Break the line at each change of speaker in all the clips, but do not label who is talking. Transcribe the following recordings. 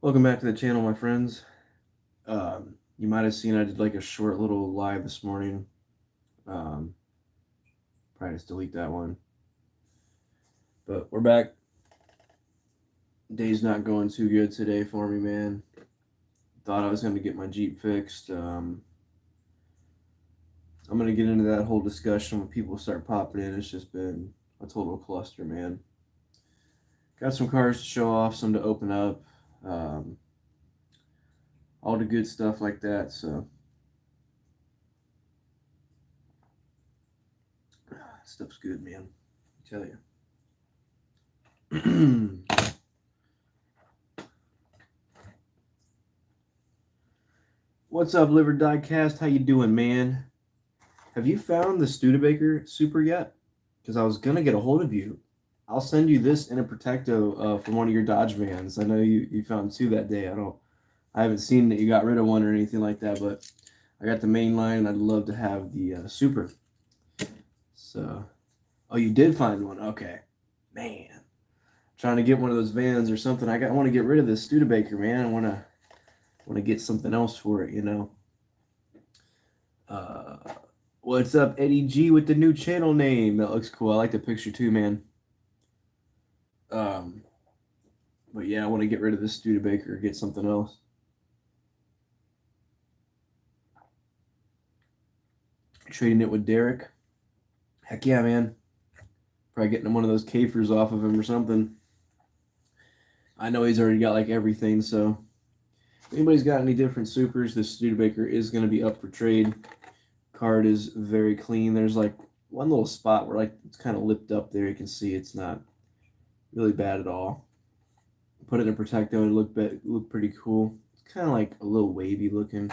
Welcome back to the channel, my friends. You might have seen I did like a short little live this morning. Um, Probably just delete that one. But we're back. Day's not going too good today for me, man. Thought I was going to get my Jeep fixed. I'm going to get into that whole discussion when people start popping in. It's just been a total cluster, man. Got some cars to show off, some to open up. Um, all the good stuff like that, so stuff's good, man. I tell you. What's up, Liver Diecast? How you doing, man? Have you found the Studebaker Super yet? Because I was gonna get a hold of you. I'll send you this in a Protecto from one of your Dodge vans. I know you found two that day. I haven't seen that you got rid of one or anything like that, but I got the main line, and I'd love to have the Super. So, oh, you did find one. Okay, man. Trying to get one of those vans or something. I want to get rid of this Studebaker, man. I want to get something else for it, you know. Uh, what's up, Eddie G with the new channel name? That looks cool. I like the picture too, man. Um, but yeah, I want to get rid of this Studebaker, get something else. Trading it with Derek. Heck yeah, man. Probably getting one of those Kafers off of him or something. I know he's already got like everything, so if anybody's got any different supers, this Studebaker is going to be up for trade. Card is very clean. There's like one little spot where like it's kind of lipped up there. You can see it's not really bad at all. Put it in Protecto and it looked pretty cool. It's kind of like a little wavy looking.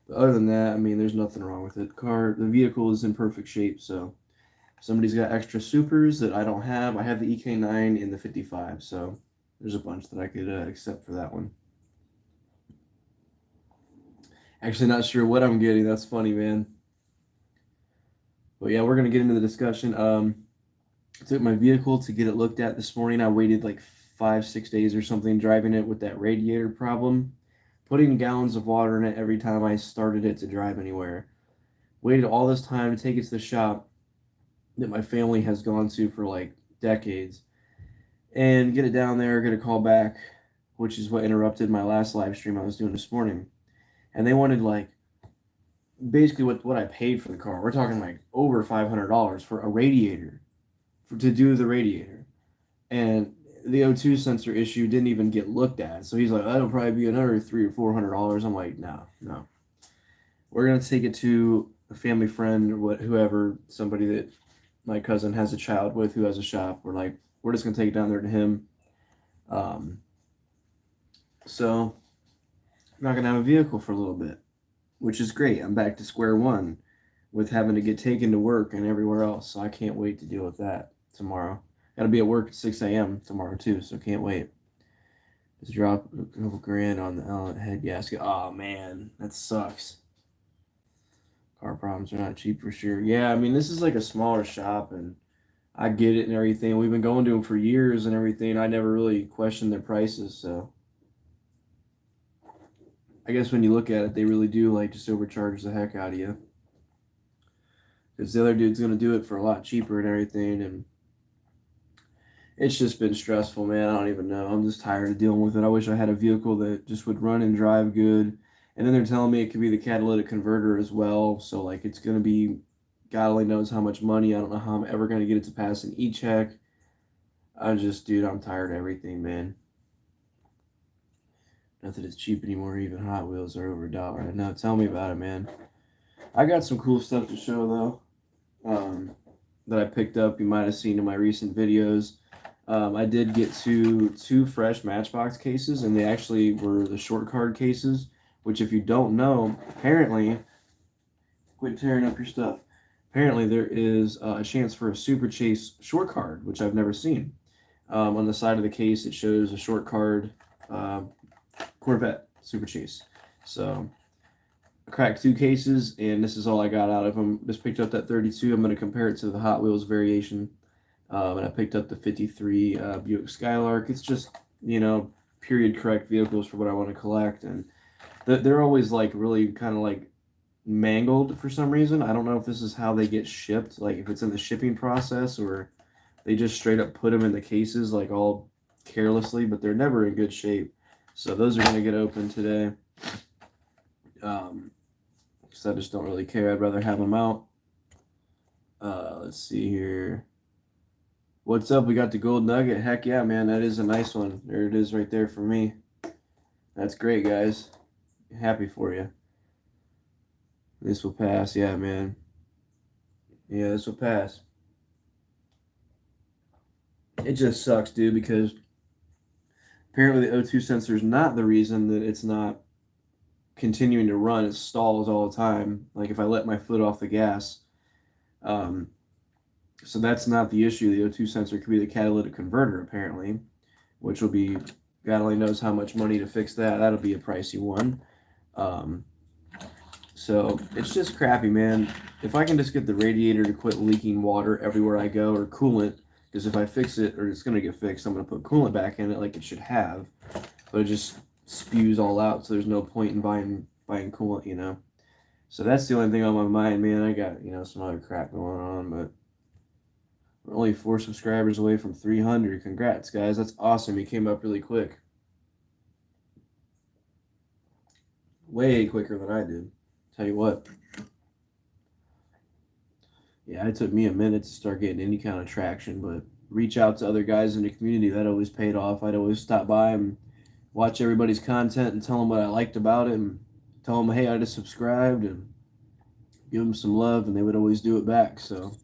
But other than that, I mean, there's nothing wrong with it. The vehicle is in perfect shape, so if somebody's got extra supers that I don't have. I have the EK9 in the 55, so there's a bunch that I could accept for that one. Actually, not sure what I'm getting. That's funny, man. But yeah, we're gonna get into the discussion. I took my vehicle to get it looked at this morning. I waited like 5-6 days or something driving it with that radiator problem, putting gallons of water in it every time I started it to drive anywhere. Waited all this time to take it to the shop that my family has gone to for like decades and get it down there, get a call back, which is what interrupted my last live stream I was doing this morning. And they wanted like basically what I paid for the car. We're talking like over $500 for a radiator to do the radiator. And the O2 sensor issue didn't even get looked at. So he's like, that'll probably be another $300 or $400. I'm like, no. We're gonna take it to a family friend, whoever, somebody that my cousin has a child with who has a shop. We're just gonna take it down there to him. Um, so I'm not gonna have a vehicle for a little bit, which is great. I'm back to square one with having to get taken to work and everywhere else. So I can't wait to deal with that tomorrow. Got to be at work at 6 a.m. tomorrow too, so can't wait. Just drop a couple grand on the head gasket. Oh man, that sucks. Car problems are not cheap for sure. Yeah, I mean this is like a smaller shop, and I get it and everything. We've been going to them for years and everything. I never really questioned their prices, so I guess when you look at it, they really do like just overcharge the heck out of you. Because the other dude's gonna do it for a lot cheaper and everything, and it's just been stressful, man. I don't even know. I'm just tired of dealing with it. I wish I had a vehicle that just would run and drive good. And then they're telling me it could be the catalytic converter as well. So, like, it's going to be, God only knows how much money. I don't know how I'm ever going to get it to pass an e-check. Dude, I'm tired of everything, man. Nothing is cheap anymore. Even Hot Wheels are over $1 right now. Tell me about it, man. I got some cool stuff to show, though, that I picked up. You might have seen in my recent videos. I did get two fresh Matchbox cases, and they actually were the short card cases, which if you don't know, apparently, quit tearing up your stuff. Apparently there is a chance for a Super Chase short card, which I've never seen. On the side of the case, it shows a short card Corvette Super Chase. So I cracked two cases, and this is all I got out of them. Just picked up that 32. I'm going to compare it to the Hot Wheels variation. And I picked up the 53 Buick Skylark. It's just, you know, period correct vehicles for what I want to collect. And they're always like really kind of like mangled for some reason. I don't know if this is how they get shipped, like if it's in the shipping process or they just straight up put them in the cases like all carelessly, but they're never in good shape. So those are going to get open today. Because I just don't really care. I'd rather have them out. Let's see here. What's up? We got the gold nugget. Heck yeah, man. That is a nice one. There it is right there for me. That's great, guys. Happy for you. This will pass. Yeah, man. Yeah, this will pass. It just sucks, dude, because apparently the O2 sensor is not the reason that it's not continuing to run. It stalls all the time. Like if I let my foot off the gas. So that's not the issue. The O2 sensor could be the catalytic converter, apparently, which will be, God only knows how much money to fix that. That'll be a pricey one. So it's just crappy, man. If I can just get the radiator to quit leaking water everywhere I go, or coolant, because if I fix it, or it's going to get fixed, I'm going to put coolant back in it like it should have, but it just spews all out, so there's no point in buying coolant, you know. So that's the only thing on my mind, man. I got, you know, some other crap going on, but we're only 4 subscribers away from 300. Congrats, guys. That's awesome. You came up really quick. Way quicker than I did. Tell you what. Yeah, it took me a minute to start getting any kind of traction, but reach out to other guys in the community. That always paid off. I'd always stop by and watch everybody's content and tell them what I liked about it and tell them, hey, I just subscribed, and give them some love, and they would always do it back. So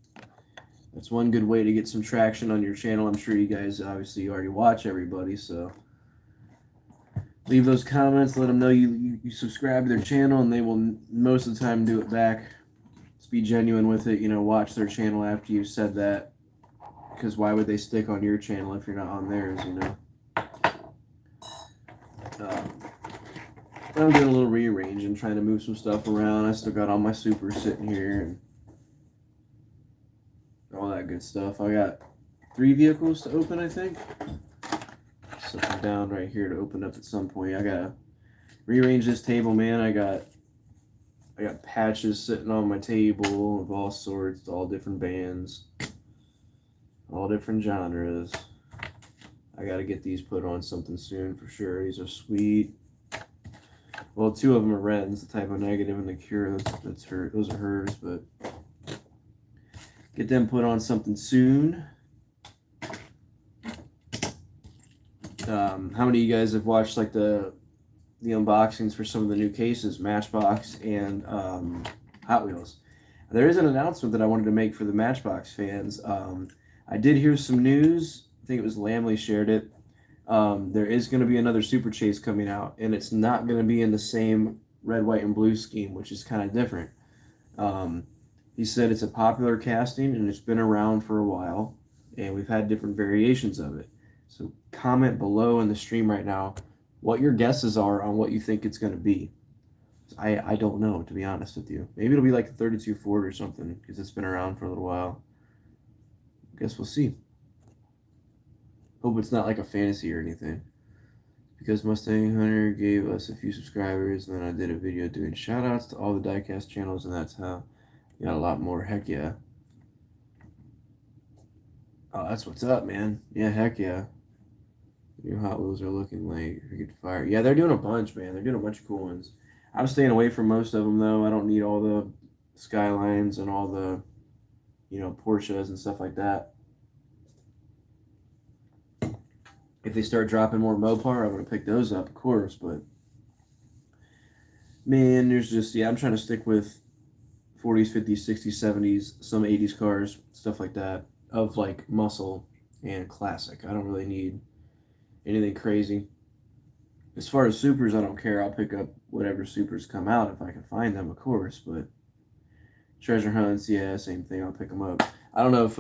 that's one good way to get some traction on your channel. I'm sure you guys obviously already watch everybody, so leave those comments, let them know you subscribe to their channel, and they will most of the time do it back. Just be genuine with it, you know, watch their channel after you've said that, because why would they stick on your channel if you're not on theirs, you know? I'm doing a little rearranging, trying to move some stuff around. I still got all my supers sitting here and all that good stuff. I got 3 vehicles to open, I think. Something down right here to open up at some point. I gotta rearrange this table, man. I got patches sitting on my table of all sorts, all different bands, all different genres. I gotta get these put on something soon for sure. These are sweet. Well, 2 of them are Ren's, the Type O Negative and the Cure. That's her. Those are hers, but get them put on something soon. How many of you guys have watched like the unboxings for some of the new cases, Matchbox and Hot Wheels? There is an announcement that I wanted to make for the Matchbox fans. I did hear some news. I think it was Lamley shared it. There is going to be another Super Chase coming out, and it's not going to be in the same red, white, and blue scheme, which is kind of different. He said it's a popular casting, and it's been around for a while, and we've had different variations of it. So comment below in the stream right now what your guesses are on what you think it's going to be. I don't know, to be honest with you. Maybe it'll be like a 32 Ford or something, because it's been around for a little while. Guess we'll see. Hope it's not like a fantasy or anything. Because Mustang Hunter gave us a few subscribers, and then I did a video doing shoutouts to all the diecast channels, and that's how you got a lot more. Heck yeah. Oh, that's what's up, man. Yeah, heck yeah. New Hot Wheels are looking like freaking fire. Yeah, they're doing a bunch, man. They're doing a bunch of cool ones. I'm staying away from most of them, though. I don't need all the Skylines and all the, you know, Porsches and stuff like that. If they start dropping more Mopar, I'm going to pick those up, of course. But, man, there's just, yeah, I'm trying to stick with 40s, 50s, 60s, 70s, some 80s cars, stuff like that, of, like, muscle and classic. I don't really need anything crazy. As far as supers, I don't care. I'll pick up whatever supers come out if I can find them, of course. But treasure hunts, yeah, same thing. I'll pick them up. I don't know if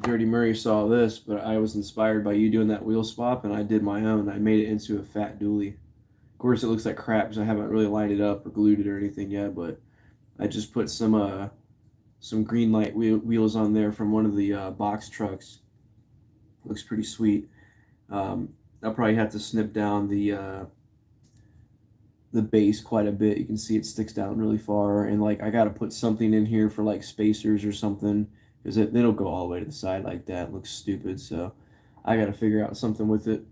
Dirty Murray saw this, but I was inspired by you doing that wheel swap, and I did my own. I made it into a fat dually. Of course, it looks like crap because I haven't really lined it up or glued it or anything yet, but I just put some some green light wheels on there from one of the box trucks. Looks pretty sweet. I'll probably have to snip down the base quite a bit. You can see it sticks down really far, and like I got to put something in here for like spacers or something because it'll go all the way to the side like that. It looks stupid, so I got to figure out something with it.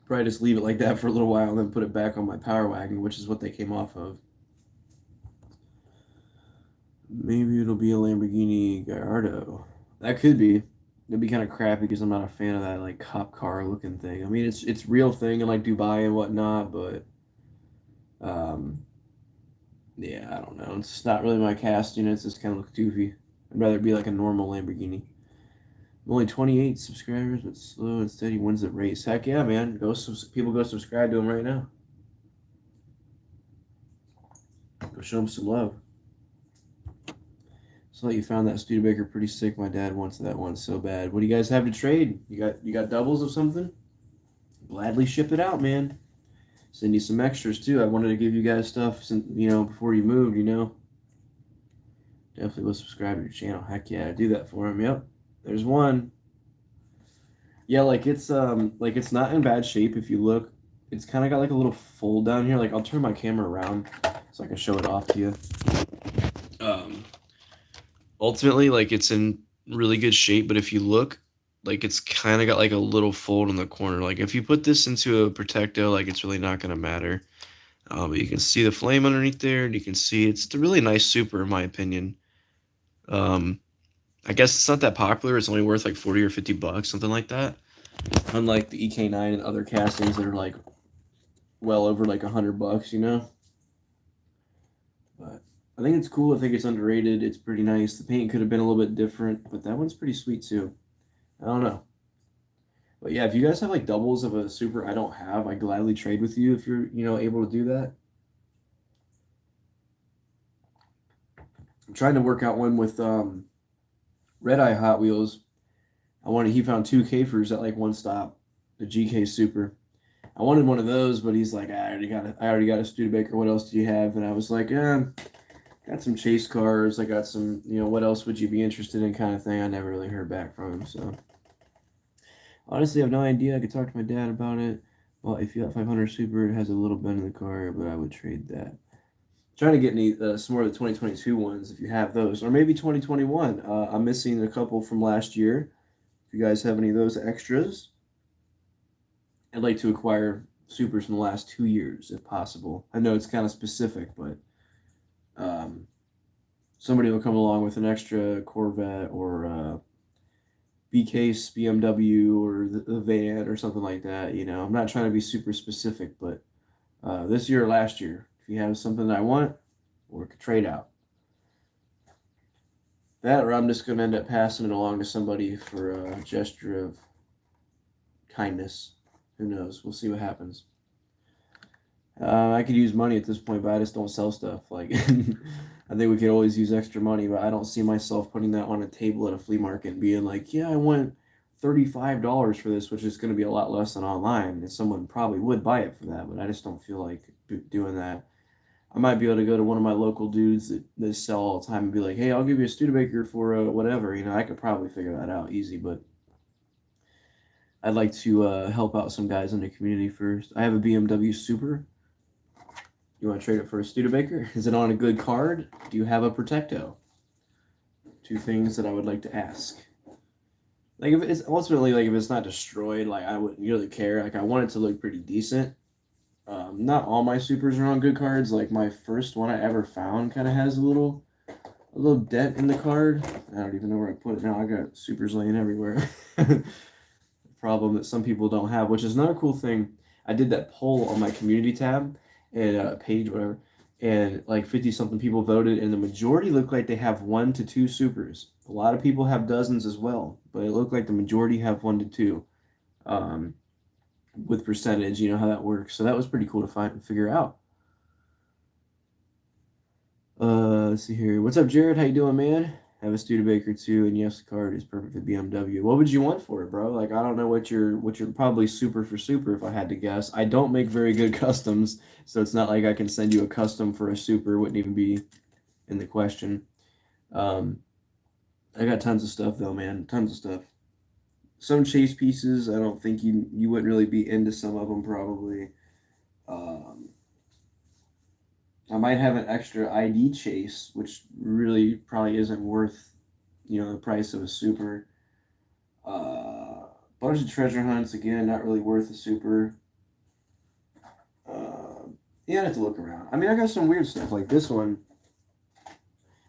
Probably just leave it like that for a little while and then put it back on my Power Wagon, which is what they came off of. Maybe it'll be a Lamborghini Gallardo. That could be. It'd be kind of crappy because I'm not a fan of that like cop car looking thing. I mean, it's real thing in like Dubai and whatnot, but um, yeah, I don't know. It's not really my cast. It's just kind of looks goofy. I'd rather it be like a normal Lamborghini. Only 28 subscribers, but slow and steady wins the race. Heck yeah, man! People go subscribe to him right now. Go show him some love. So you found that Studebaker pretty sick. My dad wants that one so bad. What do you guys have to trade? You got doubles of something? Gladly ship it out, man. Send you some extras too. I wanted to give you guys stuff since, before you moved. Definitely go subscribe to your channel. Heck yeah, do that for him. Yep. There's one. Yeah, like it's not in bad shape if you look. It's kind of got like a little fold down here. Like I'll turn my camera around so I can show it off to you. Ultimately, like it's in really good shape, but if you look, like it's kind of got like a little fold in the corner. Like if you put this into a Protecto, like it's really not going to matter. But you can see the flame underneath there, and you can see it's a really nice Super in my opinion. I guess it's not that popular. It's only worth like 40 or 50 bucks, something like that. Unlike the EK9 and other castings that are like well over like 100 bucks, But I think it's cool. I think it's underrated. It's pretty nice. The paint could have been a little bit different, but that one's pretty sweet too. I don't know. But yeah, if you guys have like doubles of a Super I don't have, I gladly trade with you if you're, able to do that. I'm trying to work out one with Red Eye Hot Wheels. He found 2 Kfers at like one stop, the GK Super. I wanted one of those, but he's like, I already got a Studebaker. What else do you have? And I was like, got some chase cars. I got some, what else would you be interested in kind of thing. I never really heard back from him. So honestly, I have no idea. I could talk to my dad about it. Well, if you got 500 Super, it has a little bend in the car, but I would trade that. Trying to get some more of the 2022 ones if you have those, or maybe 2021. I'm missing a couple from last year. If you guys have any of those extras, I'd like to acquire Supers from the last 2 years if possible. I know it's kind of specific, but somebody will come along with an extra Corvette or B-Case BMW or the van or something like that. I'm not trying to be super specific, but this year or last year, if you have something that I want, or could trade out. That, or I'm just going to end up passing it along to somebody for a gesture of kindness. Who knows? We'll see what happens. I could use money at this point, but I just don't sell stuff. Like, I think we could always use extra money, but I don't see myself putting that on a table at a flea market and being like, yeah, I want $35 for this, which is going to be a lot less than online. And someone probably would buy it for that, but I just don't feel like doing that. I might be able to go to one of my local dudes that sell all the time and be like, hey, I'll give you a Studebaker for whatever. I could probably figure that out easy, but I'd like to help out some guys in the community first. I have a BMW Super. You want to trade it for a Studebaker? Is it on a good card? Do you have a Protecto? 2 things that I would like to ask. Like if it's ultimately like if it's not destroyed, like I wouldn't really care. Like I want it to look pretty decent. Not all my Supers are on good cards. Like my first one I ever found kind of has a little dent in the card. I don't even know where I put it now. I got Supers laying everywhere. Problem that some people don't have, which is another cool thing. I did that poll on my community tab and page, whatever, and like 50 something people voted, and the majority look like they have 1 to 2 Supers. A lot of people have dozens as well, but it looked like the majority have 1 to 2. With percentage, how that works. So that was pretty cool to find and figure out. Let's see here. What's up, Jared? How you doing, man? I have a Studebaker too, and yes, the card is perfect for BMW. What would you want for it, bro? Like I don't know what you're probably Super for Super if I had to guess. I don't make very good customs, so it's not like I can send you a custom for a Super. It wouldn't even be in the question. Um, I got tons of stuff though, man. Tons of stuff. Some chase pieces, I don't think you wouldn't really be into some of them probably. Um, I might have an extra ID chase, which really probably isn't worth, the price of a super. Bunch of treasure hunts again, not really worth a super. Uh, yeah, I have to look around. I mean, I got some weird stuff like this one.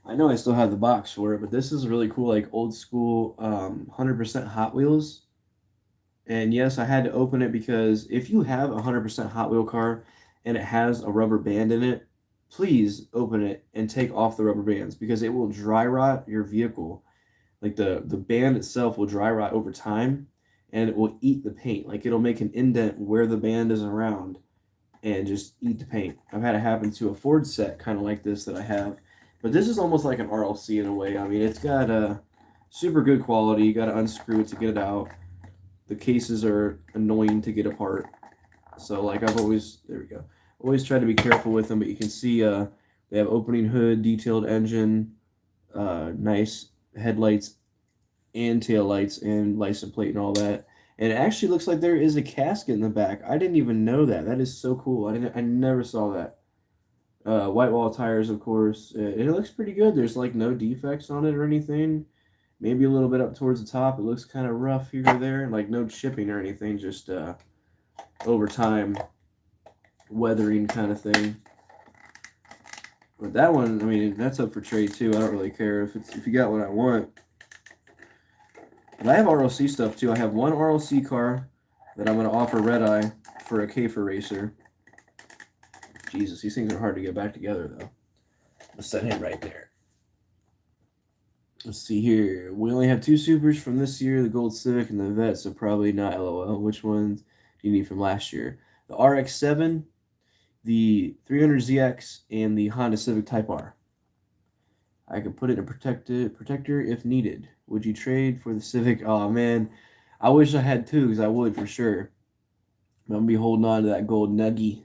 I know I still have the box for it, but this is really cool, like old school 100% Hot Wheels. And yes, I had to open it because if you have a 100% Hot Wheel car and it has a rubber band in it, please open it and take off the rubber bands because it will dry rot your vehicle. Like the band itself will dry rot over time and it will eat the paint. Like it'll make an indent where the band is around and just eat the paint. I've had it happen to a Ford set kind of like this that I have. But this is almost like an RLC in a way. I mean, it's got a super good quality. You got to unscrew it to get it out. The cases are annoying to get apart. So like I've always, there we go. Always try to be careful with them, but you can see they have opening hood, detailed engine, nice headlights and tail lights and license plate and all that. And it actually looks like there is a casket in the back. I didn't even know that. That is so cool. I never saw that. White wall tires, of course. It looks pretty good. There's like no defects on it or anything. Maybe a little bit up towards the top. It looks kind of rough here or there. Like no chipping or anything. Just over time weathering kind of thing. But that one, I mean, that's up for trade too. I don't really care if you got what I want. But I have RLC stuff too. I have one RLC car that I'm going to offer Red Eye for a Kafer racer. Jesus, these things are hard to get back together though. Let's set him right there. Let's see here. We only have two supers from this year, the Gold Civic and the Vet, so probably not LOL. Which ones do you need from last year? The RX-7, the 300ZX, and the Honda Civic Type R. I could put it in a protector if needed. Would you trade for the Civic? Oh, man. I wish I had two, because I would for sure. I'm going to be holding on to that gold nuggie.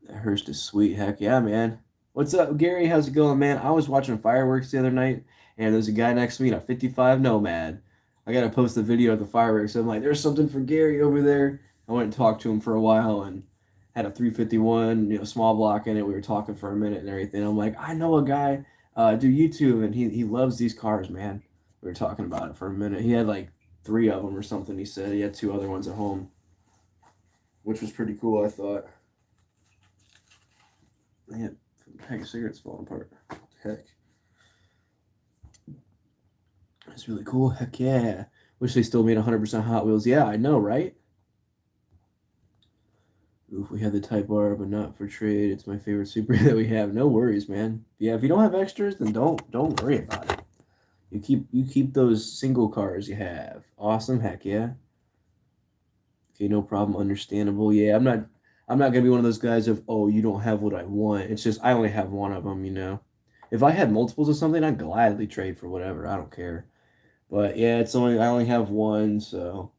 That Hearst is sweet. Heck yeah, man. What's up, Gary? How's it going, man? I was watching fireworks the other night, and there's a guy next to me in a 55 Nomad. I got to post a video of the fireworks. So I'm like, there's something for Gary over there. I went and talked to him for a while and had a 351, small block in it. We were talking for a minute and everything. I'm like, I know a guy, do YouTube, and he loves these cars, man. We were talking about it for a minute. He had like 3 of them or something, he said. He had 2 other ones at home, which was pretty cool, I thought. Man, the pack of cigarettes falling apart. Heck. That's really cool. Heck yeah. Wish they still made 100% Hot Wheels. Yeah, I know, right? Oof, we have the Type R, but not for trade. It's my favorite super that we have. No worries, man. Yeah, if you don't have extras, then don't worry about it. You keep those single cars you have. Awesome, heck yeah. Okay, no problem. Understandable. Yeah, I'm not gonna be one of those guys of, oh, you don't have what I want. It's just I only have one of them. If I had multiples of something, I'd gladly trade for whatever. I don't care. But yeah, I only have one, so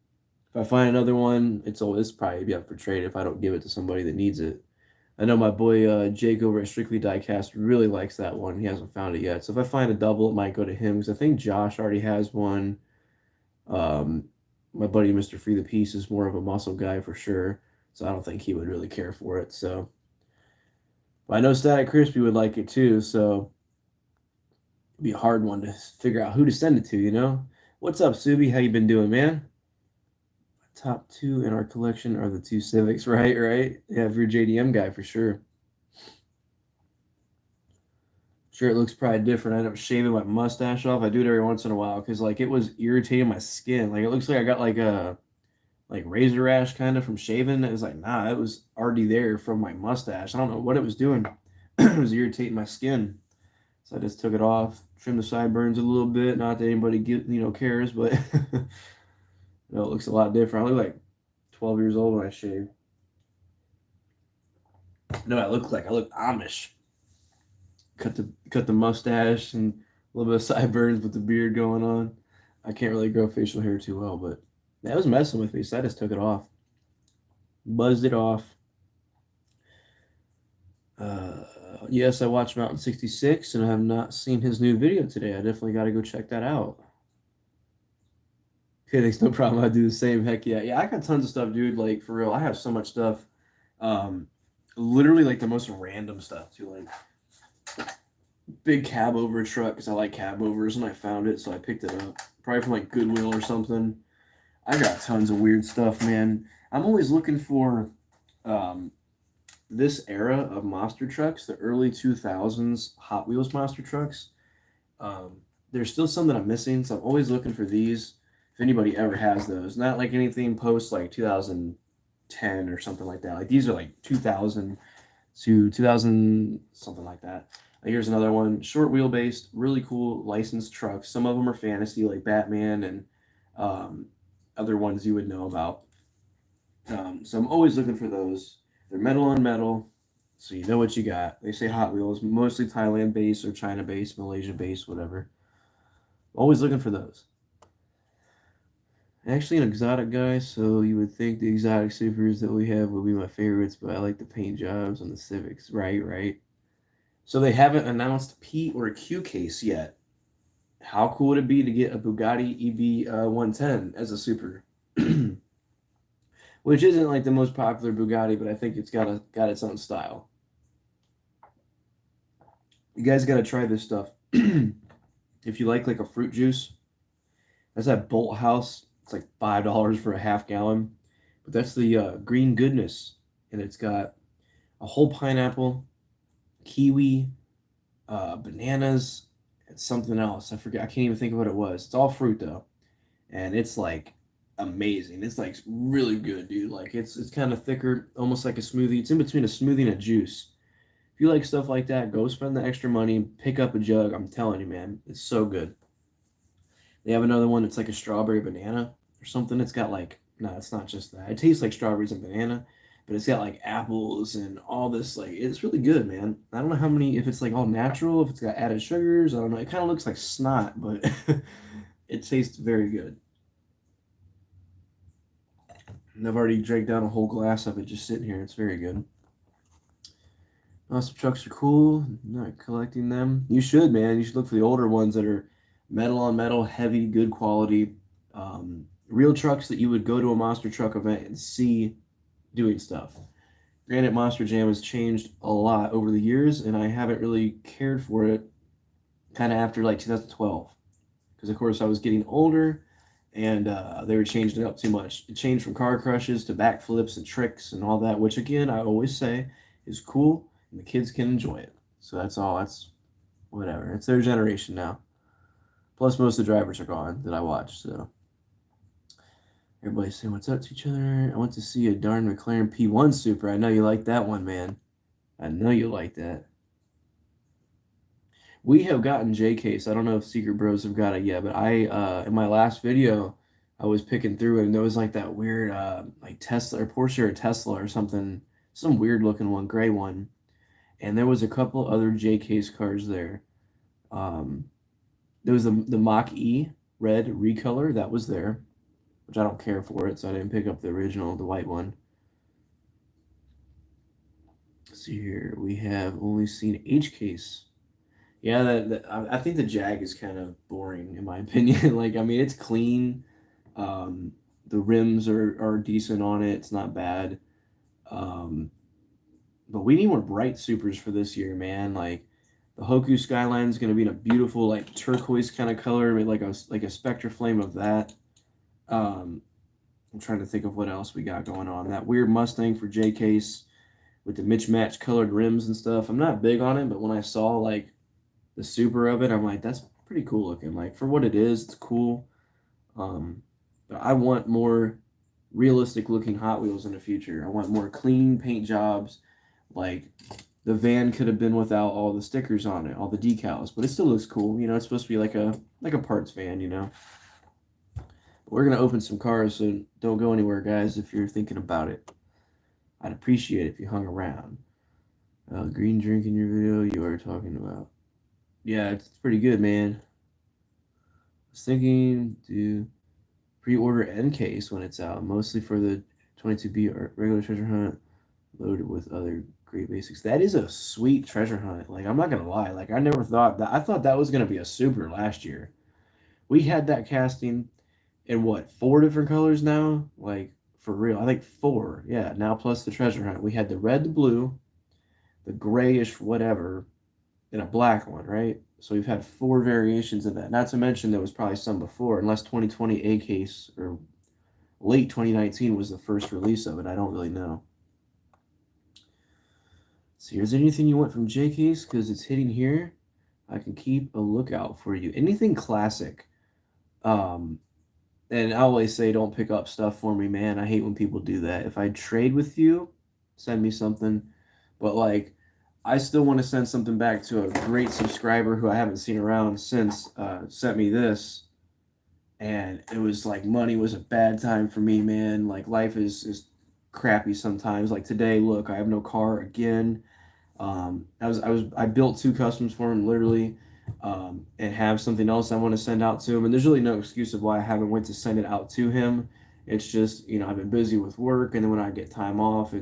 if I find another one, it's probably be up for trade if I don't give it to somebody that needs it. I know my boy Jake over at Strictly Diecast really likes that one. He hasn't found it yet. So if I find a double, it might go to him because I think Josh already has one. Um, my buddy Mr. Free the Piece is more of a muscle guy for sure. So I don't think he would really care for it. So but I know Static Crispy would like it too. So it'd be a hard one to figure out who to send it to. What's up, Subi? How you been doing, man? Top 2 in our collection are the 2 Civics, right? Yeah, if you're a JDM guy, for sure. Sure, it looks probably different. I end up shaving my mustache off. I do it every once in a while because, like, it was irritating my skin. Like, it looks like I got, like, a razor rash kind of from shaving. It was like, nah, it was already there from my mustache. I don't know what it was doing. It was irritating my skin. So I just took it off, trimmed the sideburns a little bit. Not that anybody cares, but it looks a lot different. I look like 12 years old when I shave. No, I look Amish. Cut the mustache and a little bit of sideburns with the beard going on. I can't really grow facial hair too well, but that was messing with me, so I just took it off. Buzzed it off. Yes, I watched Mountain 66 and I have not seen his new video today. I definitely got to go check that out. Okay, thanks, no problem. I do the same. Heck yeah. Yeah, I got tons of stuff, dude. Like, for real, I have so much stuff. Um, Literally, like, the most random stuff, too. Like, big cab over truck, because I like cab overs, and I found it, so I picked it up. Probably from, like, Goodwill or something. I got tons of weird stuff, man. I'm always looking for um, this era of monster trucks, the early 2000s Hot Wheels monster trucks. Um, there's still some that I'm missing, so I'm always looking for these. If anybody ever has those, not like anything post like 2010 or something like that. Like these are like 2000 to 2000 something like that. Like here's another one, short wheelbase, really cool licensed trucks. Some of them are fantasy, like Batman and um, other ones you would know about. So I'm always looking for those. They're metal on metal, so you know what you got. They say Hot Wheels, mostly Thailand based or China based, Malaysia based, whatever. Always looking for those. Actually, an exotic guy, so you would think the exotic supers that we have would be my favorites, but I like the paint jobs on the Civics. Right, right. So they haven't announced P or Q case yet. How cool would it be to get a Bugatti EB 110 as a super? Which isn't like the most popular Bugatti, but I think it's got its own style. You guys got to try this stuff. If you like a fruit juice, that's at Bolt House. It's like $5 for a half gallon, but that's the Green Goodness, and it's got a whole pineapple, kiwi, bananas, and something else. I forget. I can't even think of what it was. It's all fruit though, and it's like amazing. It's like really good, dude. Like it's kind of thicker, almost like a smoothie. It's in between a smoothie and a juice. If you like stuff like that, go spend the extra money, pick up a jug. I'm telling you, man, it's so good. They have another one that's like a strawberry banana or something. It's got like, no, it's not just that. It tastes like strawberries and banana, but it's got like apples and all this. Like, it's really good, man. I don't know how many, if it's like all natural, if it's got added sugars. I don't know. It kind of looks like snot, but it tastes very good. And I've already drank down a whole glass of it just sitting here. It's very good. Awesome trucks are cool. Not collecting them. You should, man. You should look for the older ones that are metal on metal, heavy, good quality. Real trucks that you would go to a monster truck event and see doing stuff. Granted, Monster Jam has changed a lot over the years, and I haven't really cared for it kind of after like 2012. Because, of course, I was getting older and they were changing it up too much. It changed from car crushes to backflips and tricks and all that, which, again, I always say is cool and the kids can enjoy it. So that's all. That's whatever. It's their generation now. Plus, most of the drivers are gone that I watch. So everybody's saying what's up to each other. I went to see a darn McLaren P1 Super. I know you like that one, man. I know you like that. We have gotten J Case. I don't know if Secret Bros have got it yet, but I in my last video I was picking through and there was like that weird like Tesla or Porsche or Tesla or something, some weird looking one, gray one. And there was a couple other J Case cars there. Um, there was the Mach E red recolor that was there, which I don't care for it, so I didn't pick up the original, the white one. Let's see here, we have only seen H Case. Yeah, I think the Jag is kind of boring in my opinion. Like, I mean, it's clean. The rims are decent on it. It's not bad. Um, but we need more bright supers for this year, man. Like, the Hoku Skyline is going to be in a beautiful, like, turquoise kind of color, like a Spectre Flame of that. Um, I'm trying to think of what else we got going on. That weird Mustang for J Case with the mismatched colored rims and stuff. I'm not big on it, but when I saw like the super of it, I'm like, that's pretty cool looking. Like for what it is, it's cool. But I want more realistic looking Hot Wheels in the future. I want more clean paint jobs. Like the van could have been without all the stickers on it, all the decals, but it still looks cool. You know, it's supposed to be like a parts van, you know. But we're gonna open some cars, so don't go anywhere, guys, if you're thinking about it. I'd appreciate it if you hung around. Green drink in your video you are talking about. Yeah, it's pretty good, man. I was thinking to pre-order N Case when it's out, mostly for the 22B or regular treasure hunt, loaded with other Great Basics. That is a sweet treasure hunt. Like, I'm not gonna lie. Like, I never thought that. I thought that was gonna be a super last year. We had that casting in what, four different colors now? Like, for real. I think four. Yeah, now plus the treasure hunt. We had the red, the blue, the grayish whatever, and a black one, right? So we've had four variations of that. Not to mention there was probably some before, unless 2020 A case or late 2019 was the first release of it. I don't really know. So is there anything you want from J Case? Because it's hitting here. I can keep a lookout for you. Anything classic. Um, and I always say don't pick up stuff for me, man. I hate when people do that. If I trade with you, send me something. But like, I still want to send something back to a great subscriber who I haven't seen around since sent me this. And it was like money was a bad time for me, man. Like life is crappy sometimes. Like today, look, I have no car again. I built two customs for him literally, and have something else I want to send out to him. And there's really no excuse of why I haven't went to send it out to him. It's just, I've been busy with work, and then when I get time off,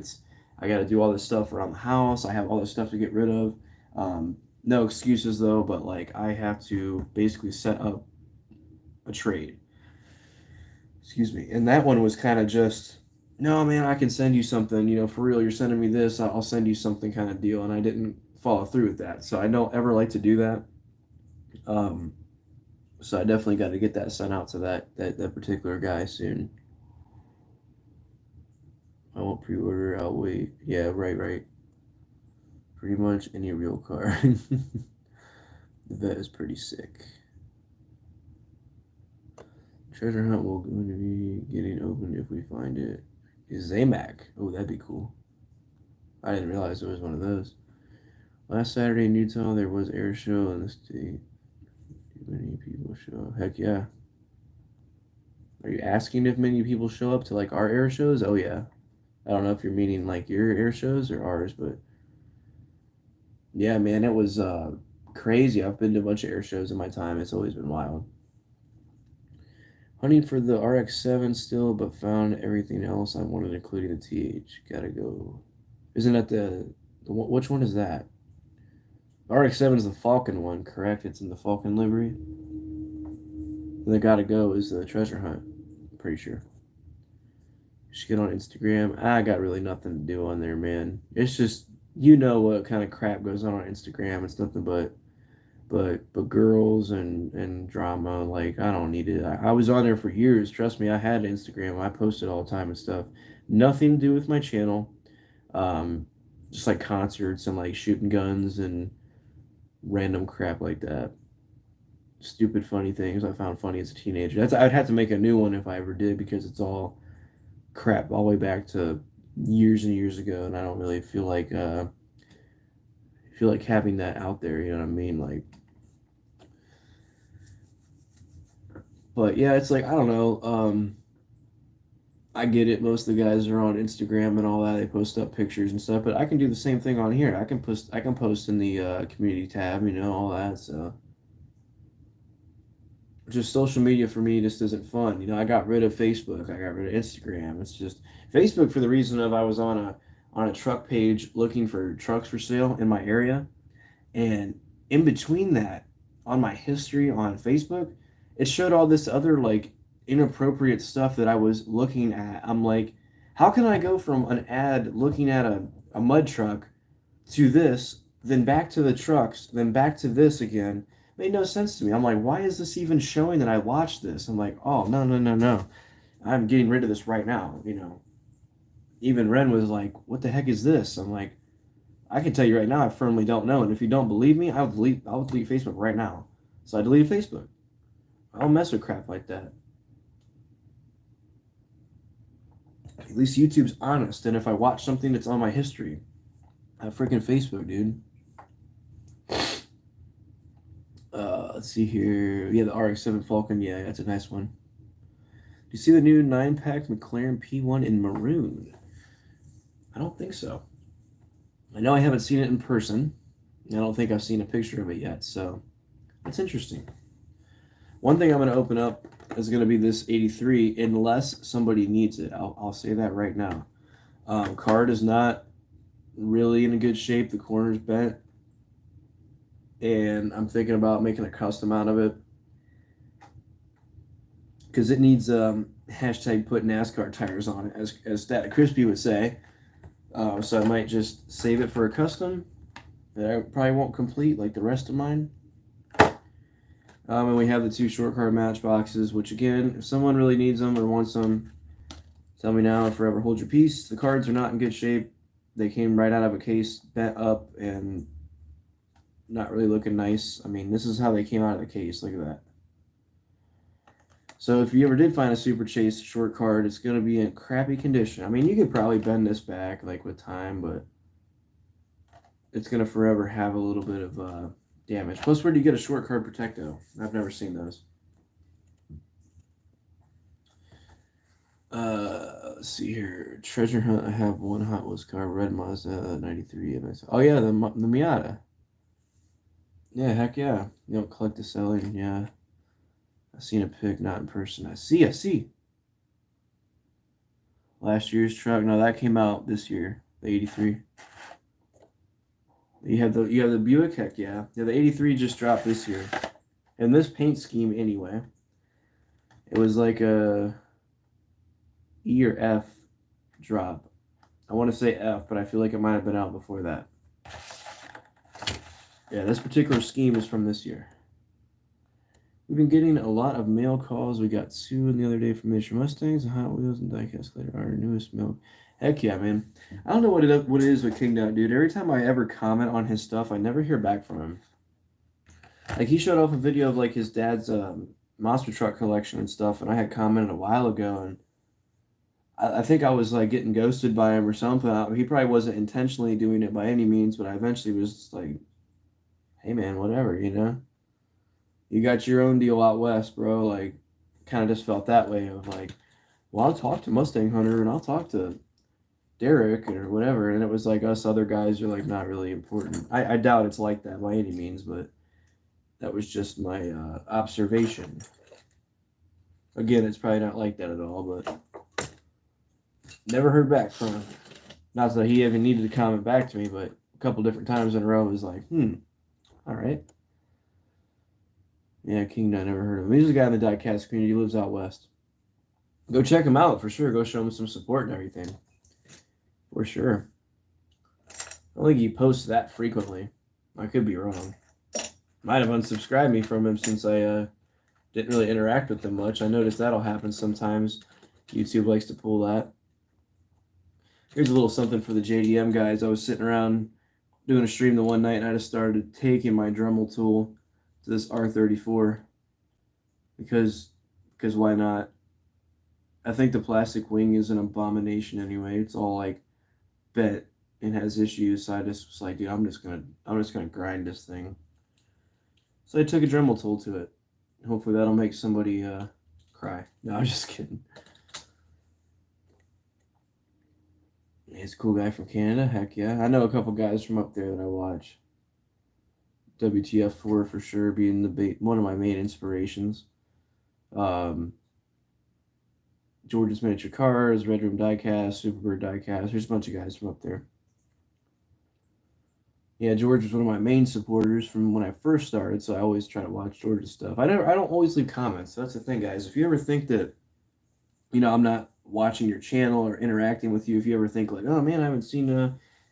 I got to do all this stuff around the house. I have all this stuff to get rid of. No excuses though, but like I have to basically set up a trade. Excuse me. And that one was kind of just, no, man, I can send you something, for real. You're sending me this, I'll send you something kind of deal. And I didn't follow through with that. So I don't ever like to do that. So I definitely got to get that sent out to that particular guy soon. I won't pre-order, I'll wait. Yeah, right. Pretty much any real car. That is pretty sick. Treasure hunt will going to be getting open if we find it. Is Zamac. Oh, that'd be cool. I didn't realize there was one of those. Last Saturday in Utah, there was air show in the state. Many people show. Heck yeah. Are you asking if many people show up to like our air shows? Oh yeah. I don't know if you're meaning like your air shows or ours, but yeah, man, it was crazy. I've been to a bunch of air shows in my time. It's always been wild. Hunting for the RX-7 still, but found everything else I wanted, including the TH. Gotta go. Isn't that which one is that? RX-7 is the Falcon one, correct? It's in the Falcon livery. The gotta go is the treasure hunt. I'm pretty sure. You should get on Instagram. I got really nothing to do on there, man. It's just, what kind of crap goes on Instagram. It's nothing but girls and drama. Like, I don't need it. I was on there for years. Trust me, I had Instagram. I posted all the time and stuff. Nothing to do with my channel. Just like concerts and like shooting guns and random crap like that. Stupid funny things I found funny as a teenager. I'd have to make a new one if I ever did, because it's all crap all the way back to years and years ago, and I don't really feel like having that out there, you know what I mean? Like, but yeah, it's like, I don't know. I get it. Most of the guys are on Instagram and all that. They post up pictures and stuff, but I can do the same thing on here. I can post in the community tab, all that. So just social media for me just isn't fun. I got rid of Facebook. I got rid of Instagram. It's just Facebook for the reason of I was on a truck page looking for trucks for sale in my area, and in between that, on my history on Facebook, it showed all this other like inappropriate stuff that I was looking at. I'm like, how can I go from an ad looking at a mud truck to this, then back to the trucks, then back to this again? Made no sense to me. I'm like, why is this even showing that I watched this? I'm like, oh, no. I'm getting rid of this right now. Even Ren was like, what the heck is this? I'm like, I can tell you right now, I firmly don't know. And if you don't believe me, I'll delete Facebook right now. So I deleted Facebook. I don't mess with crap like that. At least YouTube's honest. And if I watch something that's on my history, I freaking Facebook, dude. Let's see here. Yeah, the RX-7 Falcon. Yeah, that's a nice one. Do you see the new 9-pack McLaren P1 in maroon? I don't think so. I know I haven't seen it in person. I don't think I've seen a picture of it yet, so that's interesting. One thing I'm going to open up is going to be this 83, unless somebody needs it. I'll say that right now. Car does not really in a good shape. The corner's bent. And I'm thinking about making a custom out of it. Because it needs hashtag put NASCAR tires on it, as Static Crispy would say. So I might just save it for a custom that I probably won't complete like the rest of mine. And we have the 2 short card match boxes, which again, if someone really needs them or wants them, tell me now or forever hold your peace. The cards are not in good shape. They came right out of a case, bent up, and not really looking nice. I mean, this is how they came out of the case. Look at that. So if you ever did find a Super Chase short card, it's going to be in crappy condition. I mean, you could probably bend this back like with time, but it's going to forever have a little bit of damage. Plus, where do you get a short card Protecto? I've never seen those. Let's see here. Treasure Hunt, I have 1 Hot Wheels car, red Mazda 93. Oh, yeah, the Miata. Yeah, heck yeah. You don't collect the selling, yeah. I've seen a pic, not in person. I see. Last year's truck. No, that came out this year. The 83. You have the Buick, heck yeah. Yeah, the 83 just dropped this year. And this paint scheme anyway. It was like a E or F drop. I want to say F, but I feel like it might have been out before that. Yeah, this particular scheme is from this year. We've been getting a lot of mail calls. We got 2 the other day from Miniature Mustangs, Hot Wheels, and Diecast Later, our newest mail. Heck yeah, man. I don't know what it is with King Dot, dude. Every time I ever comment on his stuff, I never hear back from him. Like, he showed off a video of, like, his dad's monster truck collection and stuff, and I had commented a while ago, and I think I was, like, getting ghosted by him or something. He probably wasn't intentionally doing it by any means, but I eventually was just like, hey, man, whatever, you know? You got your own deal out west, bro. Like, kind of just felt that way of like, well, I'll talk to Mustang Hunter and I'll talk to Derek or whatever. And it was like us other guys are like not really important. I doubt it's like that by any means, but that was just my observation. Again, it's probably not like that at all, but never heard back from him. Not that he even needed to comment back to me, but a couple different times in a row was like, all right. Yeah, King, I never heard of him. He's a guy in the diecast community. He lives out west. Go check him out for sure. Go show him some support and everything. For sure. I don't think he posts that frequently. I could be wrong. Might have unsubscribed me from him since I didn't really interact with him much. I noticed that'll happen sometimes. YouTube likes to pull that. Here's a little something for the JDM guys. I was sitting around doing a stream the one night and I just started taking my Dremel tool to this R34 because why not? I think the plastic wing is an abomination anyway. It's all like bent and has issues. So I just was like, dude, I'm just gonna grind this thing. So I took a Dremel tool to it. Hopefully that'll make somebody cry. No, I'm just kidding. He's a cool guy from Canada. Heck yeah. I know a couple guys from up there that I watch. WTF4 for sure being one of my main inspirations. George's Miniature Cars, Red Room Diecast, Superbird Diecast. There's a bunch of guys from up there. Yeah, George was one of my main supporters from when I first started, so I always try to watch George's stuff. I don't always leave comments. That's the thing, guys. If you ever think that, I'm not watching your channel or interacting with you, if you ever think like, oh man, I haven't seen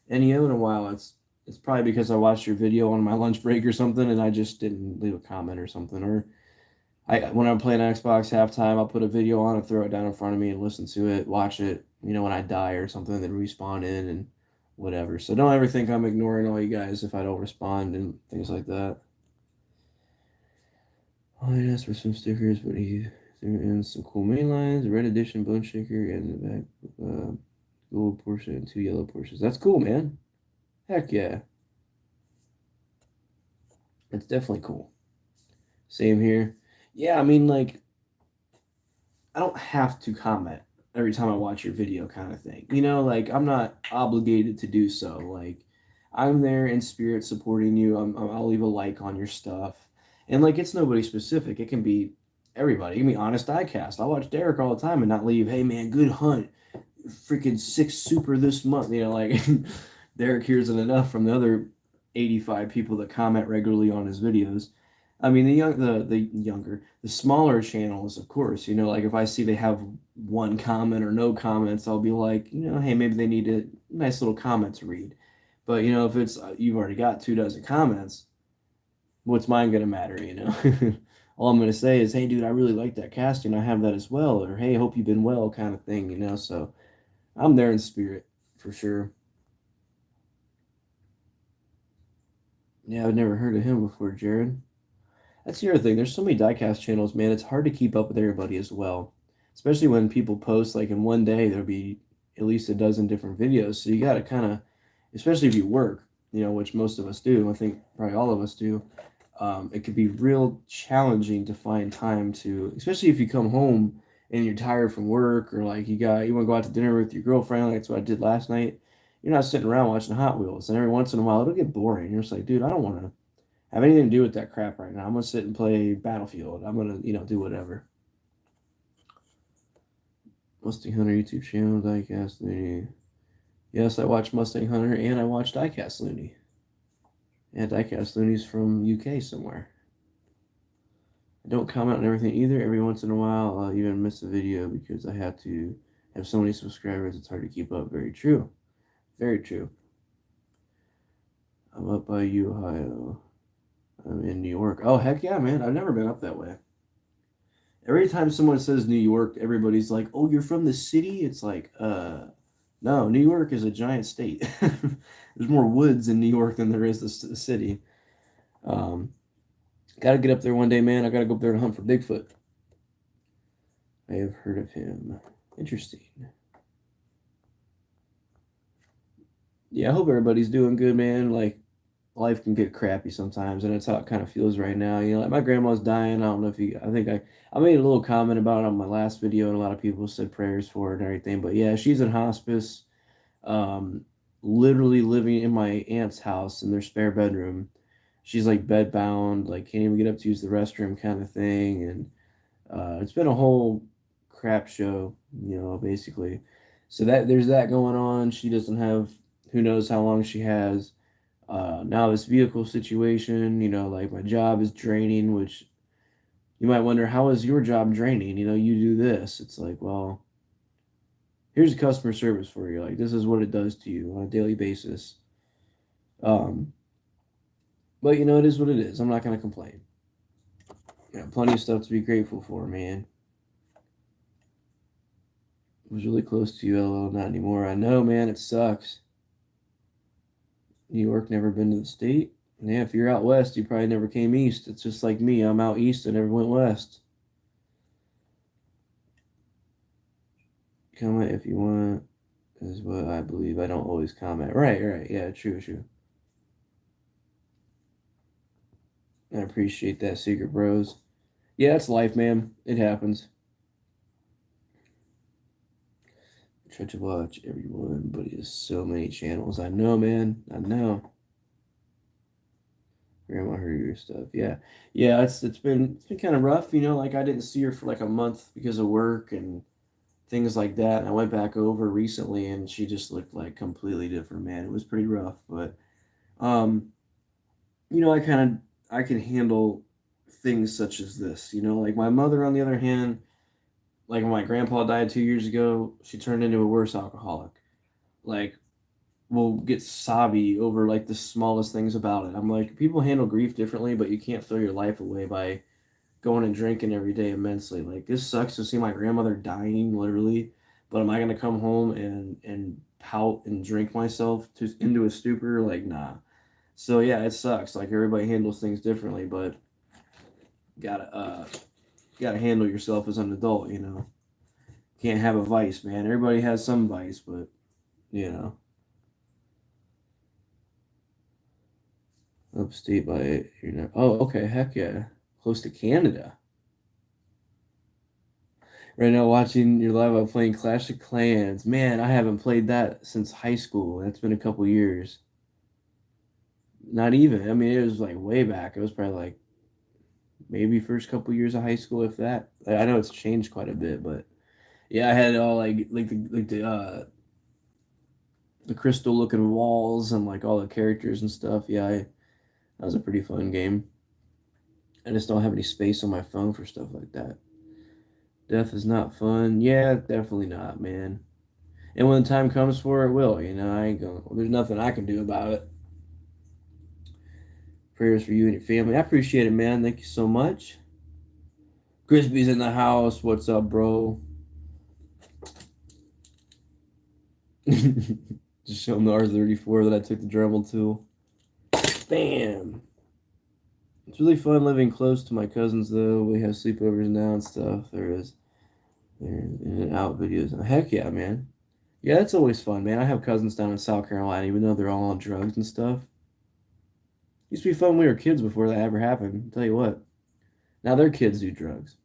NEO in a while, it's probably because I watched your video on my lunch break or something and I just didn't leave a comment or something. Or when I'm playing Xbox halftime, I'll put a video on and throw it down in front of me and listen to it, watch it, when I die or something, then respawn in and whatever. So don't ever think I'm ignoring all you guys if I don't respond and things like that. I asked for some stickers, but he and some cool main lines, a red edition bone shaker, and the back gold Porsche and 2 yellow Porsches. That's cool, man. Heck yeah. It's definitely cool. Same here. Yeah, I mean, like, I don't have to comment every time I watch your video kind of thing. Like, I'm not obligated to do so. Like, I'm there in spirit supporting you. I'll leave a like on your stuff. And, like, it's nobody specific. It can be everybody. It can be Honest Diecast. I watch Derek all the time and not leave, hey, man, good hunt. Freaking 6 super this month. Like, Derek hears it enough from the other 85 people that comment regularly on his videos. I mean, the smaller channels, of course, like if I see they have one comment or no comments, I'll be like, hey, maybe they need a nice little comment to read. But if it's you've already got 24 comments, what's mine gonna matter? All I'm gonna say is, hey, dude, I really like that casting. I have that as well, or hey, hope you've been well, kind of thing. So I'm there in spirit for sure. Yeah, I've never heard of him before, Jared. That's the other thing. There's so many diecast channels, man. It's hard to keep up with everybody as well, especially when people post like in one day there'll be at least a dozen different videos. So you got to kind of, especially if you work, which most of us do. I think probably all of us do. It could be real challenging to find time to, especially if you come home and you're tired from work or like you want to go out to dinner with your girlfriend. Like that's what I did last night. You're not sitting around watching Hot Wheels, and every once in a while it'll get boring. You're just like, dude, I don't want to have anything to do with that crap right now. I'm gonna sit and play Battlefield. I'm gonna, do whatever. Mustang Hunter YouTube channel, Diecast Looney. Yes, I watched Mustang Hunter and I watched Diecast Looney. Yeah, Diecast Looney's from UK somewhere. I don't comment on everything either. Every once in a while, I'll even miss a video because I have to have so many subscribers. It's hard to keep up. Very true. Very true. I'm up by you, Ohio. I'm in New York. Oh, heck yeah, man. I've never been up that way. Every time someone says New York, everybody's like, "Oh, you're from the city?" It's like, no, New York is a giant state. There's more woods in New York than there is the city. Um, Got to get up there one day, man. I got to go up there and hunt for Bigfoot. I have heard of him. Interesting. Yeah, I hope everybody's doing good, man. Like, life can get crappy sometimes, and that's how it kind of feels right now. Like my grandma's dying. I don't know if you, I think I made a little comment about it on my last video, and a lot of people said prayers for her and everything. But yeah, she's in hospice, um, literally living in my aunt's house in their spare bedroom. She's like bed bound, like can't even get up to use the restroom, kind of thing. And it's been a whole crap show, basically. So there's that going on. She doesn't have, who knows how long she has. Now this vehicle situation, like my job is draining, which you might wonder, how is your job draining? You do this. It's like, well, here's customer service for you. Like this is what it does to you on a daily basis. Um, but it is what it is. I'm not gonna complain. Plenty of stuff to be grateful for, man. It was really close to you, LOL, not anymore. I know, man, it sucks. New York, never been to the state. Yeah, if you're out west, you probably never came east. It's just like me. I'm out east and never went west. Comment if you want, is what I believe. I don't always comment. Right. Yeah, true. I appreciate that, Secret Bros. Yeah, it's life, man. It happens. I try to watch everyone, but he has so many channels. I know, man. I know. Grandma heard your stuff. Yeah. It's been kind of rough. Like I didn't see her for like a month because of work and things like that. And I went back over recently, and she just looked like completely different, man. It was pretty rough, but um, I can handle things such as this. Like my mother, on the other hand, like when my grandpa died 2 years ago, she turned into a worse alcoholic. Like will get sobby over like the smallest things about it. I'm like, people handle grief differently, but you can't throw your life away by going and drinking every day immensely. Like this sucks to see my grandmother dying literally, but am I gonna come home and pout and drink myself to into a stupor? Like nah. So yeah, it sucks. Like everybody handles things differently, but gotta gotta handle yourself as an adult. Can't have a vice, man. Everybody has some vice, but you know. Upstate by oh, okay, heck yeah. Close to Canada. Right now watching your live, I'm playing Clash of Clans. Man, I haven't played that since high school. That's been a couple years. Not even. I mean, it was like way back. It was probably like maybe first couple years of high school, if that. I know it's changed quite a bit, but yeah, I had all like the the crystal looking walls and like all the characters and stuff. Yeah, that was a pretty fun game. I just don't have any space on my phone for stuff like that. Death is not fun. Yeah, definitely not, man. And when the time comes for it, will. I ain't going. There's nothing I can do about it. Prayers for you and your family. I appreciate it, man. Thank you so much. Crispy's in the house. What's up, bro? Just show him the R34 that I took the Dremel to. Bam. It's really fun living close to my cousins, though. We have sleepovers now and stuff. There's in and out videos. Heck yeah, man. Yeah, that's always fun, man. I have cousins down in South Carolina, even though they're all on drugs and stuff. Used to be fun when we were kids before that ever happened. I'll tell you what. Now their kids do drugs.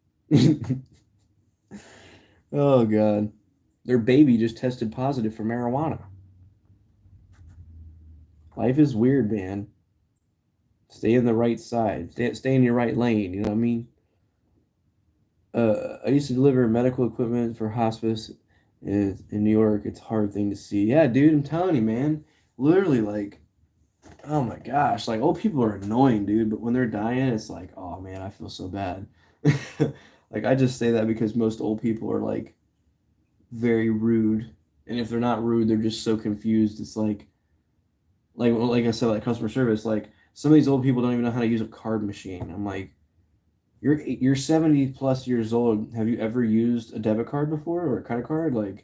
Oh, God. Their baby just tested positive for marijuana. Life is weird, man. Stay in the right side. Stay in your right lane. You know what I mean? I used to deliver medical equipment for hospice in New York. It's a hard thing to see. Yeah, dude, I'm telling you, man. Literally, like, oh my gosh, like old people are annoying, dude. But when they're dying, it's like, oh man, I feel so bad. Like I just say that because most old people are like very rude, and if they're not rude, they're just so confused. It's like I said, like customer service. Like some of these old people don't even know how to use a card machine. I'm like, you're 70 plus years old. Have you ever used a debit card before or a credit card? Like,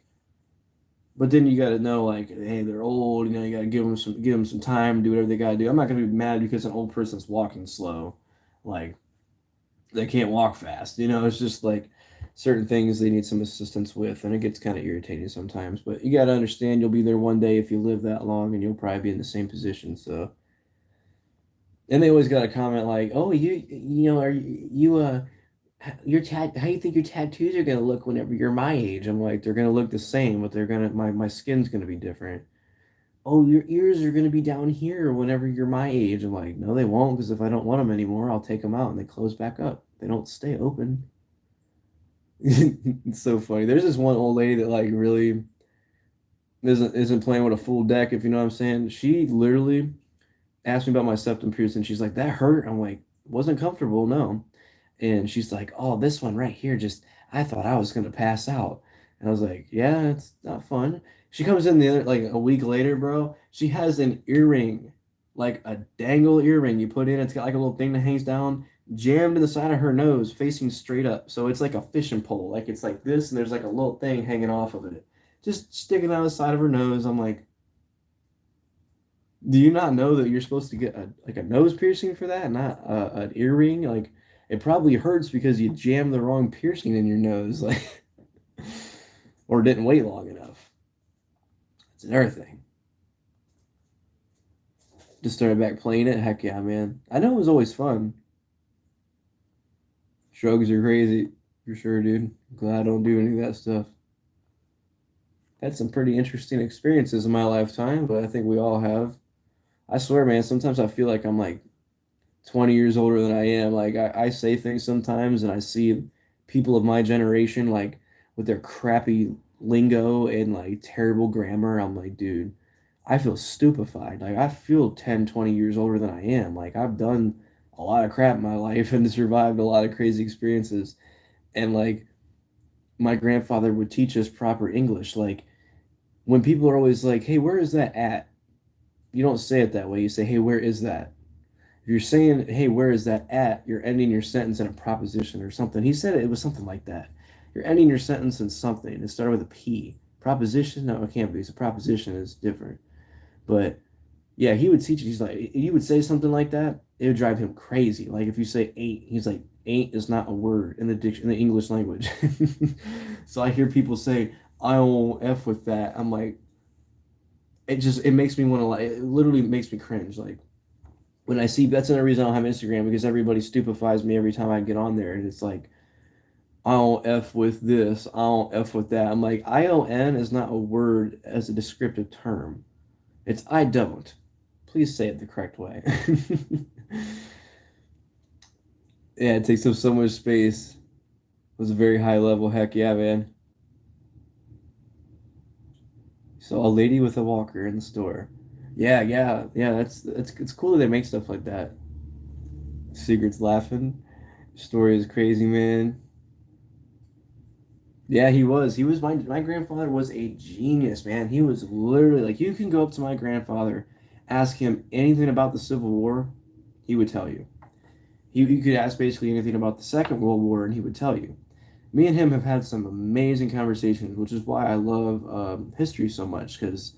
but then you got to know, like, hey, they're old. You got to give them some time, do whatever they got to do. I'm not gonna be mad because an old person's walking slow, like they can't walk fast. It's just like certain things they need some assistance with, and it gets kind of irritating sometimes. But you got to understand, you'll be there one day if you live that long, and you'll probably be in the same position. So, and they always got a comment like, "Oh, are how you think your tattoos are gonna look whenever you're my age?" I'm like, they're gonna look the same, but my skin's gonna be different. Oh, your ears are gonna be down here whenever you're my age. I'm like, no, they won't, because if I don't want them anymore, I'll take them out and they close back up. They don't stay open. It's so funny. There's this one old lady that like really isn't playing with a full deck, if you know what I'm saying. She literally asked me about my septum piercing. She's like, that hurt. I'm like, wasn't comfortable, no. And she's like, "Oh, this one right here, just I thought I was gonna pass out." And I was like, "Yeah, it's not fun." She comes in the other like a week later, bro. She has an earring, like a dangle earring you put in. It's got like a little thing that hangs down, jammed in the side of her nose, facing straight up. So it's like a fishing pole. Like it's like this, and there's like a little thing hanging off of it, just sticking out the side of her nose. I'm like, do you not know that you're supposed to get a nose piercing for that, not an earring? Like, it probably hurts because you jammed the wrong piercing in your nose, like, or didn't wait long enough. It's another thing. Just started back playing it. Heck yeah, man. I know it was always fun. Shrugs are crazy, for sure, dude. Glad I don't do any of that stuff. Had some pretty interesting experiences in my lifetime, but I think we all have. I swear, man, sometimes I feel like I'm like 20 years older than I am. Like I say things sometimes and I see people of my generation like with their crappy lingo and like terrible grammar. I'm like, dude, I feel stupefied. Like I feel 10, 20 years older than I am. Like I've done a lot of crap in my life and survived a lot of crazy experiences. And like my grandfather would teach us proper English. Like when people are always like, "Hey, where is that at?" You don't say it that way. You say, "Hey, where is that?" If you're saying, "Hey, where is that at?" You're ending your sentence in a proposition or something. He said it was something like that. You're ending your sentence in something. It started with a P. Proposition? No, it can't be. So proposition is different. But yeah, he would teach it. He's like, you would say something like that, it would drive him crazy. Like if you say ain't, he's like, ain't is not a word in the English language. So I hear people say, I won't F with that. I'm like, it makes me want to like, it literally makes me cringe. Like when I see that's another reason I don't have Instagram because everybody stupefies me every time I get on there, and it's like I don't f with this, I don't f with that. I'm like ION is not a word as a descriptive term. It's I don't. Please say it the correct way. Yeah, it takes up so much space. It was a very high level. Heck yeah, man. Saw a lady with a walker in the store. Yeah, yeah, yeah. That's it's cool that they make stuff like that. Sigurd's laughing. Story is crazy, man. Yeah, he was. He was my grandfather was a genius, man. He was literally like you can go up to my grandfather, ask him anything about the Civil War, he would tell you. You could ask basically anything about the Second World War, and he would tell you. Me and him have had some amazing conversations, which is why I love history so much because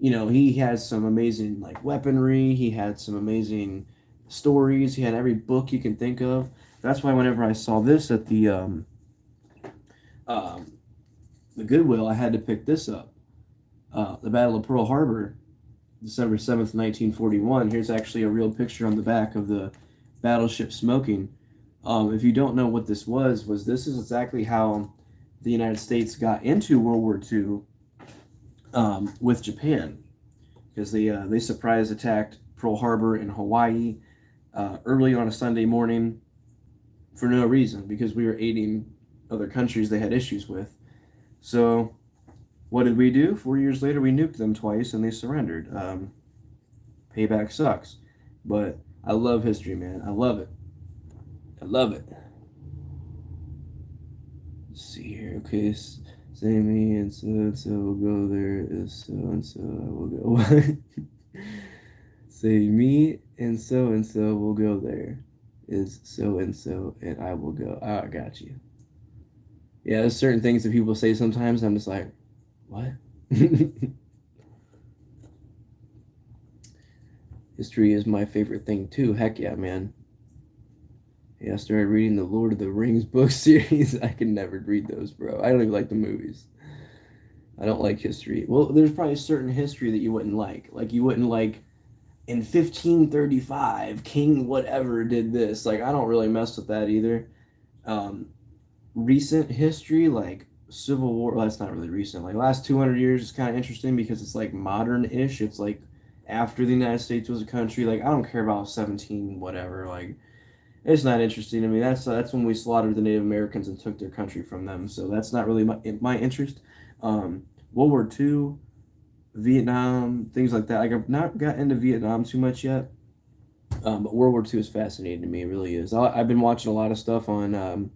he had some amazing like weaponry. He had some amazing stories. He had every book you can think of. That's why whenever I saw this at um, the Goodwill, I had to pick this up. The Battle of Pearl Harbor, December 7th, 1941. Here's actually a real picture on the back of the battleship smoking. If you don't know what this was this is exactly how the United States got into World War II with Japan, because they surprise attacked Pearl Harbor in Hawaii early on a Sunday morning for no reason, because we were aiding other countries they had issues with. So what did we do? 4 years later, we nuked them twice and they surrendered. Payback sucks, but I love history, man. I love it. I love it. Let's see here. Okay, say me and so will go there. Is so I will go. Say me and so will go there. Is so and I will go. Oh, I got you. Yeah, there's certain things that people say sometimes. I'm just like, what? History is my favorite thing too. Heck yeah, man. Yeah, I started reading the Lord of the Rings book series. I can never read those, bro. I don't even like the movies. I don't like history. Well, there's probably a certain history that you wouldn't like. Like, you wouldn't like, in 1535, King whatever did this. Like, I don't really mess with that either. Um, Recent history, like Civil War, well, that's not really recent. Like, last 200 years is kind of interesting because it's like modern-ish. It's like after the United States was a country. Like, I don't care about 17 whatever. Like, it's not interesting to me. That's when we slaughtered the Native Americans and took their country from them. So that's not really my interest. World War II, Vietnam, things like that. Like, I've not got into Vietnam too much yet, but World War II is fascinating to me. It really is. I've been watching a lot of stuff on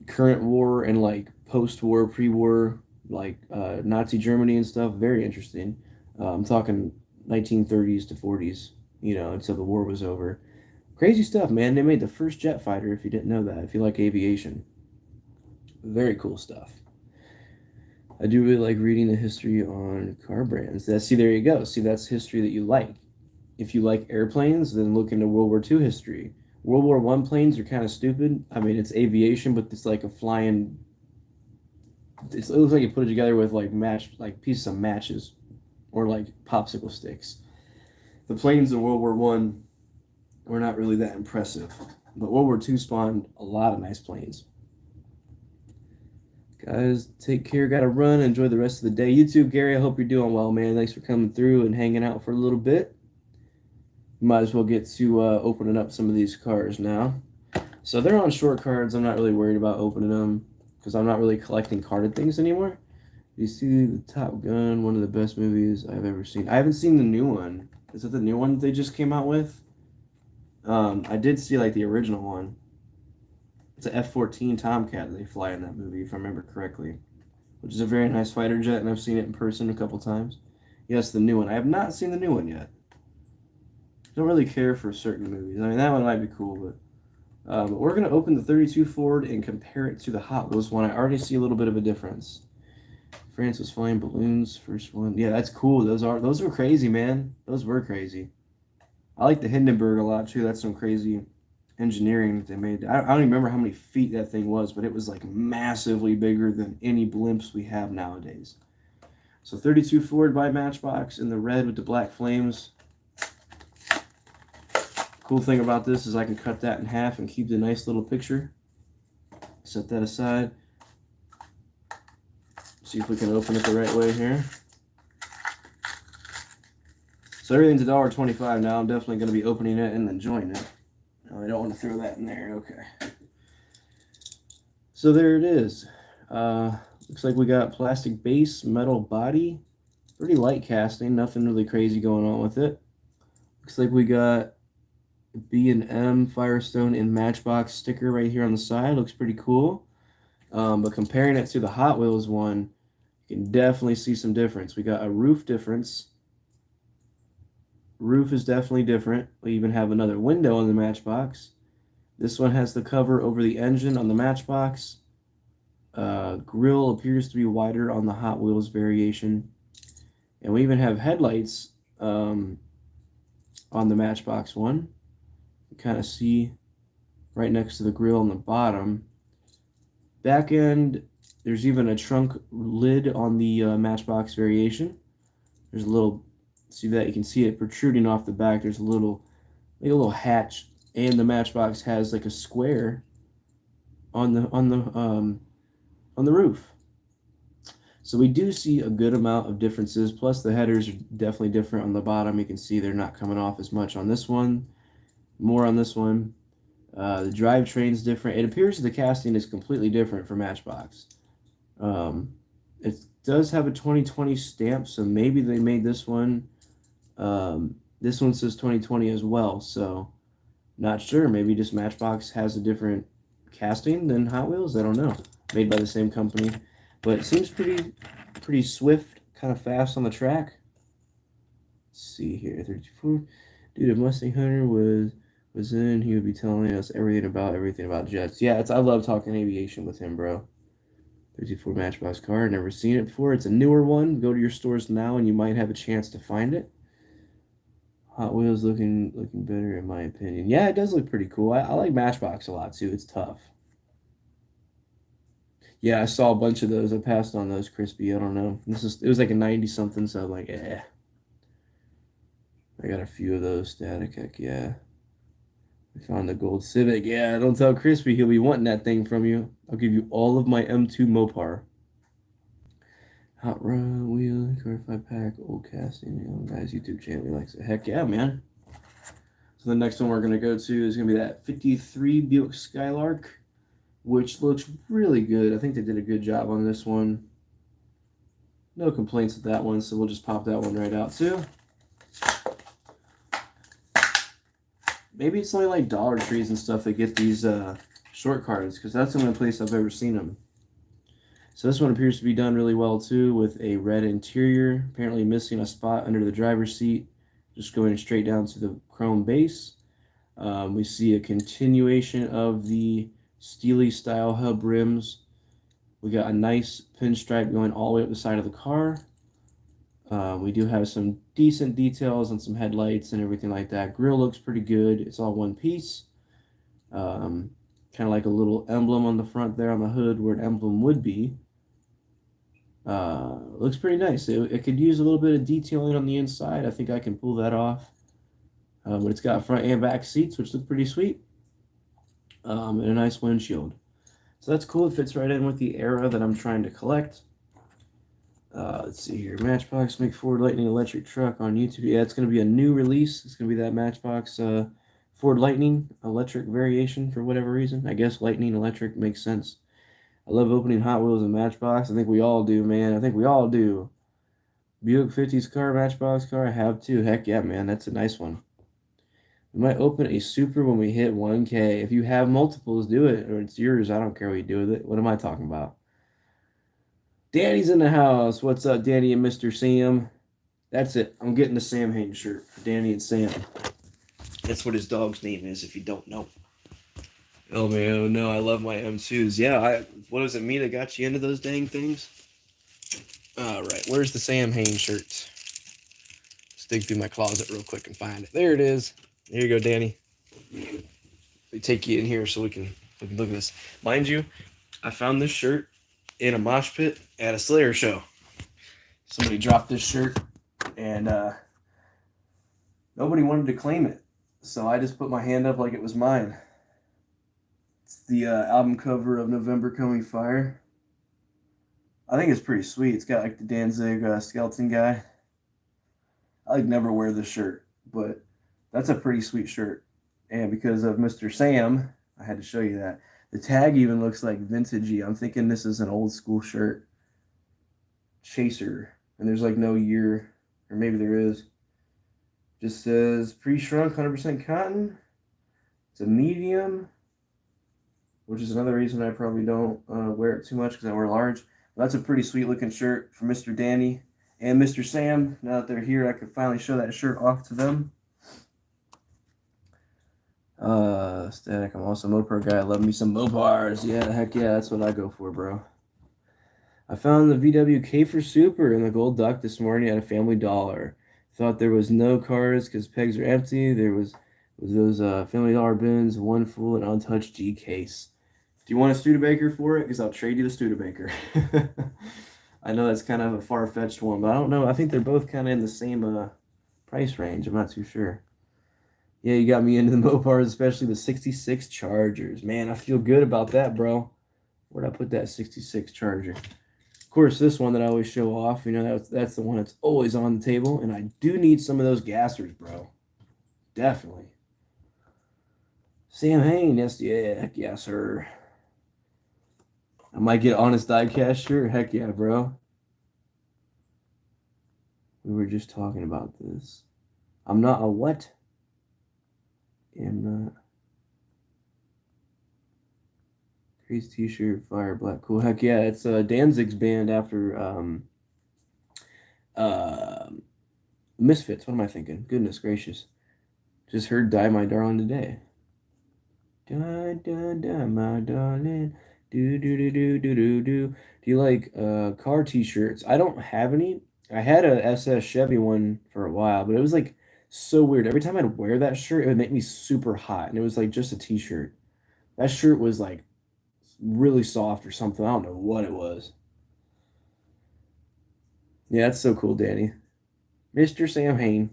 current war and like post-war, pre-war, like Nazi Germany and stuff. Very interesting. I'm talking 1930s to 40s. Until the war was over. Crazy stuff, man. They made the first jet fighter, if you didn't know that, if you like aviation. Very cool stuff. I do really like reading the history on car brands. See, there you go. See, that's history that you like. If you like airplanes, then look into World War II history. World War I planes are kind of stupid. I mean, it's aviation, but it's like a flying. It looks like you put it together with like pieces of matches, or like popsicle sticks. The planes in World War One were not really that impressive, but World War II spawned a lot of nice planes. Guys, take care. Gotta run. Enjoy the rest of the day. You too, Gary. I hope you're doing well, man. Thanks for coming through and hanging out for a little bit. Might as well get to opening up some of these cars now. So they're on short cards. I'm not really worried about opening them because I'm not really collecting carded things anymore. You see the Top Gun, one of the best movies I've ever seen. I haven't seen the new one. Is it the new one they just came out with? I did see like the original one. It's an F-14 Tomcat that they fly in that movie, if I remember correctly, which is a very nice fighter jet, and I've seen it in person a couple times. Yes, the new one. I have not seen the new one yet. I don't really care for certain movies. I mean, that one might be cool, but we're going to open the 32 Ford and compare it to the Hot Wheels one. I already see a little bit of a difference. France was flying balloons, first one. Yeah, that's cool. Those were crazy, man. Those were crazy. I like the Hindenburg a lot, too. That's some crazy engineering that they made. I don't even remember how many feet that thing was, but it was like massively bigger than any blimps we have nowadays. So 32 Ford by Matchbox in the red with the black flames. Cool thing about this is I can cut that in half and keep the nice little picture. Set that aside. See if we can open it the right way here. So everything's $1.25 now. I'm definitely going to be opening it and enjoying it. No, I don't want to throw that in there. Okay. So there it is. Looks like we got plastic base, metal body. Pretty light casting, nothing really crazy going on with it. Looks like we got B&M Firestone and Matchbox sticker right here on the side. Looks pretty cool. But comparing it to the Hot Wheels one, you can definitely see some difference. We got a roof difference. Roof is definitely different. We even have another window on the Matchbox. This one has the cover over the engine on the Matchbox. Grill appears to be wider on the Hot Wheels variation. And we even have headlights on the Matchbox one. You kind of see right next to the grill on the bottom. Back end, there's even a trunk lid on the Matchbox variation. There's a little, see that? You can see it protruding off the back. There's a little hatch, and the Matchbox has like a square on the roof. So we do see a good amount of differences. Plus the headers are definitely different on the bottom. You can see they're not coming off as much on this one, more on this one. The drivetrain's different. It appears the casting is completely different for Matchbox. It does have a 2020 stamp, so maybe they made this one. This one says 2020 as well, so not sure. Maybe just Matchbox has a different casting than Hot Wheels. I don't know. Made by the same company, but it seems pretty swift, kind of fast on the track. Let's see here, 34. Dude, if Mustang Hunter was in, he would be telling us everything about jets. Yeah, I love talking aviation with him, bro. 34 Matchbox car, never seen it before. It's a newer one. Go to your stores now, and you might have a chance to find it. Hot Wheels looking better in my opinion. Yeah, it does look pretty cool. I like Matchbox a lot too. It's tough. Yeah, I saw a bunch of those. I passed on those, Crispy. I don't know. It was like a 90 something, so I'm like, eh. I got a few of those static. Heck yeah. I found the gold Civic. Yeah, don't tell Crispy, he'll be wanting that thing from you. I'll give you all of my M2 Mopar. Hot Rod Wheel, Car 5-pack, old casting, guys, YouTube channel, he likes it. Heck yeah, man. So the next one we're going to go to is going to be that 53 Buick Skylark, which looks really good. I think they did a good job on this one. No complaints with that one, so we'll just pop that one right out too. Maybe it's only like Dollar Trees and stuff that get these short cards, because that's the only place I've ever seen them. So this one appears to be done really well too, with a red interior, apparently missing a spot under the driver's seat, just going straight down to the chrome base. We see a continuation of the Steely style hub rims. We got a nice pinstripe going all the way up the side of the car. We do have some decent details on some headlights and everything like that. Grill looks pretty good. It's all one piece. Kind of like a little emblem on the front there on the hood where an emblem would be. Looks pretty nice. It could use a little bit of detailing on the inside. I think I can pull that off. But it's got front and back seats, which look pretty sweet. And a nice windshield. So that's cool. It fits right in with the era that I'm trying to collect. Let's see here. Matchbox make Ford Lightning electric truck on YouTube. Yeah, it's going to be a new release. It's going to be that Matchbox Ford Lightning electric variation for whatever reason. I guess Lightning electric makes sense. I love opening Hot Wheels and Matchbox. I think we all do, man. I think we all do. Buick 50s car, Matchbox car, I have too. Heck yeah, man. That's a nice one. We might open a Super when we hit 1K. If you have multiples, do it. Or it's yours. I don't care what you do with it. What am I talking about? Danny's in the house. What's up, Danny and Mr. Sam? That's it. I'm getting the Sam Hain shirt for Danny and Sam. That's what his dog's name is, if you don't know. Oh, man. Oh, no. I love my M2s. Yeah, what was it, me that got you into those dang things? All right. Where's the Sam Hain shirt? Let's dig through my closet real quick and find it. There it is. There you go, Danny. We take you in here so we can look at this. Mind you, I found this shirt in a mosh pit at a Slayer show. Somebody dropped this shirt and nobody wanted to claim it. So I just put my hand up like it was mine. It's the album cover of November Coming Fire. I think it's pretty sweet. It's got like the Danzig skeleton guy. I like never wear this shirt, but that's a pretty sweet shirt. And because of Mr. Sam, I had to show you that. The tag even looks like vintagey. I'm thinking this is an old school shirt. Chaser, and there's like no year, or maybe there is. Just says pre-shrunk 100% cotton. It's a medium, which is another reason I probably don't wear it too much because I wear large. But that's a pretty sweet looking shirt for Mr. Danny and Mr. Sam. Now that they're here, I could finally show that shirt off to them. Static. I'm also a Mopar guy. I love me some Mopars. Yeah, heck yeah, that's what I go for, bro. I found the VW K4 Super in the Gold Duck this morning at a Family Dollar. Thought there was no cars because pegs are empty. There was those Family Dollar bins, one full and untouched G case. Do you want a Studebaker for it? Because I'll trade you the Studebaker. I know that's kind of a far-fetched one, but I don't know. I think they're both kind of in the same price range. I'm not too sure. Yeah, you got me into the Mopars, especially the 66 Chargers. Man, I feel good about that, bro. Where'd I put that 66 Charger? Of course, this one that I always show off, you know, that's the one that's always on the table, and I do need some of those gassers, bro. Definitely. Sam Hain, yes, yeah, heck yeah, sir. I might get Honest Diecast shirt. Heck yeah, bro. We were just talking about this. I'm not a what? I'm not. Crazy t-shirt, fire black, cool. Heck yeah, it's Danzig's band after Misfits. What am I thinking? Goodness gracious. Just heard Die My Darling today. Die, die, die, my darling. Do, do, do, do, do, do, do. Do you like car t-shirts? I don't have any. I had a SS Chevy one for a while, but it was like so weird. Every time I'd wear that shirt, it would make me super hot. And it was like just a t-shirt. That shirt was like really soft or something. I don't know what it was. Yeah, that's so cool, Danny. Mr. Sam Hain.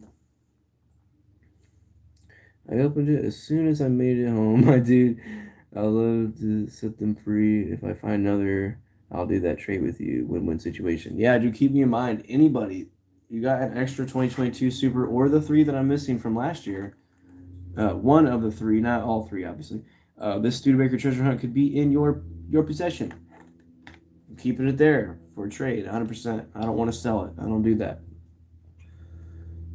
I opened it as soon as I made it home. My dude, I'd love to set them free. If I find another, I'll do that trade with you. Win-win situation. Yeah, dude, keep me in mind. Anybody, you got an extra 2022 Super or the 3 that I'm missing from last year. One of the 3, not all 3, obviously. This Studebaker treasure hunt could be in your possession. I'm keeping it there for a trade, 100%. I don't want to sell it. I don't do that.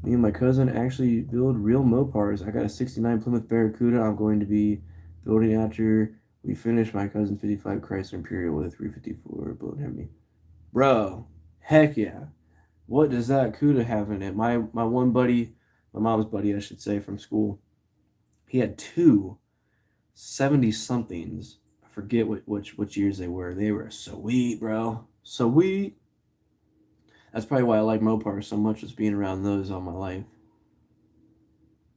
Me and my cousin actually build real Mopars. I got a 69 Plymouth Barracuda I'm going to be building after we finish my cousin 55 Chrysler Imperial with a 354 Bullet Hemi. Bro, heck yeah. What does that Cuda have in it? My one buddy, my mom's buddy, I should say, from school, he had 2 70-somethings. I forget which years they were. They were sweet, bro. Sweet. That's probably why I like Mopar so much, was being around those all my life.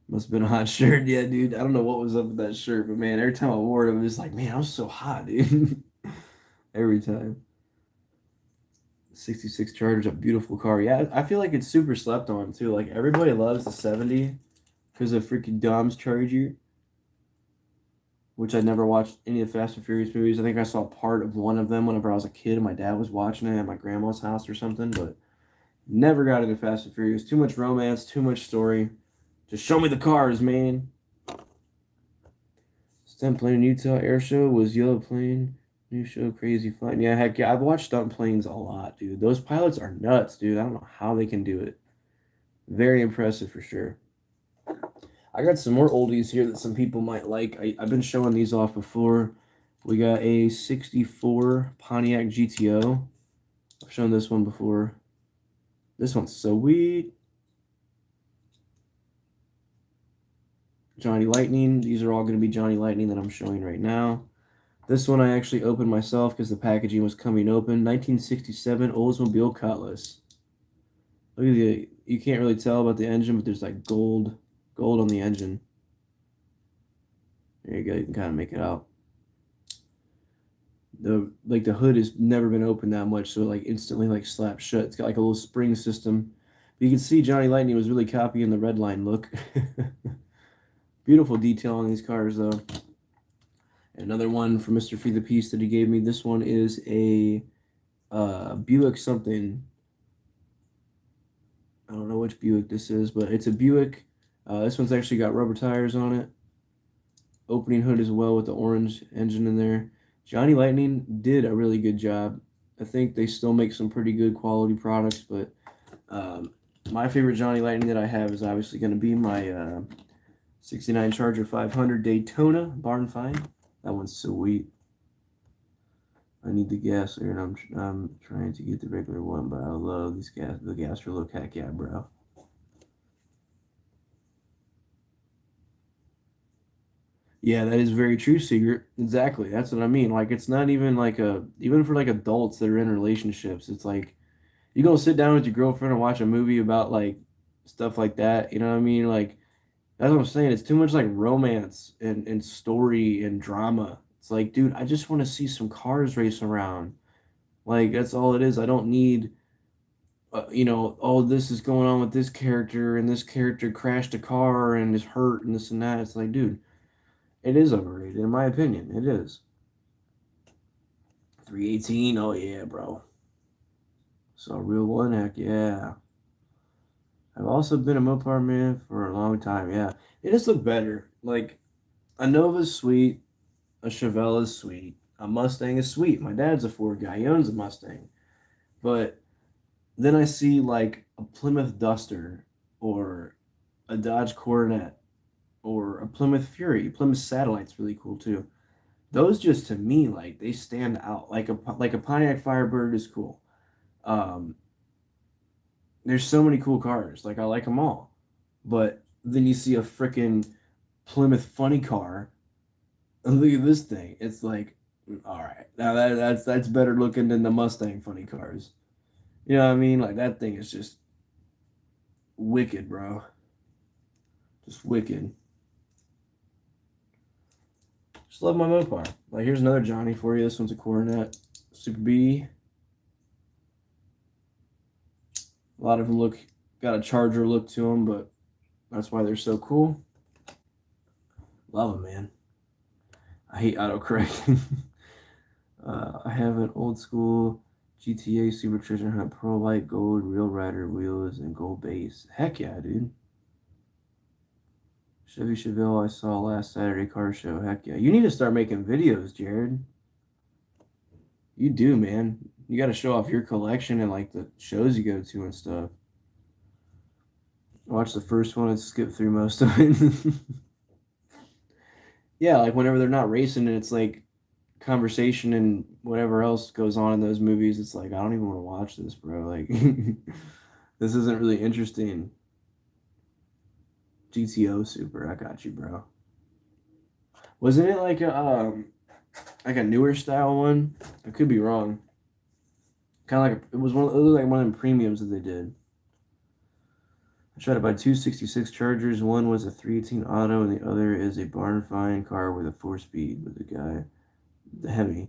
Must have been a hot shirt. Yeah, dude. I don't know what was up with that shirt, but man, every time I wore it, I was just like, man, I'm so hot, dude. Every time. 66 Charger's a beautiful car. Yeah, I feel like it's super slept on, too. Like, everybody loves the 70 because of freaking Dom's Charger, which I never watched any of the Fast and Furious movies. I think I saw part of one of them whenever I was a kid and my dad was watching it at my grandma's house or something, but never got into Fast and Furious. Too much romance, too much story. Just show me the cars, man. Stunt plane in Utah air show was Yellow Plane. New show, Crazy Flying. Yeah, heck yeah. I've watched stunt planes a lot, dude. Those pilots are nuts, dude. I don't know how they can do it. Very impressive for sure. I got some more oldies here that some people might like. I've been showing these off before. We got a 64 Pontiac GTO. I've shown this one before. This one's sweet. Johnny Lightning. These are all going to be Johnny Lightning that I'm showing right now. This one I actually opened myself because the packaging was coming open. 1967 Oldsmobile Cutlass. Look at the, you can't really tell about the engine, but there's like gold on the engine. There you go, you can kind of make it out. The hood has never been opened that much, so it like instantly like slaps shut. It's got like a little spring system. But you can see Johnny Lightning was really copying the Redline look. Beautiful detail on these cars though. Another one from Mr. Free the Piece that he gave me. This one is a Buick something. I don't know which Buick this is, but it's a Buick. This one's actually got rubber tires on it. Opening hood as well with the orange engine in there. Johnny Lightning did a really good job I think they still make some pretty good quality products, but um, my favorite Johnny Lightning that I have is obviously going to be my 69 Charger 500 Daytona Barn Find. That one's sweet. I need the gas there, and I'm trying to get the regular one, but I love these the Gastro look. Heck yeah, bro. Yeah, that is very true, Secret. Exactly. That's what I mean. Like, it's not even like even for like adults that are in relationships, it's like you gonna sit down with your girlfriend and watch a movie about like stuff like that. You know what I mean? Like, that's what I'm saying. It's too much like romance and story and drama. It's like, dude, I just want to see some cars race around. Like, that's all it is. I don't need, oh, this is going on with this character and this character crashed a car and is hurt and this and that. It's like, dude, it is overrated, in my opinion. It is. 318, oh yeah, bro. So real one, heck yeah. I've also been a Mopar man for a long time. Yeah, they just look better. Like a Nova's sweet, a Chevelle is sweet, a Mustang is sweet. My dad's a Ford guy; he owns a Mustang. But then I see like a Plymouth Duster or a Dodge Coronet or a Plymouth Fury. Plymouth Satellite's really cool too. Those just to me like they stand out. Like a Pontiac Firebird is cool. Um, there's so many cool cars. Like I like them all. But then you see a freaking Plymouth Funny Car. And look at this thing. It's like, all right, now that's better looking than the Mustang Funny Cars. You know what I mean? Like that thing is just wicked, bro. Just wicked. Just love my Mopar. Like here's another Johnny for you. This one's a Coronet Super B. A lot of them got a Charger look to them, but that's why they're so cool. Love them, man. I hate autocorrect. I have an old school GTA Super Treasure Hunt Pro Light Gold Real Rider wheels and gold base. Heck yeah, dude. Chevy Chevelle I saw last Saturday car show. Heck yeah. You need to start making videos, Jared. You do, man. You got to show off your collection and like the shows you go to and stuff. Watch the first one and skip through most of it. Yeah, like whenever they're not racing and it's like conversation and whatever else goes on in those movies, it's like I don't even want to watch this, bro. Like this isn't really interesting. GTO Super, I got you, bro. Wasn't it like a newer style one? I could be wrong. Kind of like it was one. It looked like one of them premiums that they did. I tried to buy two 66 Chargers. One was a 318 auto, and the other is a barn find car with a 4-speed with the guy, the Hemi,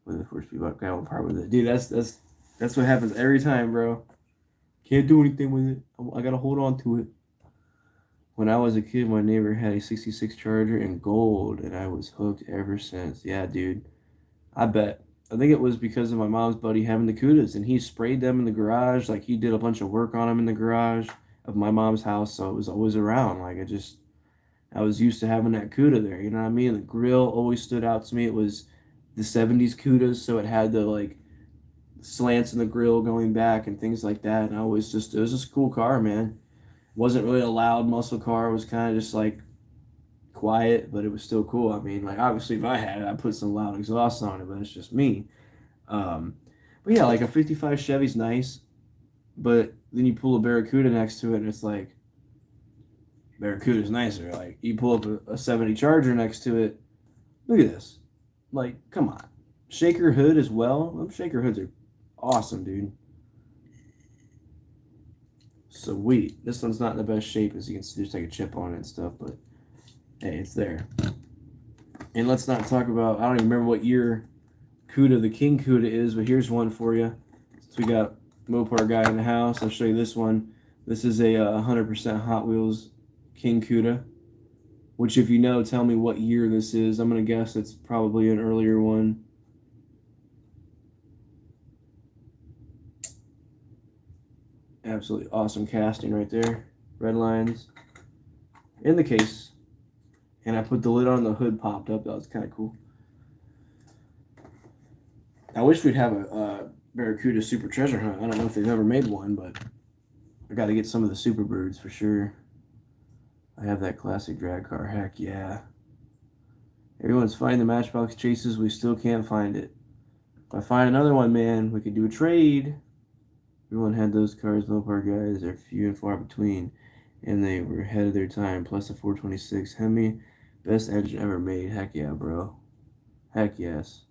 with a 4-speed guy on par with it. Dude, that's what happens every time, bro. Can't do anything with it. I gotta hold on to it. When I was a kid, my neighbor had a 66 Charger in gold, and I was hooked ever since. Yeah, dude. I bet. I think it was because of my mom's buddy having the Cudas, and he sprayed them in the garage. Like, he did a bunch of work on them in the garage of my mom's house, so it was always around. I was used to having that Cuda there, you know what I mean? The grill always stood out to me. It was the 70s Cudas, so it had the, like, slants in the grill going back and things like that, and it was just a cool car, man. Wasn't really a loud muscle car. It was kind of just like quiet, but it was still cool. I mean, like obviously if I had it, I'd put some loud exhaust on it, but it's just me. Um, but yeah, like a 55 Chevy's nice, but then you pull a Barracuda next to it, and it's like Barracuda's nicer. Like you pull up a 70 Charger next to it. Look at this. Like, come on. Shaker hood as well. Them shaker hoods are awesome, dude. Sweet. This one's not in the best shape, as you can see. There's like a chip on it and stuff, but hey, it's there. And let's not talk about, I don't even remember what year Cuda, the King Cuda is, but here's one for you. So we got Mopar guy in the house. I'll show you this one. This is a 100% Hot Wheels King Cuda, which if you know, tell me what year this is. I'm going to guess it's probably an earlier one. Absolutely awesome casting right there. Red lines in the case. And I put the lid on, the hood popped up. That was kind of cool. I wish we'd have Barracuda Super Treasure Hunt. I don't know if they've ever made one, but I got to get some of the Super Birds for sure. I have that classic drag car. Heck yeah. Everyone's finding the Matchbox chases. We still can't find it. If I find another one, man, we could do a trade. Everyone had those cars. Mopar guys are few and far between, and they were ahead of their time. Plus the 426 Hemi, best engine ever made. Heck yeah, bro. Heck yes.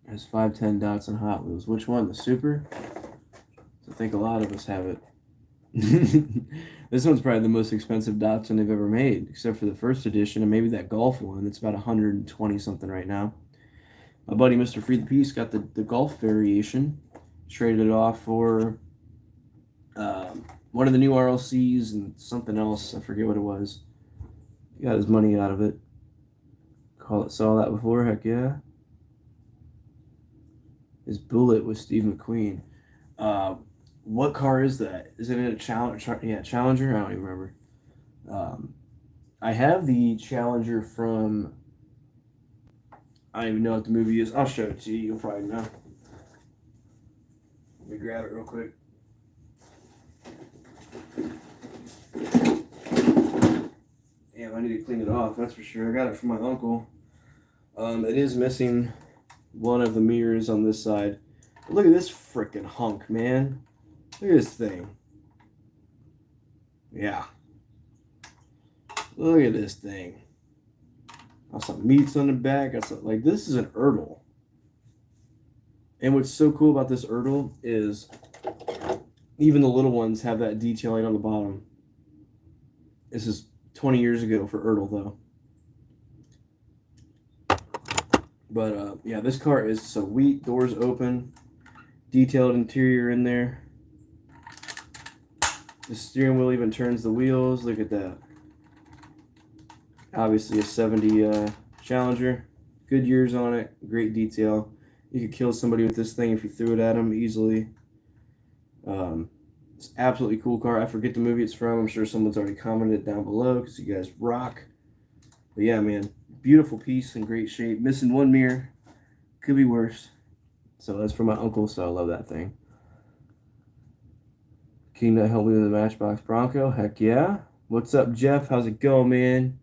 Has 510 dots on Hot Wheels. Which one? The Super? I think a lot of us have it. This one's probably the most expensive Datsun they've ever made, except for the first edition and maybe that Golf one. It's about 120 something right now. My buddy Mr. Free the Peace got the Golf variation, traded it off for one of the new RLCs and something else. I forget what it was. He got his money out of it. Saw that before. Heck yeah. His Bullet with Steve McQueen. What car is that? Isn't it a Challenger? Yeah, Challenger? I don't even remember. I have the Challenger from... I don't even know what the movie is. I'll show it to you. You'll probably know. Let me grab it real quick. Damn, I need to clean it off, that's for sure. I got it from my uncle. It is missing one of the mirrors on this side. But look at this freaking hunk, man. Look at this thing. Yeah. Look at this thing. Got some meats on the back. Like, this is an Ertl. And what's so cool about this Ertl is even the little ones have that detailing on the bottom. This is 20 years ago for Ertl, though. But, yeah, this car is sweet. Doors open. Detailed interior in there. The steering wheel even turns the wheels. Look at that. Obviously a 70 Challenger. Good years on it. Great detail. You could kill somebody with this thing if you threw it at them easily. It's an absolutely cool car. I forget the movie it's from. I'm sure someone's already commented down below because you guys rock. But yeah, man. Beautiful piece in great shape. Missing one mirror. Could be worse. So that's from my uncle, so I love that thing. Can you help me with the Matchbox Bronco? Heck yeah. What's up, Jeff? How's it going, man?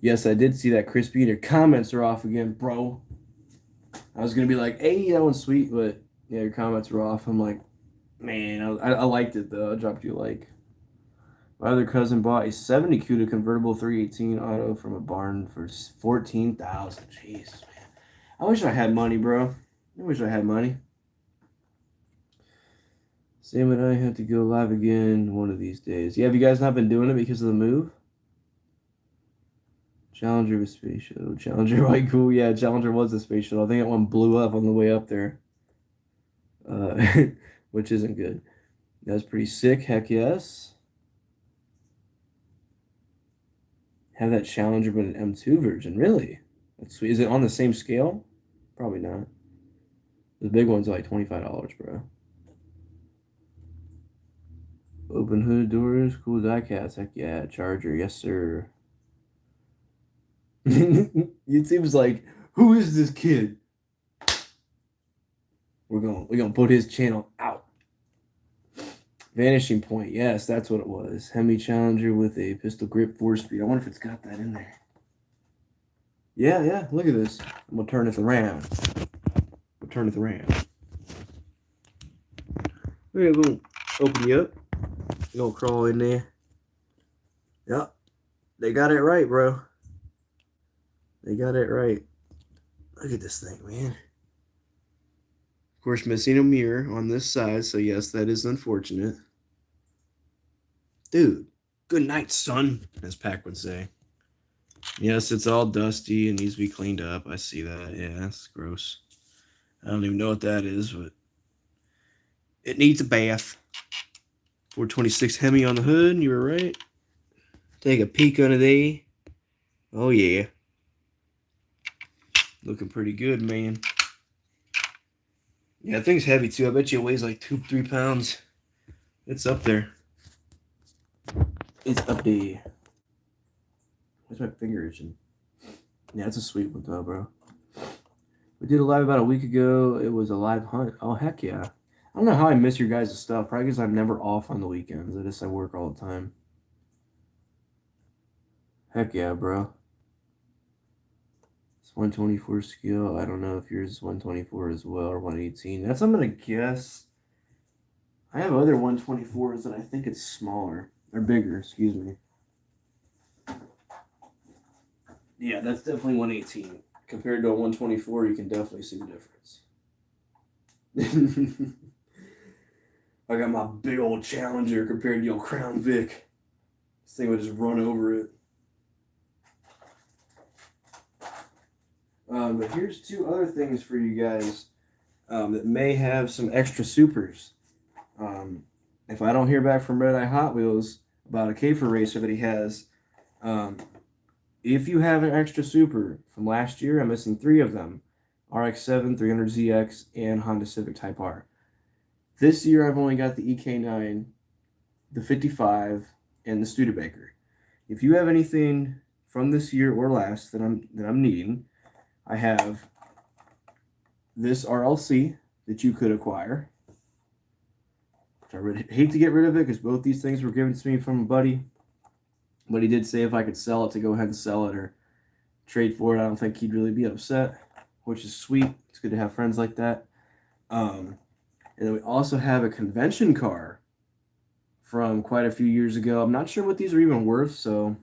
Yes, I did see that, Crispy. Your comments are off again, bro. I was going to be like, hey, that one's sweet, but yeah, your comments were off. I'm like, man, I liked it, though. I dropped you a like. My other cousin bought a 70 CUDA convertible 318 auto from a barn for $14,000. Jesus, man. I wish I had money, bro. I wish I had money. Sam and I have to go live again one of these days. Yeah, have you guys not been doing it because of the move? Challenger with space shuttle. Challenger, right? Cool. Yeah, Challenger was a space shuttle. I think that one blew up on the way up there, which isn't good. That's pretty sick. Heck yes. Have that Challenger, but an M2 version. Really? That's sweet. Is it on the same scale? Probably not. The big ones are like $25, bro. Open hood doors. Cool diecast. Heck yeah. Charger. Yes, sir. It seems like, who is this kid? We're gonna put his channel out. Vanishing Point, yes, that's what it was. Hemi Challenger with a pistol grip 4-speed. I wonder if it's got that in there. Yeah, look at this. I'm gonna turn it around. We're gonna open you up. You're gonna crawl in there. Yep. They got it right, bro. They got it right. Look at this thing, man. Of course, missing a mirror on this side, so yes, that is unfortunate. Dude, good night, son, as Pac would say. Yes, it's all dusty and needs to be cleaned up. I see that. Yeah, that's gross. I don't even know what that is, but it needs a bath. 426 Hemi on the hood, you were right. Take a peek under there. Oh, yeah. Looking pretty good, man. Yeah, that thing's heavy, too. I bet you it weighs like 2-3 pounds. It's up there. It's up there. Where's my finger itching? Yeah, it's a sweet one, though, bro. We did a live about a week ago. It was a live hunt. Oh, heck yeah. I don't know how I miss your guys' stuff. Probably because I'm never off on the weekends. I work all the time. Heck yeah, bro. It's 124 scale. I don't know if yours is 124 as well or 118. That's, I'm going to guess. I have other 124s that I think it's smaller. Or bigger, excuse me. Yeah, that's definitely 118. Compared to a 124, you can definitely see the difference. I got my big old Challenger compared to your Crown Vic. This thing would just run over it. But here's two other things for you guys that may have some extra supers. If I don't hear back from Red Eye Hot Wheels about a Kafer racer that he has, if you have an extra super from last year, I'm missing 3 of them: RX-7, 300ZX, and Honda Civic Type R. This year, I've only got the EK9, the 55, and the Studebaker. If you have anything from this year or last that I'm needing, I have this RLC that you could acquire. I really hate to get rid of it because both these things were given to me from a buddy. But he did say if I could sell it, to go ahead and sell it or trade for it. I don't think he'd really be upset, which is sweet. It's good to have friends like that. And then we also have a convention car from quite a few years ago. I'm not sure what these are even worth, so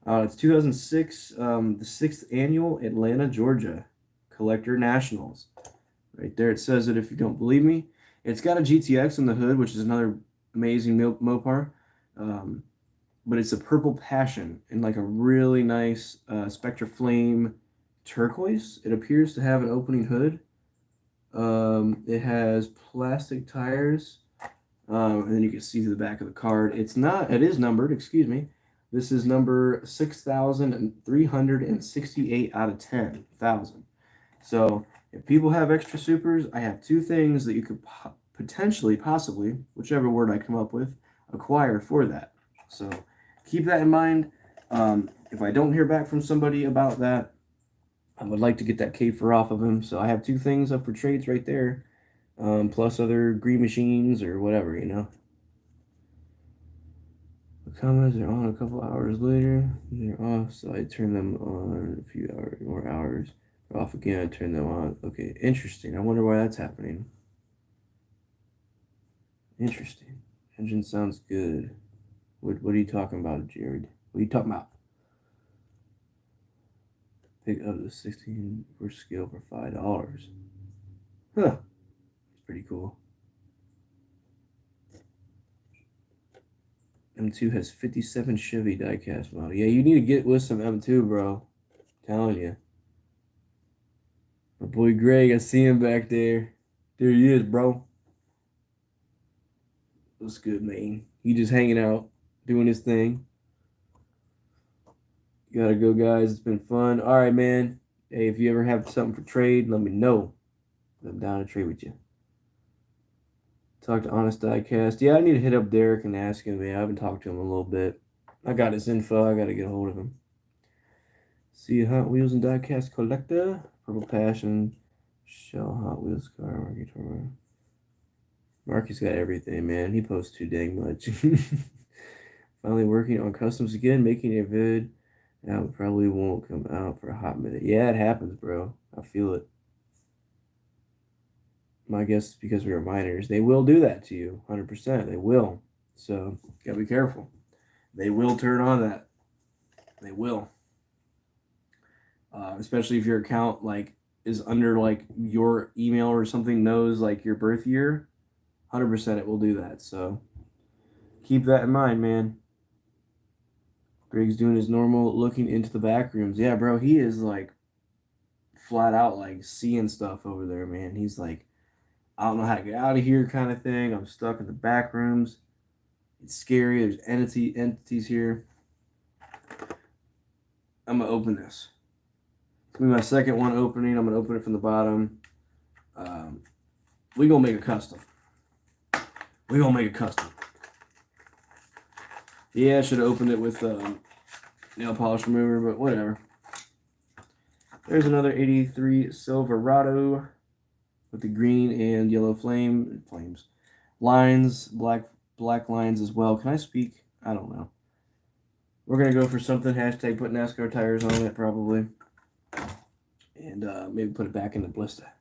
it's 2006, the 6th annual Atlanta, Georgia Collector Nationals. Right there it says it if you don't believe me. It's got a GTX on the hood, which is another amazing Mopar. But it's a purple passion in like a really nice Spectra Flame turquoise. It appears to have an opening hood. It has plastic tires. And then you can see the back of the card. It is numbered, excuse me. This is number 6,368 out of 10,000. So if people have extra supers, I have 2 things that you could possibly, whichever word I come up with, acquire for that. So keep that in mind. If I don't hear back from somebody about that, I would like to get that Kafer off of him. So I have 2 things up for trades right there, plus other green machines or whatever, you know. The comments are on a couple hours later. They're off, so I turn them on a few more hours. They're off again, I turn them on. Okay, interesting. I wonder why that's happening. Interesting. Engine sounds good. What are you talking about, Jared? What are you talking about? Pick up the 16 per scale for $5. Huh. It's pretty cool. M2 has 57 Chevy diecast model. Yeah, you need to get with some M2, bro. I'm telling you. My boy Greg, I see him back there. There he is, bro. What's good, man? He just hanging out, doing his thing. Gotta go, guys. It's been fun. All right, man. Hey, if you ever have something for trade, let me know. I'm down to trade with you. Talk to Honest Diecast. Yeah, I need to hit up Derek and ask him. Man, I haven't talked to him in a little bit. I got his info. I got to get a hold of him. See a Hot Wheels and Diecast collector. Purple Passion. Shell Hot Wheels car. Marky Tormo. Marky's got everything, man. He posts too dang much. Finally working on customs again, making a vid. Now it probably won't come out for a hot minute. Yeah, it happens, bro. I feel it. My guess is because we are minors. They will do that to you, 100%. They will. So, gotta be careful. They will turn on that. They will. Especially if your account, like, is under, like, your email or something knows, like, your birth year. 100% it will do that. So, keep that in mind, man. Greg's doing his normal looking into the back rooms. Yeah, bro, he is, like, flat out, like, seeing stuff over there, man. He's like, I don't know how to get out of here kind of thing. I'm stuck in the back rooms. It's scary. There's entities here. I'm going to open this. It's going to be my second one opening. I'm going to open it from the bottom. We're going to make a custom. We're going to make a custom. Yeah, I should have opened it with nail polish remover, but whatever. There's another 83 Silverado with the green and yellow flames lines, black lines as well. Can I speak? I don't know. We're gonna go for something. Hashtag put NASCAR tires on it probably, and maybe put it back in the blister.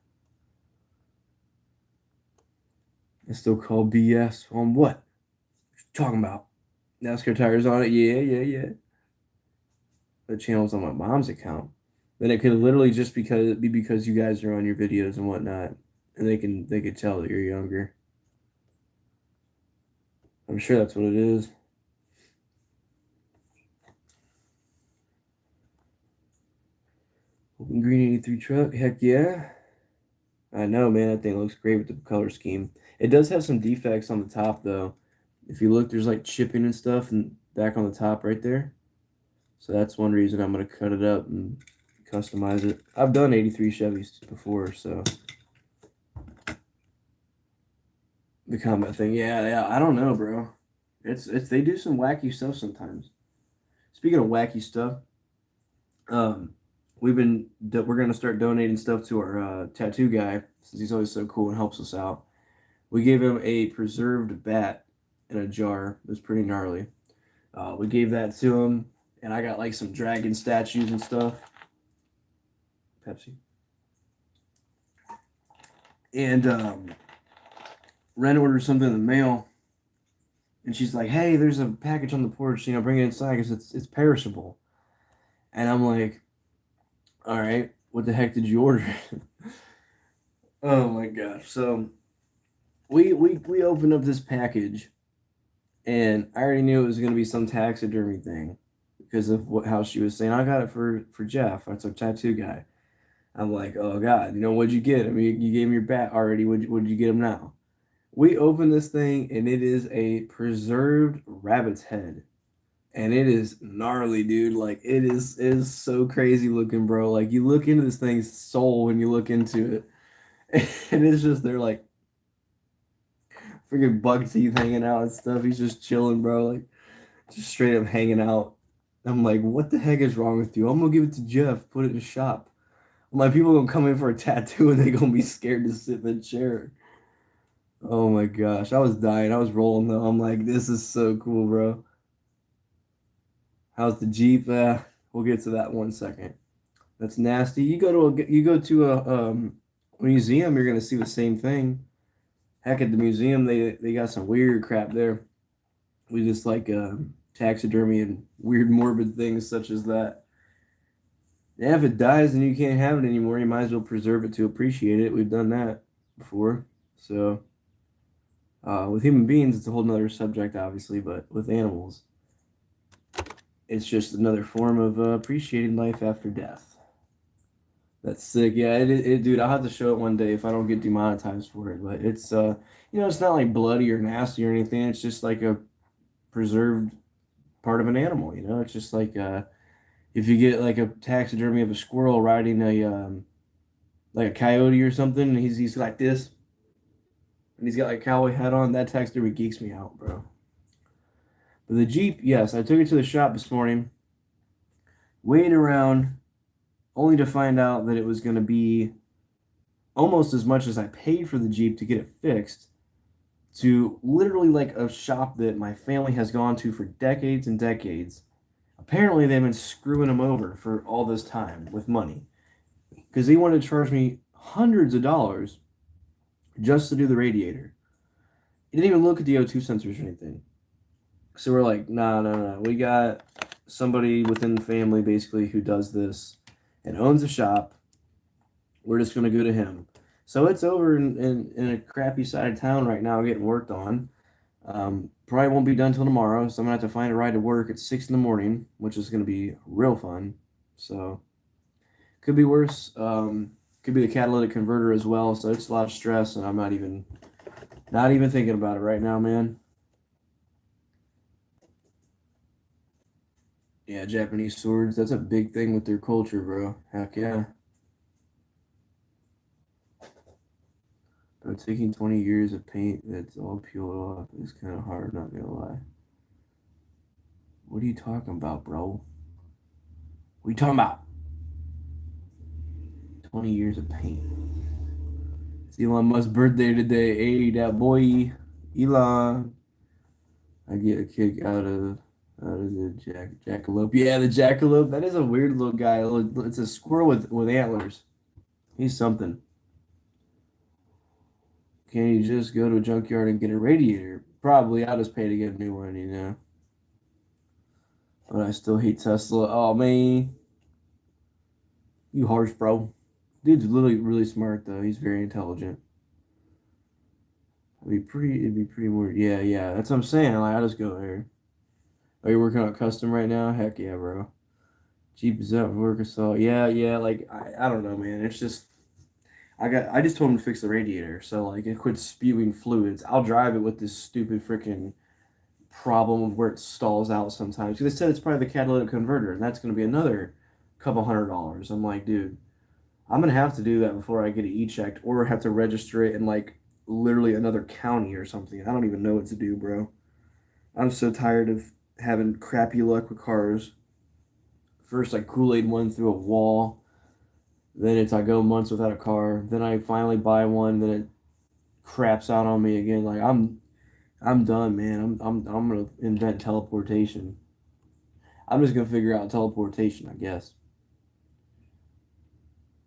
It's still called BS on what? What you talking about? NASCAR tires on it? Yeah. The channel's on my mom's account. Then it could literally just be because you guys are on your videos and whatnot, and they could tell that you're younger. I'm sure that's what it is. Open green 83 truck, heck yeah. I know, man, that thing looks great with the color scheme. It does have some defects on the top though. If you look, there's like chipping and stuff and back on the top right there. So that's one reason I'm gonna cut it up and customize it. I've done 83 Chevys before, so the combat thing, yeah, I don't know, bro. It's they do some wacky stuff sometimes. Speaking of wacky stuff, um, we're gonna start donating stuff to our tattoo guy since he's always so cool and helps us out. We gave him a preserved bat in a jar. It was pretty gnarly. We gave that to him, and I got like some dragon statues and stuff. Pepsi. And Ren ordered something in the mail, and she's like, "Hey, there's a package on the porch. Bring it inside because it's perishable." And I'm like, "All right, what the heck did you order?" Oh my gosh! So we opened up this package, and I already knew it was gonna be some taxidermy thing because of how she was saying. I got it for Jeff. That's our tattoo guy. I'm like, oh God, what'd you get? I mean, you gave me your bat already. What'd you get him now? We open this thing and it is a preserved rabbit's head. And it is gnarly, dude. Like it is so crazy looking, bro. Like you look into this thing's soul when you look into it. And it's just they're like freaking buck teeth hanging out and stuff. He's just chilling, bro. Like just straight up hanging out. I'm like, what the heck is wrong with you? I'm gonna give it to Jeff, put it in the shop. My people gonna come in for a tattoo and they gonna be scared to sit in the chair. Oh my gosh, I was dying. I was rolling though. I'm like, this is so cool, bro. How's the Jeep? We'll get to that one second. That's nasty. You go to a museum, you're gonna see the same thing. Heck, at the museum, they got some weird crap there. We just like taxidermy and weird morbid things such as that. Yeah, if it dies and you can't have it anymore, you might as well preserve it to appreciate it. We've done that before. So with human beings, it's a whole nother subject, obviously, but with animals, it's just another form of appreciating life after death. That's sick. Yeah, dude. I'll have to show it one day if I don't get demonetized for it. But it's it's not like bloody or nasty or anything. It's just like a preserved part of an animal. It's just like if you get like a taxidermy of a squirrel riding a like a coyote or something, and he's like this, and he's got like a cowboy hat on. That taxidermy geeks me out, bro. But the Jeep, yes, I took it to the shop this morning, waiting around, only to find out that it was going to be almost as much as I paid for the Jeep to get it fixed, to literally like a shop that my family has gone to for decades and decades. Apparently, they've been screwing them over for all this time with money because they wanted to charge me hundreds of dollars just to do the radiator. It didn't even look at the O2 sensors or anything. So we're like, no. We got somebody within the family basically who does this and owns a shop. We're just going to go to him. So it's over in a crappy side of town right now getting worked on. Probably won't be done till tomorrow, so I'm going to have to find a ride to work at 6 in the morning, which is going to be real fun. So could be worse. Could be the catalytic converter as well, so it's a lot of stress, and I'm not even thinking about it right now, man. Yeah, Japanese swords, that's a big thing with their culture, bro. Heck yeah. But taking 20 years of paint that's all peeled off is kind of hard, not gonna lie. What are you talking about, bro? What are you talking about? 20 years of pain. It's Elon Musk's birthday today. Hey, that boy, Elon. I get a kick out of the jackalope. Yeah, the jackalope. That is a weird little guy. It's a squirrel with antlers. He's something. Can you just go to a junkyard and get a radiator? Probably. I'll just pay to get a new one, you know. But I still hate Tesla. Oh man, you harsh, bro. Dude's literally really smart though. He's very intelligent. It'd be pretty weird. Yeah, yeah. That's what I'm saying. Like I just go there. Are you working on a custom right now? Heck yeah, bro. Jeep is out for work assault. Yeah, yeah. Like I don't know, man. It's just I just told him to fix the radiator, so like it quits spewing fluids. I'll drive it with this stupid freaking problem of where it stalls out sometimes. 'Cause they said it's probably the catalytic converter, and that's gonna be another couple $100. I'm like, dude, I'm gonna have to do that before I get it e-checked, or have to register it in like literally another county or something. I don't even know what to do, bro. I'm so tired of having crappy luck with cars. First, I Kool-Aid one through a wall. Then it's I go months without a car. Then I finally buy one. Then it craps out on me again. Like I'm done, man. I'm gonna invent teleportation. I'm just gonna figure out teleportation, I guess.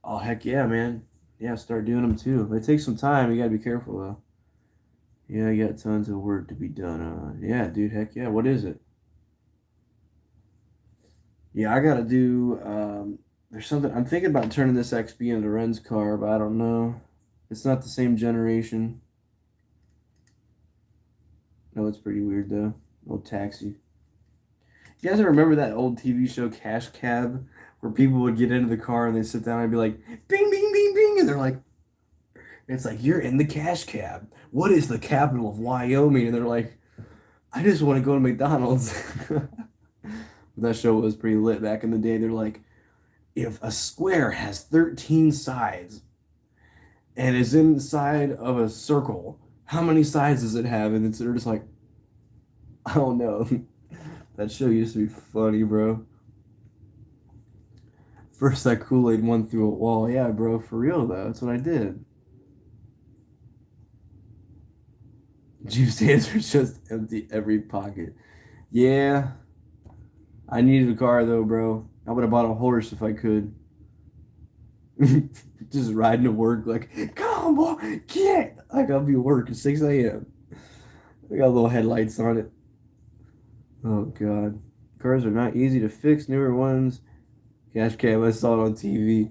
Oh heck yeah, man. Yeah, start doing them too. It takes some time. You gotta be careful though. Yeah, I got tons of work to be done. Yeah, dude. Heck yeah. What is it? Yeah, I gotta do. There's something I'm thinking about turning this XB into Ren's car, but I don't know. It's not the same generation. No, it's pretty weird though. Old taxi. You guys remember that old TV show Cash Cab, where people would get into the car and they sit down and be like, "Bing, bing, bing, bing," and they're like, "It's like you're in the Cash Cab. What is the capital of Wyoming?" And they're like, "I just want to go to McDonald's." That show was pretty lit back in the day. They're like, if a square has 13 sides and is inside of a circle, how many sides does it have? And they're just like, I don't know. That show used to be funny, bro. First, I Kool-Aid one through a wall. Yeah, bro, for real though. That's what I did. Juice hands are just empty every pocket. Yeah, I needed a car though, bro. I would have bought a horse if I could. Just riding to work like, come on, boy, get. Like I'll be at work at 6 a.m. I got little headlights on it. Oh God. Cars are not easy to fix. Newer ones. Cash cab, I saw it on TV.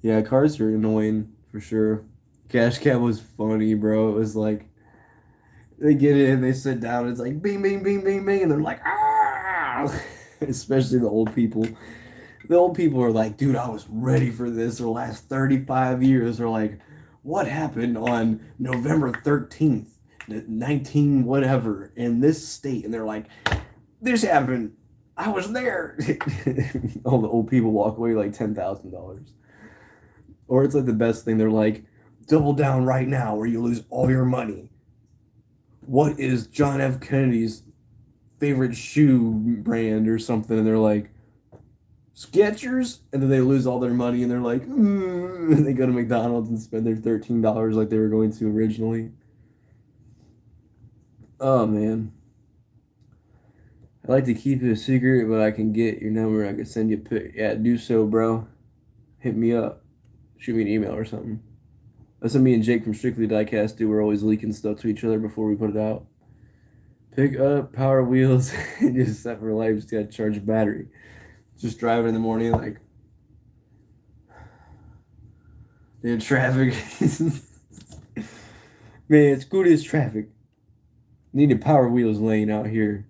Yeah, cars are annoying for sure. Cash cab was funny, bro. It was like they get in, they sit down, it's like bing, bing, bing, bing, bing, and they're like, ah. Especially the old people. The old people are like, dude, I was ready for this. The last 35 years. They're like, what happened on November 13th, 19 whatever, in this state? And they're like, this happened. I was there. All the old people walk away like $10,000. Or it's like the best thing. They're like, double down right now or you lose all your money. What is John F. Kennedy's favorite shoe brand or something? And they're like, Skechers, and then they lose all their money, and they're like, and they go to McDonald's and spend their $13 like they were going to originally. Oh man, I like to keep it a secret, but I can get your number. I can send you a pic. Yeah, do so, bro. Hit me up. Shoot me an email or something. That's what me and Jake from Strictly Diecast do. We're always leaking stuff to each other before we put it out. Pick up Power Wheels and just set for life. Just gotta charge a battery. Just driving in the morning, like in traffic. Man, it's good as traffic. Need a Power Wheels lane out here.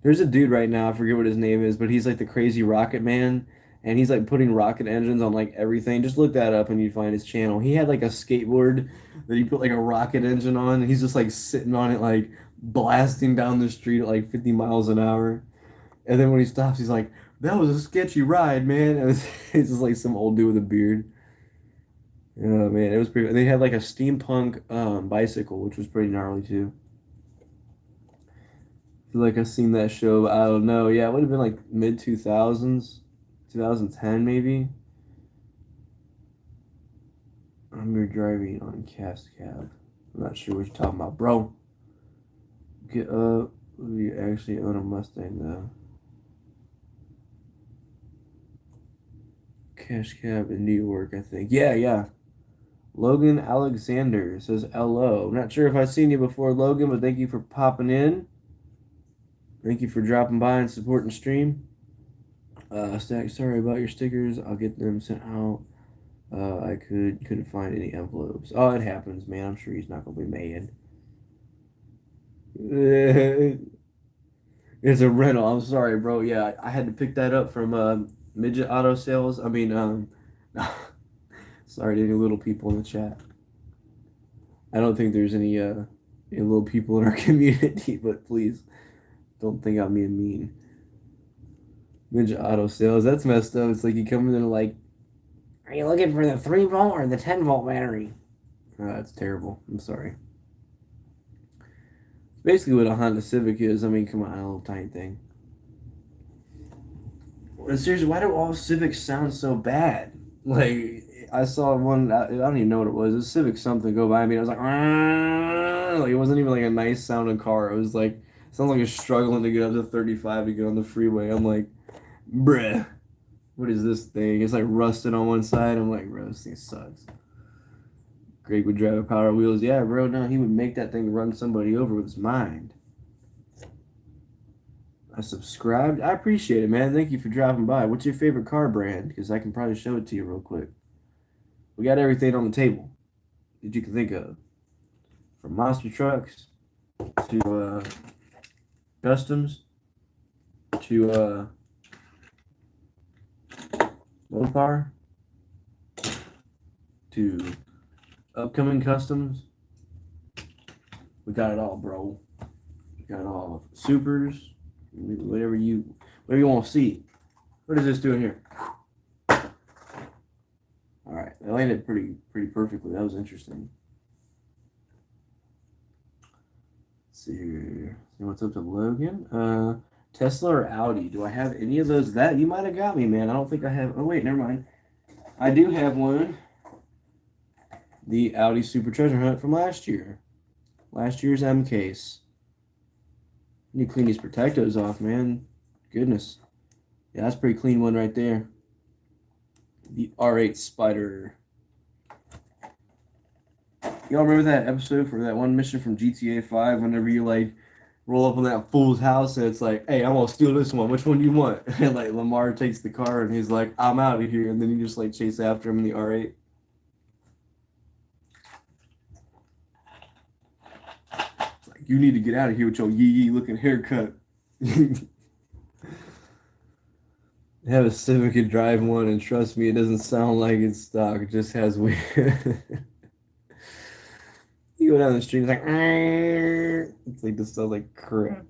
There's a dude right now, I forget what his name is, but he's like the crazy rocket man. And he's like putting rocket engines on like everything. Just look that up and you find his channel. He had like a skateboard that he put like a rocket engine on. And he's just like sitting on it, like blasting down the street at like 50 miles an hour. And then when he stops, he's like, that was a sketchy ride, man. And it's just like some old dude with a beard. Oh man, it was pretty. They had like a steampunk bicycle, which was pretty gnarly too. I feel like I've seen that show, but I don't know. Yeah, it would have been like mid 2000s, 2010 maybe. I'm your driving on Cast Cab. I'm not sure what you're talking about, bro. Get up. You actually own a Mustang, though. Cash Cab in New York, I think. Yeah, yeah. Logan Alexander says hello. I'm not sure if I've seen you before, Logan, but thank you for popping in. Thank you for dropping by and supporting stream. Stack, sorry about your stickers. I'll get them sent out. I couldn't find any envelopes. Oh, it happens, man. I'm sure he's not gonna be mad. It's a rental. I'm sorry, bro. Yeah, I had to pick that up from Midget Auto Sales. I mean, sorry to any little people in the chat. I don't think there's any little people in our community, but please don't think I'm being mean. Midget Auto Sales. That's messed up. It's like you come in and like, are you looking for the 3-volt or the 10-volt battery? Oh, that's terrible. I'm sorry. It's basically what a Honda Civic is. I mean, come on, a little tiny thing. Seriously, why do all Civics sound so bad? Like, I saw one, I don't even know what it was. A Civic something go by me. I was like, like, it wasn't even like a nice sounding car. It was like, it sounds like it's struggling to get up to 35 to get on the freeway. I'm like, bruh, what is this thing? It's like rusted on one side. I'm like, bro, this thing sucks. Greg would drive a Power Wheels. Yeah, bro, no, he would make that thing run somebody over with his mind. I subscribed. I appreciate it, man. Thank you for dropping by. What's your favorite car brand? Because I can probably show it to you real quick. We got everything on the table that you can think of. From monster trucks to customs to Mopar to upcoming customs. We got it all, bro. We got it all. Supers, whatever you want to see. What is this doing here? All right, they landed pretty perfectly. That was interesting. Let's see here. See what's up to Logan. Tesla or Audi? Do I have any of those? That you might have got me, man. I don't think I have. Oh wait, never mind. I do have one. The Audi Super Treasure Hunt from last year. Last year's M case. You clean these protectos off, man. Goodness. Yeah, that's a pretty clean one right there. The R8 Spider. Y'all remember that episode for that one mission from GTA 5 whenever you like roll up on that fool's house and it's like, hey, I'm gonna steal this one. Which one do you want? And like Lamar takes the car and he's like, I'm out of here. And then you just like chase after him in the R8. It's like, you need to get out of here with your yee looking haircut. Have a Civic and drive one, and trust me, it doesn't sound like it's stock. It just has weird. You go down the street, it's like, it's like this sounds like crap.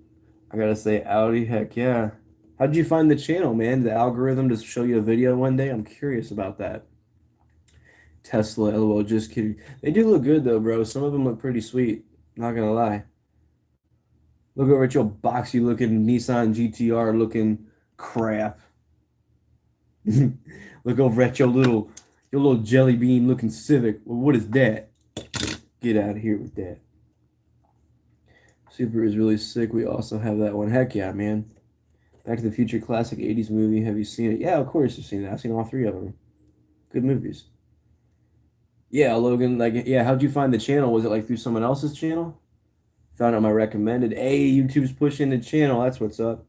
I gotta say, Audi, heck yeah. How'd you find the channel, man? The algorithm to show you a video one day? I'm curious about that. Tesla, lol, just kidding. They do look good though, bro. Some of them look pretty sweet. Not gonna lie. Look over at your boxy looking Nissan GTR looking crap. Look over at your little jelly bean looking Civic. Well, what is that? Get out of here with that. Super is really sick. We also have that one. Heck yeah, man. Back to the Future classic 80s movie. Have you seen it? Yeah, of course I've seen it. I've seen all 3 of them. Good movies. Yeah, Logan, like, yeah, how'd you find the channel? Was it like through someone else's channel? Found out my recommended. Hey, YouTube's pushing the channel. That's what's up.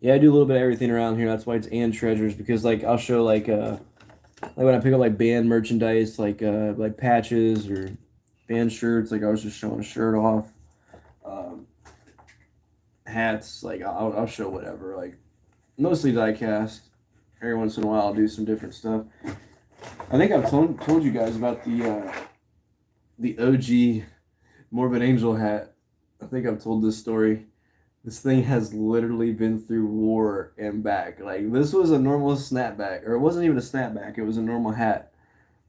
Yeah, I do a little bit of everything around here. That's why it's and treasures, because like I'll show like when I pick up like band merchandise, like patches or band shirts, like I was just showing a shirt off. Hats, like I'll show whatever, like mostly diecast. Every once in a while I'll do some different stuff. I think I've told you guys about the OG Morbid Angel hat. I think I've told this story. This thing has literally been through war and back. Like, this was a normal snapback, or it wasn't even a snapback, it was a normal hat.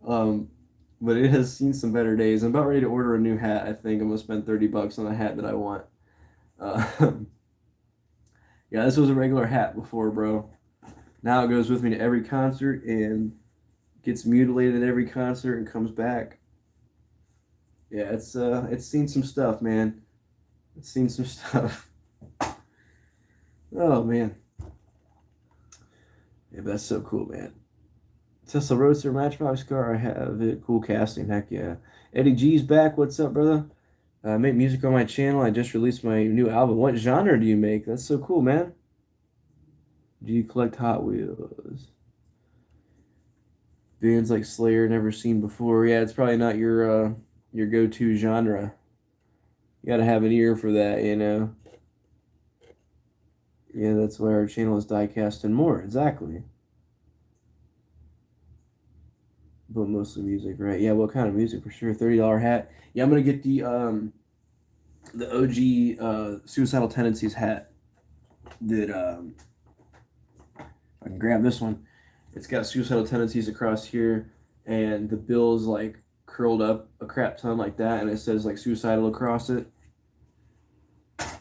But it has seen some better days. I'm about ready to order a new hat. I think I'm gonna spend $30 on a hat that I want. Yeah, this was a regular hat before, bro. Now it goes with me to every concert and gets mutilated at every concert and comes back. Yeah, it's seen some stuff, man. It's seen some stuff. Oh man. Yeah, but that's so cool, man. Tesla Roadster Matchbox car, I have it. Cool casting, heck yeah. Eddie G's back. What's up, brother? I make music on my channel. I just released my new album. What genre do you make? That's so cool, man. Do you collect Hot Wheels? Bands like Slayer, never seen before. Yeah, it's probably not your go-to genre. You gotta have an ear for that, you know. Yeah, that's why our channel is diecast and more. Exactly. But mostly music, right? Yeah, what kind of music for sure? $30 hat. Yeah, I'm gonna get the OG Suicidal Tendencies hat. That I can grab this one. It's got Suicidal Tendencies across here, and the bill's like curled up a crap ton like that, and it says like suicidal across it.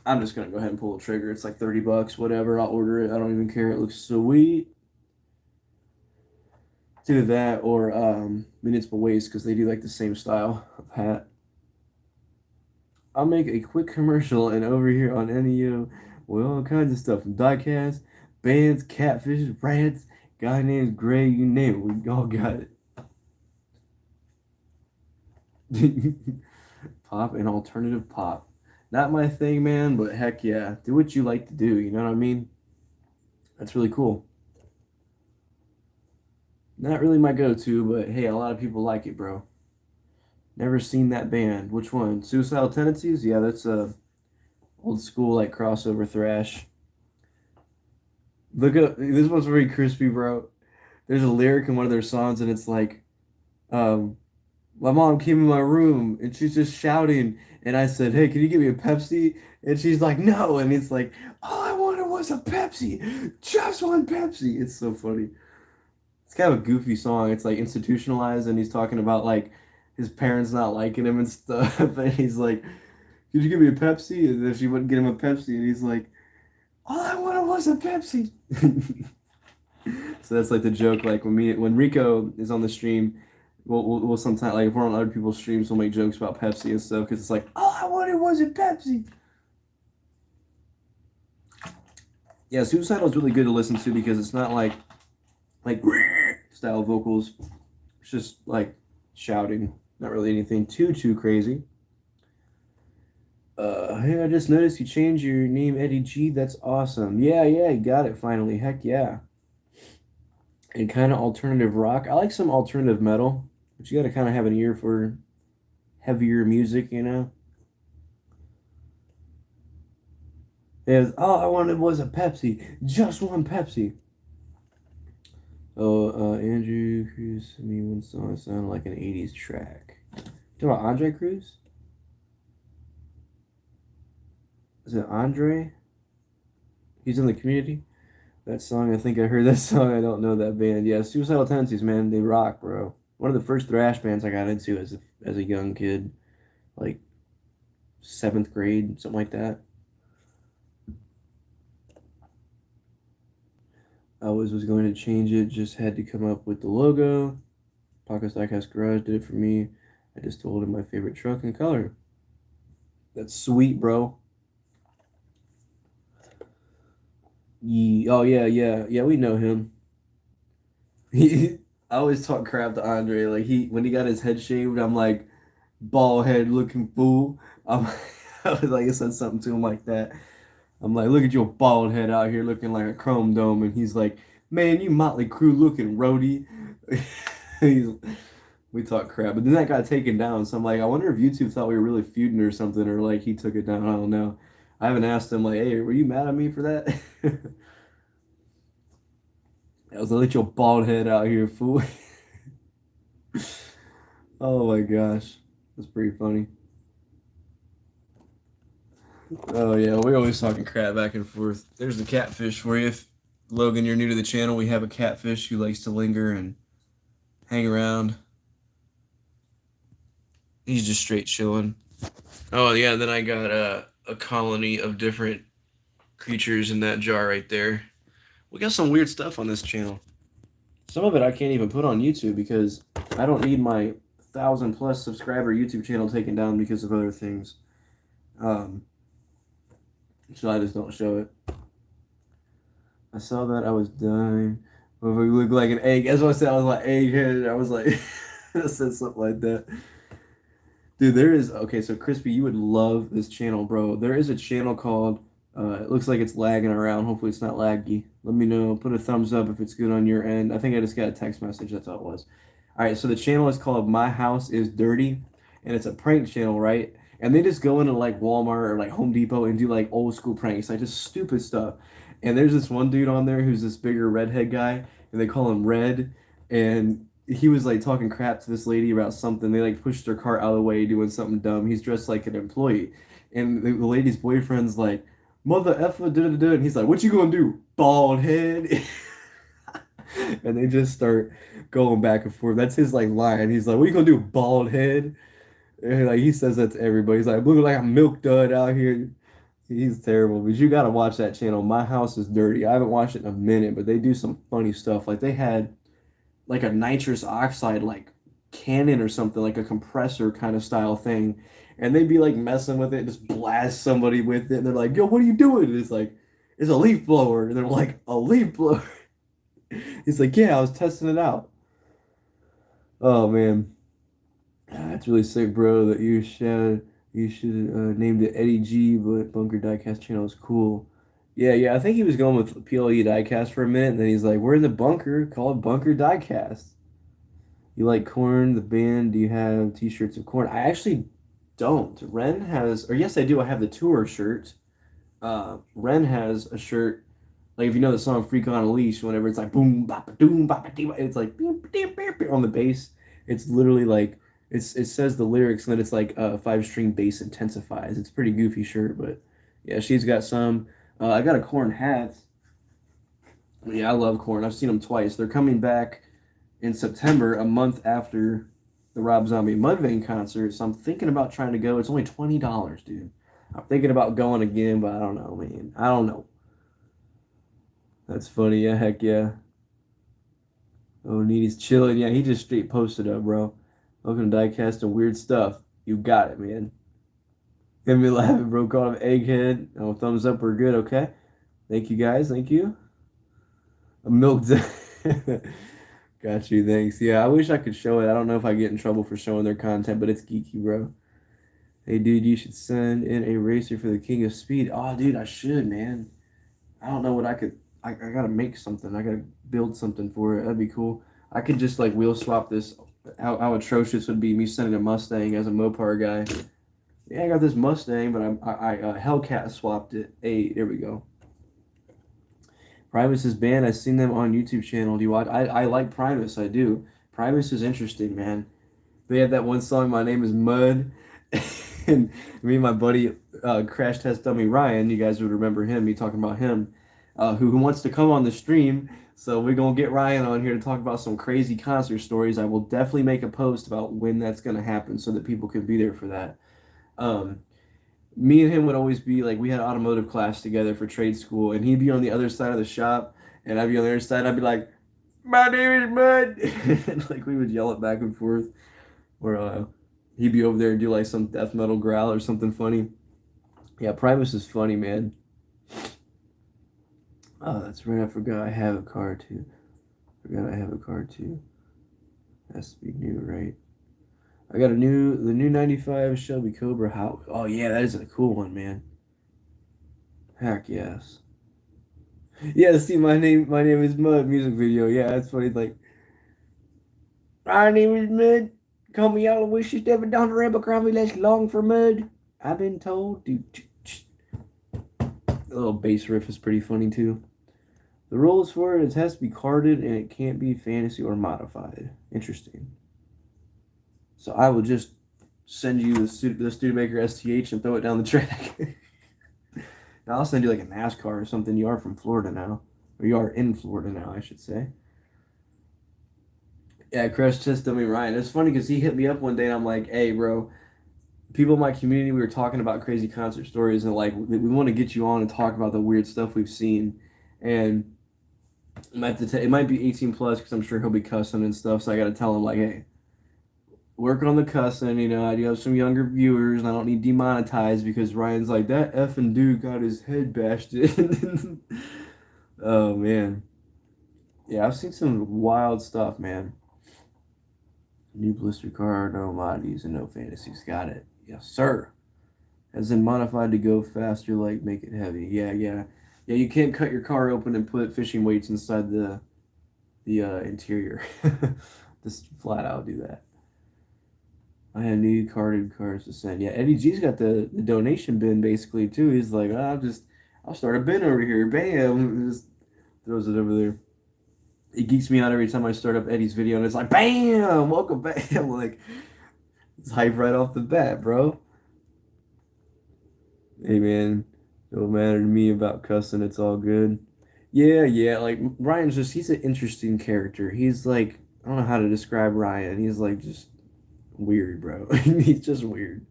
I'm just gonna go ahead and pull the trigger. It's like $30, whatever. I'll order it. I don't even care. It looks sweet. Do that or Municipal Waste because they do like the same style of hat. I'll make a quick commercial and over here on NEO with all kinds of stuff from diecast, bands, catfish, rants, guy named Gray, you name it. We all got it. Pop and alternative pop. Not my thing, man, but heck yeah. Do what you like to do, you know what I mean? That's really cool. Not really my go-to, but hey, a lot of people like it, bro. Never seen that band. Which one? Suicidal Tendencies? Yeah, that's a old school like crossover thrash. Look up this one's very crispy, bro. There's a lyric in one of their songs and it's like, um, my mom came in my room and she's just shouting and I said, hey, can you give me a Pepsi? And she's like, no, and it's like, all I wanted was a Pepsi. Just one Pepsi. It's so funny. It's kind of a goofy song. It's like institutionalized, and he's talking about like his parents not liking him and stuff. And he's like, "Could you give me a Pepsi?" And then she wouldn't get him a Pepsi, and he's like, "All I wanted was a Pepsi." So that's like the joke. Like when Rico is on the stream, we'll sometimes like if we're on other people's streams, we'll make jokes about Pepsi and stuff because it's like, "All I wanted was a Pepsi." Yeah, Suicidal is really good to listen to because it's not like style vocals. It's just like shouting, not really anything too crazy. Hey, I just noticed you changed your name, Eddie G. That's awesome. Yeah, you got it finally. Heck yeah. And kind of alternative rock. I like some alternative metal, but you got to kind of have an ear for heavier music, you know. Yeah, all I wanted was a Pepsi, just one Pepsi. Oh, Andrew Cruz sent me one song that sounded like an 80s track. You talking about Andre Cruz? Is it Andre? He's in the Community? That song, I think I heard that song. I don't know that band. Yeah, Suicidal Tendencies, man, they rock, bro. One of the first thrash bands I got into as a young kid, like 7th grade, something like that. I always was going to change it, just had to come up with the logo. Podcast Diecast Garage did it for me. I just told him my favorite truck and color. That's sweet, bro. Oh yeah, we know him. I always talk crap to Andre. Like when he got his head shaved, I'm like, bald head looking fool. I was like, I said something to him like that. I'm like, look at your bald head out here looking like a chrome dome, and he's like, man, you Motley Crue looking roadie. he's, we talk crap, but then that got taken down. So I'm like, I wonder if YouTube thought we were really feuding or something, or like he took it down. I don't know. I haven't asked him like, hey, were you mad at me for that? I was like, let your bald head out here, fool. Oh my gosh, that's pretty funny. Oh yeah, we're always talking crap back and forth. There's the catfish for you. If Logan, you're new to the channel, we have a catfish who likes to linger and hang around. He's just straight chilling. Oh yeah, then I got a colony of different creatures in that jar right there. We got some weird stuff on this channel. Some of it I can't even put on YouTube because I don't need my 1,000+ subscriber YouTube channel taken down because of other things. Um, so I just don't show it. I saw that I was dying. If we look like an egg, as I said, I was like egghead. I was like, I said something like that. Dude, there is okay. So Crispy, you would love this channel, bro. There is a channel called. It looks like it's lagging around. Hopefully, it's not laggy. Let me know. Put a thumbs up if it's good on your end. I think I just got a text message. That's all it was. All right. So the channel is called My House is Dirty, and it's a prank channel, right? And they just go into like Walmart or like Home Depot and do like old school pranks, like just stupid stuff. And there's this one dude on there who's this bigger redhead guy, and they call him Red. And he was like talking crap to this lady about something. They like pushed her car out of the way doing something dumb. He's dressed like an employee. And the lady's boyfriend's like, Mother effer, da da da. And he's like, What you gonna do? Bald head. And they just start going back and forth. That's his like line. He's like, What you gonna do? Bald head? And like he says that to everybody. He's like, I'm looking like a milk dud out here. He's terrible, but you gotta watch that channel. My House is Dirty. I haven't watched it in a minute, but they do some funny stuff. Like they had like a nitrous oxide like cannon or something, like a compressor kind of style thing, and they'd be like messing with it, just blast somebody with it, and they're like, "Yo, what are you doing?" And it's like, "It's a leaf blower," and they're like, "A leaf blower." He's like, "Yeah, I was testing it out." Oh man, that's really sick, bro. That you should named it Eddie G, but Bunker Diecast channel is cool. Yeah, yeah, I think he was going with PLE Diecast for a minute, and then he's like, "We're in the bunker, call it Bunker Diecast." You like Corn, the band? Do you have t-shirts of Corn? I actually don't. Ren has, or yes, I do. I have the tour shirt. Ren has a shirt, like if you know the song Freak on a Leash, whenever it's like boom, bop, doom, bop, dee, it's like beep, beep, beep, beep, on the bass. It's literally like, it says the lyrics and then it's like 5-string bass intensifies. It's a pretty goofy shirt, but yeah, she's got some. I got a Corn hat. Yeah, I love Corn. I've seen them twice. They're coming back in September, a month after the Rob Zombie Mudvayne concert. So I'm thinking about trying to go. It's only $20, dude. I'm thinking about going again, but I don't know, man. I don't know. That's funny. Yeah, heck yeah. Oh, Needy's chilling. Yeah, he just straight posted up, bro. Welcome to Diecast and Weird Stuff. You got it, man. Get me laughing, bro. Call him Egghead. Oh, thumbs up. We're good, okay? Thank you, guys. Thank you. A milk. Got you, thanks. Yeah, I wish I could show it. I don't know if I get in trouble for showing their content, but it's geeky, bro. Hey, dude, you should send in a racer for the King of Speed. Oh, dude, I should, man. I don't know what I could. I gotta make something. I gotta build something for it. That'd be cool. I could just like wheel swap this. How atrocious would be me sending a Mustang as a Mopar guy. Yeah, I got this Mustang, but I Hellcat swapped it. Hey, there we go. Primus's band, I've seen them on YouTube channel. Do you watch? I like Primus, I do. Primus is interesting, man. They have that one song, My Name is Mud. And me and my buddy, Crash Test Dummy Ryan, you guys would remember him, me talking about him, who wants to come on the stream. So we're going to get Ryan on here to talk about some crazy concert stories. I will definitely make a post about when that's going to happen so that people can be there for that. Um, Me and him would always be like, we had automotive class together for trade school, and he'd be on the other side of the shop, and I'd be on the other side. I'd be like, "My name is Mud," and like we would yell it back and forth, or he'd be over there and do like some death metal growl or something funny. Yeah, Primus is funny, man. Oh, that's right. I forgot I have a car too. Forgot I have a car too. Has to be new, right? I got the new 95 Shelby Cobra Hot. Oh yeah, that is a cool one, man. Heck yes. Yeah, see, my name is Mud music video. Yeah, that's funny. Like, my name is Mud. Call me all the wish you stepping down the rebel crummy less long for mud. I've been told. The little bass riff is pretty funny too. The rules for it has to be carded and it can't be fantasy or modified. Interesting. So I will just send you the Studebaker STH and throw it down the track. Now I'll send you like a NASCAR or something. You are from Florida now. Or you are in Florida now, I should say. Yeah, Crash Test Dummy Ryan. It's funny because he hit me up one day and I'm like, hey, bro, people in my community, we were talking about crazy concert stories and like, we want to get you on and talk about the weird stuff we've seen. And It might be 18 plus because I'm sure he'll be cussing and stuff. So I got to tell him like, hey, work on the cussing. You know, I do have some younger viewers, and I don't need demonetized because Ryan's like that effing dude got his head bashed in. Oh man, yeah, I've seen some wild stuff, man. New blister car, no modities and no fantasies. Got it. Yes, sir. As in modified to go faster, like make it heavy. Yeah. You can't cut your car open and put fishing weights inside the interior. Just flat out do that. I have new carded cards to send. Yeah, Eddie G's got the donation bin basically too. He's like, I'll start a bin over here. Bam, just throws it over there. It geeks me out every time I start up Eddie's video, and it's like, bam, welcome back. I'm like, it's hype right off the bat, bro. Hey man, don't matter to me about cussing. It's all good. Yeah. Like Ryan's he's an interesting character. He's like, I don't know how to describe Ryan. He's like just weird, bro. He's just weird.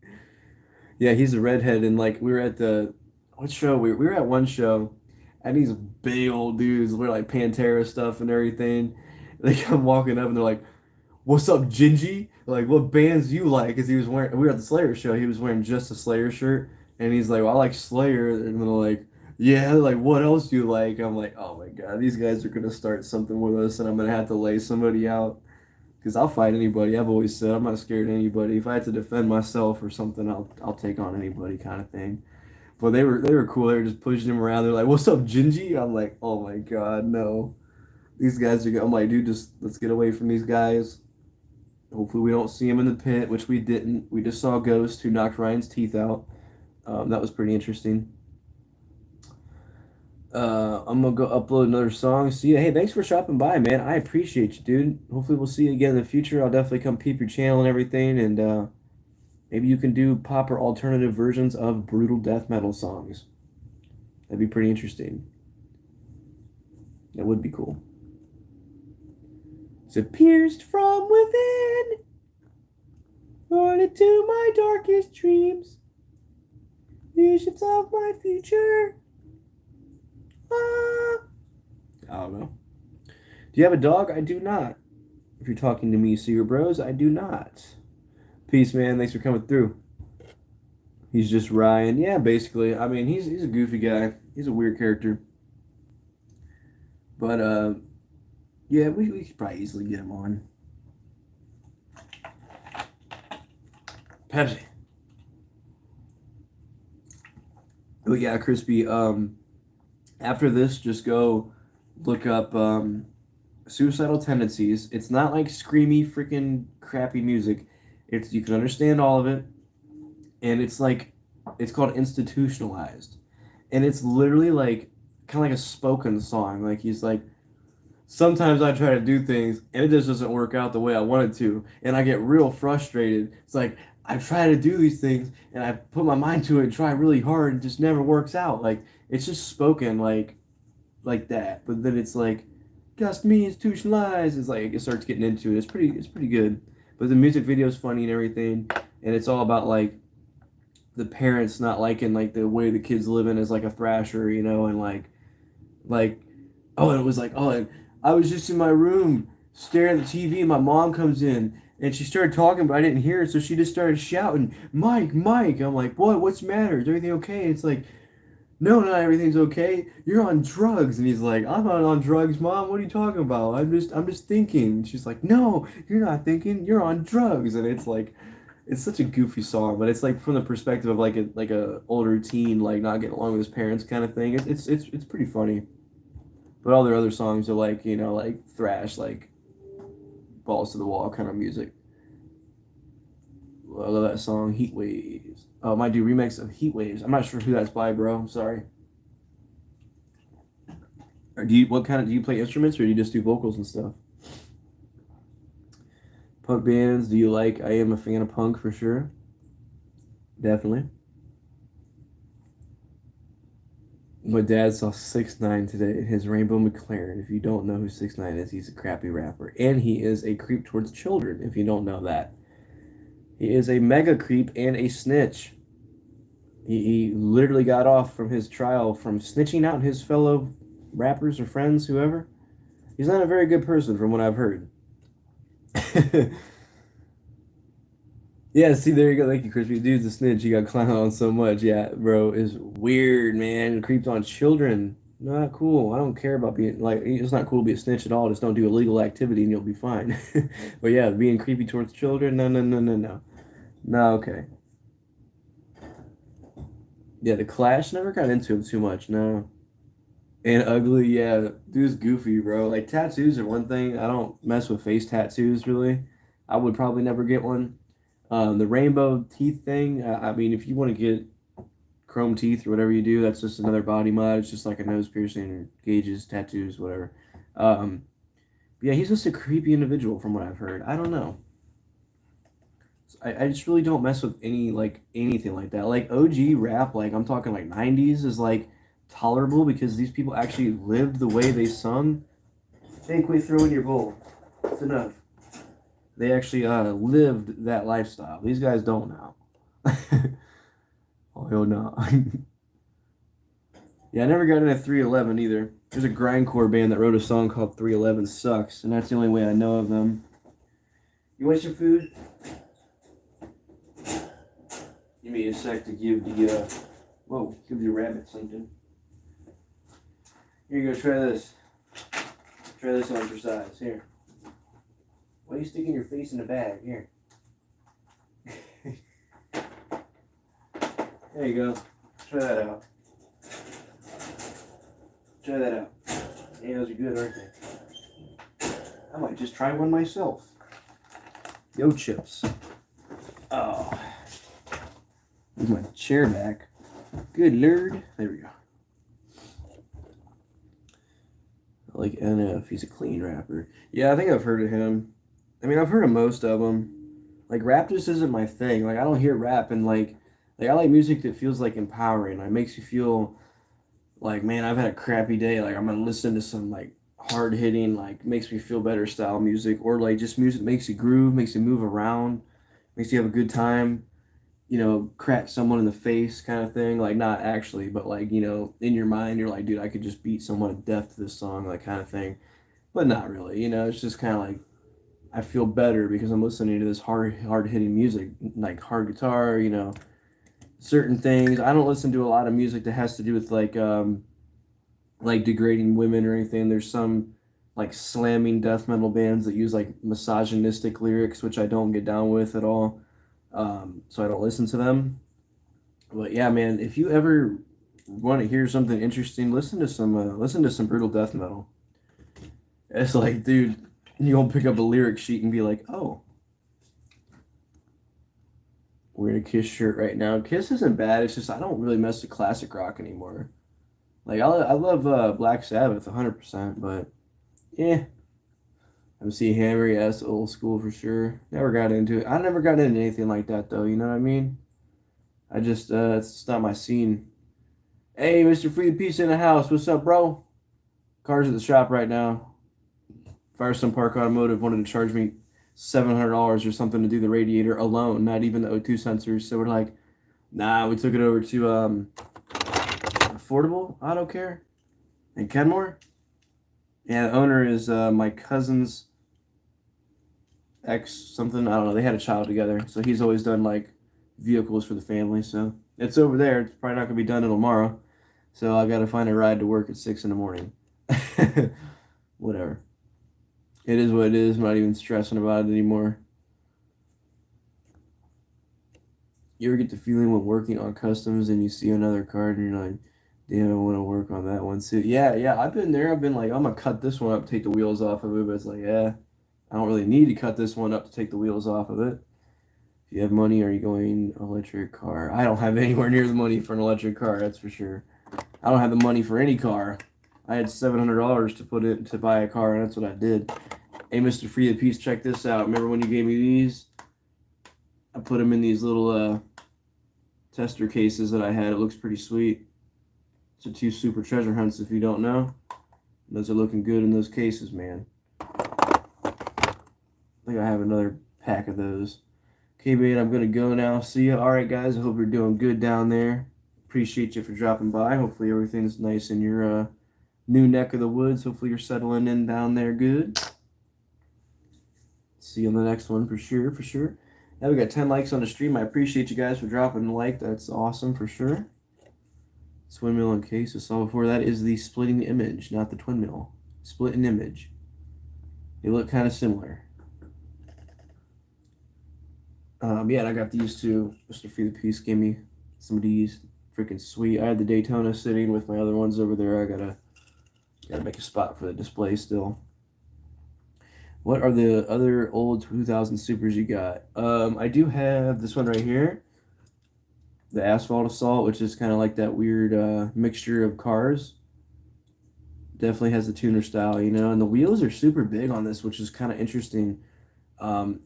Yeah, he's a redhead, and like we were at the what show? We were at one show, and these big old dudes wear like Pantera stuff and everything. They come walking up and they're like, "What's up, Gingy? Like, what bands you like?" Because he was wearing. We were at the Slayer show. He was wearing just a Slayer shirt, and he's like, well, "I like Slayer," and they're like, "Yeah, like what else do you like?" I'm like, "Oh my god, these guys are gonna start something with us, and I'm gonna have to lay somebody out." Because I'll fight anybody. I've always said I'm not scared of anybody. If I had to defend myself or something, I'll take on anybody, kind of thing. But they were cool. They were just pushing him around. They're like, "What's up, Gingy?" I'm like, "Oh my god, no." These guys are. I'm like, dude, just let's get away from these guys. Hopefully, we don't see him in the pit, which we didn't. We just saw Ghost who knocked Ryan's teeth out. That was pretty interesting. I'm gonna go upload another song. See ya. Hey, thanks for stopping by, man. I appreciate you, dude. Hopefully, we'll see you again in the future. I'll definitely come peep your channel and everything, and maybe you can do pop or alternative versions of brutal death metal songs. That'd be pretty interesting. That would be cool. So pierced from within, born into my darkest dreams, visions of my future. Ah. I don't know. Do you have a dog? I do not. If you're talking to me, Seer Bros, I do not. Peace, man. Thanks for coming through. He's just Ryan. Yeah, basically. I mean, he's a goofy guy. He's a weird character. But yeah, we could probably easily get him on. Pepsi. Oh yeah, Crispy. After this, just go look up Suicidal Tendencies. It's not like screamy, freaking crappy music. It's you can understand all of it, and it's called Institutionalized, and it's literally like kind of like a spoken song. Like he's like, sometimes I try to do things and it just doesn't work out the way I wanted to, and I get real frustrated. It's like I try to do these things and I put my mind to it and try really hard and it just never works out. Like it's just spoken like that, but then it's like just me institutionalized. It's like it starts getting into it. It's pretty good, but the music video is funny and everything, and it's all about like the parents not liking like the way the kids living as like a thrasher, you know, and like oh, and it was like, oh, and I was just in my room staring at the TV, and my mom comes in, and she started talking, but I didn't hear it, so she just started shouting, "Mike, Mike!" I'm like, "What? What's the matter? Is everything okay?" It's like, "No, not everything's okay. You're on drugs." And he's like, "I'm not on drugs, Mom. What are you talking about? I'm just thinking." And she's like, "No, you're not thinking. You're on drugs." And it's like, it's such a goofy song, but it's like from the perspective of like a older teen, like not getting along with his parents kind of thing. It's pretty funny. But all their other songs are like, you know, like thrash, like balls to the wall kind of music. I love that song, Heat Waves. Oh, might do remix of Heat Waves. I'm not sure who that's by, bro. I'm sorry. Or do you play instruments or do you just do vocals and stuff? Punk bands, do you like? I am a fan of punk for sure. Definitely. My dad saw 6ix9ine today in his Rainbow McLaren. If you don't know who 6ix9ine is, he's a crappy rapper. And he is a creep towards children, if you don't know that. He is a mega creep and a snitch. He literally got off from his trial from snitching out his fellow rappers or friends, whoever. He's not a very good person from what I've heard. Yeah, see, there you go. Thank you, Crispy. Dude's a snitch. He got clowned on so much. Yeah, bro, it's weird, man. It creeps on children. Not cool. I don't care about being like. It's not cool to be a snitch at all. Just don't do illegal activity and you'll be fine. But yeah, being creepy towards children. No, no, no, no, no. No, okay. Yeah, the Clash never got into him too much. No. And ugly, yeah. Dude's goofy, bro. Like tattoos are one thing. I don't mess with face tattoos really. I would probably never get one. The rainbow teeth thing. I mean, if you want to get chrome teeth or whatever you do, that's just another body mod. It's just like a nose piercing or gauges, tattoos, whatever. Um, yeah, he's just a creepy individual from what I've heard. I don't know. I just really don't mess with anything like that. Like OG rap, like I'm talking like 90s is like tolerable because these people actually lived the way they sung. Hey, quit throwing your bowl. It's enough. They actually lived that lifestyle. These guys don't now. Oh hell no. Yeah, I never got into 311 either. There's a grindcore band that wrote a song called 311 Sucks, and that's the only way I know of them. You want some food? Give me a sec to give give the rabbit something. Here you go, try this. Try this on for size. Here. Why are you sticking your face in the bag? Here. There you go. Try that out. Try that out. Yeah, those are good, aren't they? I might just try one myself. Yo, chips. Oh. Move my chair back. Good lord. There we go. I like NF. He's a clean rapper. Yeah, I think I've heard of him. I mean, I've heard of most of them. Like, rap just isn't my thing. Like, I don't hear rap and like I like music that feels like empowering. Like, makes you feel like, man, I've had a crappy day. Like, I'm gonna listen to some like hard hitting, like makes me feel better style music, or like just music that makes you groove, makes you move around, makes you have a good time. Crack someone in the face kind of thing. Like, not actually, but like, in your mind, you're like, dude, I could just beat someone to death to this song, like kind of thing. But not really. It's just kind of like I feel better because I'm listening to this hard hitting music, like hard guitar. Certain things. I don't listen to a lot of music that has to do with like degrading women or anything. There's some like slamming death metal bands that use like misogynistic lyrics, which I don't get down with at all. So I don't listen to them. But yeah, man, if you ever want to hear something interesting, listen to some brutal death metal. It's like, dude, you won't pick up a lyric sheet and be like, oh, we're in a Kiss shirt right now. Kiss isn't bad. It's just I don't really mess with classic rock anymore. Like I love Black Sabbath 100%, but yeah, MC Hammer, yes, old school for sure. Never got into it. I never got into anything like that though. You know what I mean? I just it's just not my scene. Hey, Mr. Free Peace in the house. What's up, bro? Cars at the shop right now. Firestone Park Automotive wanted to charge me $700 or something to do the radiator alone, not even the O2 sensors. So we're like, nah, we took it over to Affordable Auto Care in Kenmore. Yeah, the owner is my cousin's ex something. I don't know. They had a child together, so he's always done like vehicles for the family. So it's over there. It's probably not gonna be done until tomorrow. So I got to find a ride to work at 6 in the morning. Whatever. It is what it is. I'm not even stressing about it anymore. You ever get the feeling when working on customs and you see another card and you're like, damn, I want to work on that one too. Yeah, yeah, I've been there. I've been like, I'm gonna cut this one up, take the wheels off of it, but it's like, yeah, I don't really need to cut this one up to take the wheels off of it. If you have money, are you going electric car? I don't have anywhere near the money for an electric car, that's for sure. I don't have the money for any car. I had $700 to put it to buy a car, and that's what I did. Hey, Mr. Free the Peace, check this out. Remember when you gave me these? I put them in these little tester cases that I had. It looks pretty sweet. It's a 2 super treasure hunts if you don't know. Those are looking good in those cases, man. I think I have another pack of those. Okay, man, I'm going to go now. See ya. All right, guys, I hope you're doing good down there. Appreciate you for dropping by. Hopefully everything's nice in your new neck of the woods. Hopefully you're settling in down there good. See you on the next one for sure, for sure. Now we got 10 likes on the stream. I appreciate you guys for dropping a like. That's awesome for sure. Twin mill and case we saw before. That is the splitting image, not the twin mill. Splitting image. They look kind of similar. Yeah, and I got these two. Mr. Free the Peace gave me some of these. Freaking sweet. I had the Daytona sitting with my other ones over there. I gotta make a spot for the display still. What are the other old 2000 Supers you got? I do have this one right here, the Asphalt Assault, which is kind of like that weird mixture of cars. Definitely has the tuner style, you know, and the wheels are super big on this, which is kind of interesting.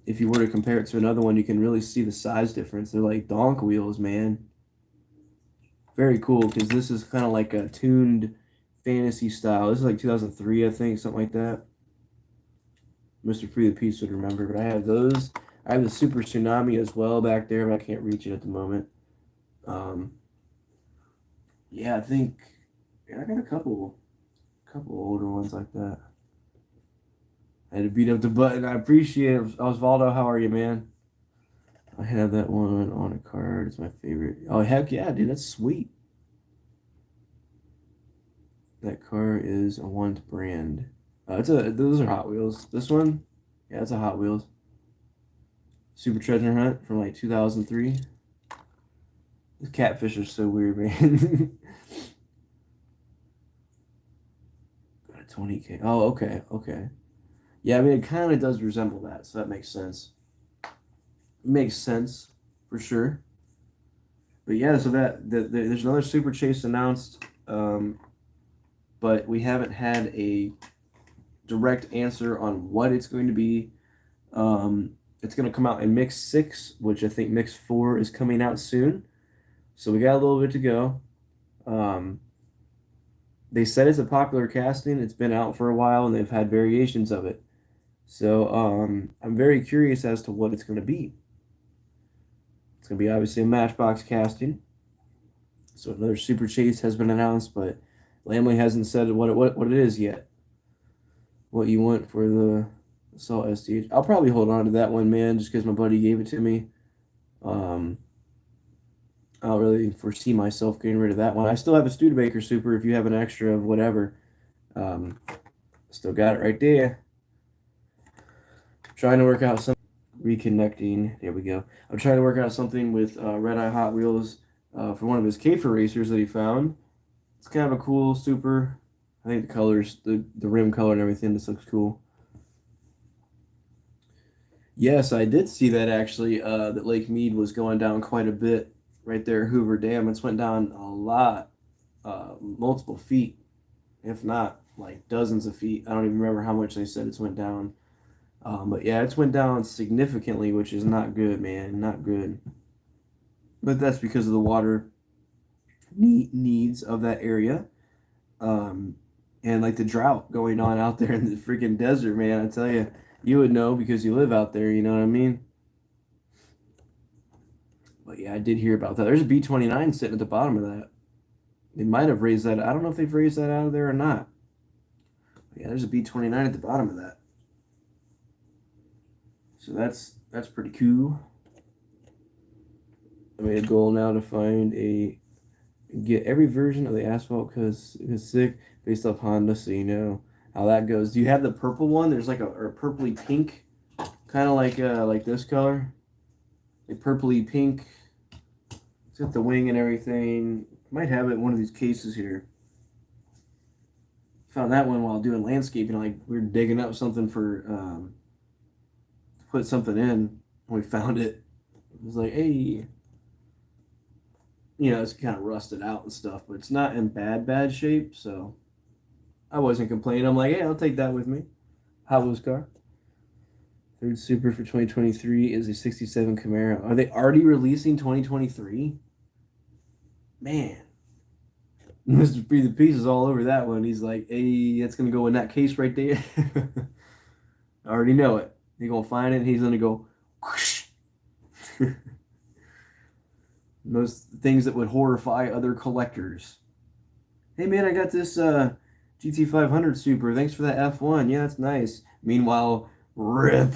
If you were to compare it to another one, you can really see the size difference. They're like donk wheels, man. Very cool, because this is kind of like a tuned fantasy style. This is like 2003, I think, something like that. Mr. Free the Peace would remember, but I have those. I have the Super Tsunami as well back there, but I can't reach it at the moment. Yeah, I think I got a couple older ones like that. I had to beat up the button. I appreciate it. Osvaldo, how are you, man? I have that one on a card. It's my favorite. Oh, heck yeah, dude. That's sweet. That car is a want brand. Those are Hot Wheels. This one, yeah, it's a Hot Wheels. Super Treasure Hunt from like 2003. This catfish is so weird, man. Got a 20K. Oh, okay, okay. Yeah, I mean, it kind of does resemble that, so that makes sense. Makes sense, for sure. But yeah, so there's another Super Chase announced, but we haven't had a direct answer on what it's going to be. It's going to come out in Mix 6, which I think Mix 4 is coming out soon. So we got a little bit to go. They said it's a popular casting. It's been out for a while, and they've had variations of it. So I'm very curious as to what it's going to be. It's going to be obviously a Matchbox casting. So another Super Chase has been announced, but Lamley hasn't said what it is yet. What you want for the Assault STH. I'll probably hold on to that one, man, just because my buddy gave it to me. I don't really foresee myself getting rid of that one. I still have a Studebaker Super if you have an extra of whatever. Still got it right there. Trying to work out some reconnecting. There we go. I'm trying to work out something with Red Eye Hot Wheels for one of his Cafer racers that he found. It's kind of a cool Super. I think the colors, the rim color and everything, this looks cool. Yes, I did see that actually, that Lake Mead was going down quite a bit right there at Hoover Dam. It's went down a lot, multiple feet, if not like dozens of feet. I don't even remember how much they said it's went down. But yeah, it's went down significantly, which is not good, man, not good. But that's because of the water needs of that area. And like the drought going on out there in the freaking desert, man. I tell you, you would know because you live out there, you know what I mean? But yeah, I did hear about that. There's a B-29 sitting at the bottom of that. They might have raised that. I don't know if they've raised that out of there or not. But yeah, there's a B-29 at the bottom of that. So that's pretty cool. I made a goal now to get every version of the Asphalt because it's sick based off Honda, so you know how that goes. Do you have the purple one? There's like a purpley pink, kind of like this color, a purpley pink. It's got the wing and everything. Might have it in one of these cases here. Found that one while doing landscaping. Like we were digging up something for to put something in. We found it. It was like, hey, you know, it's kind of rusted out and stuff, but it's not in bad shape. So I wasn't complaining. I'm like, hey, I'll take that with me. Hot Wheels car. Third Super for 2023 is a 67 Camaro. Are they already releasing 2023? Man. Mr. Free the Peace is all over that one. He's like, hey, that's going to go in that case right there. I already know it. He's going to find it and he's going to go whoosh. Most things that would horrify other collectors. Hey, man, I got this GT500 Super, thanks for that F1. Yeah, that's nice. Meanwhile, rip.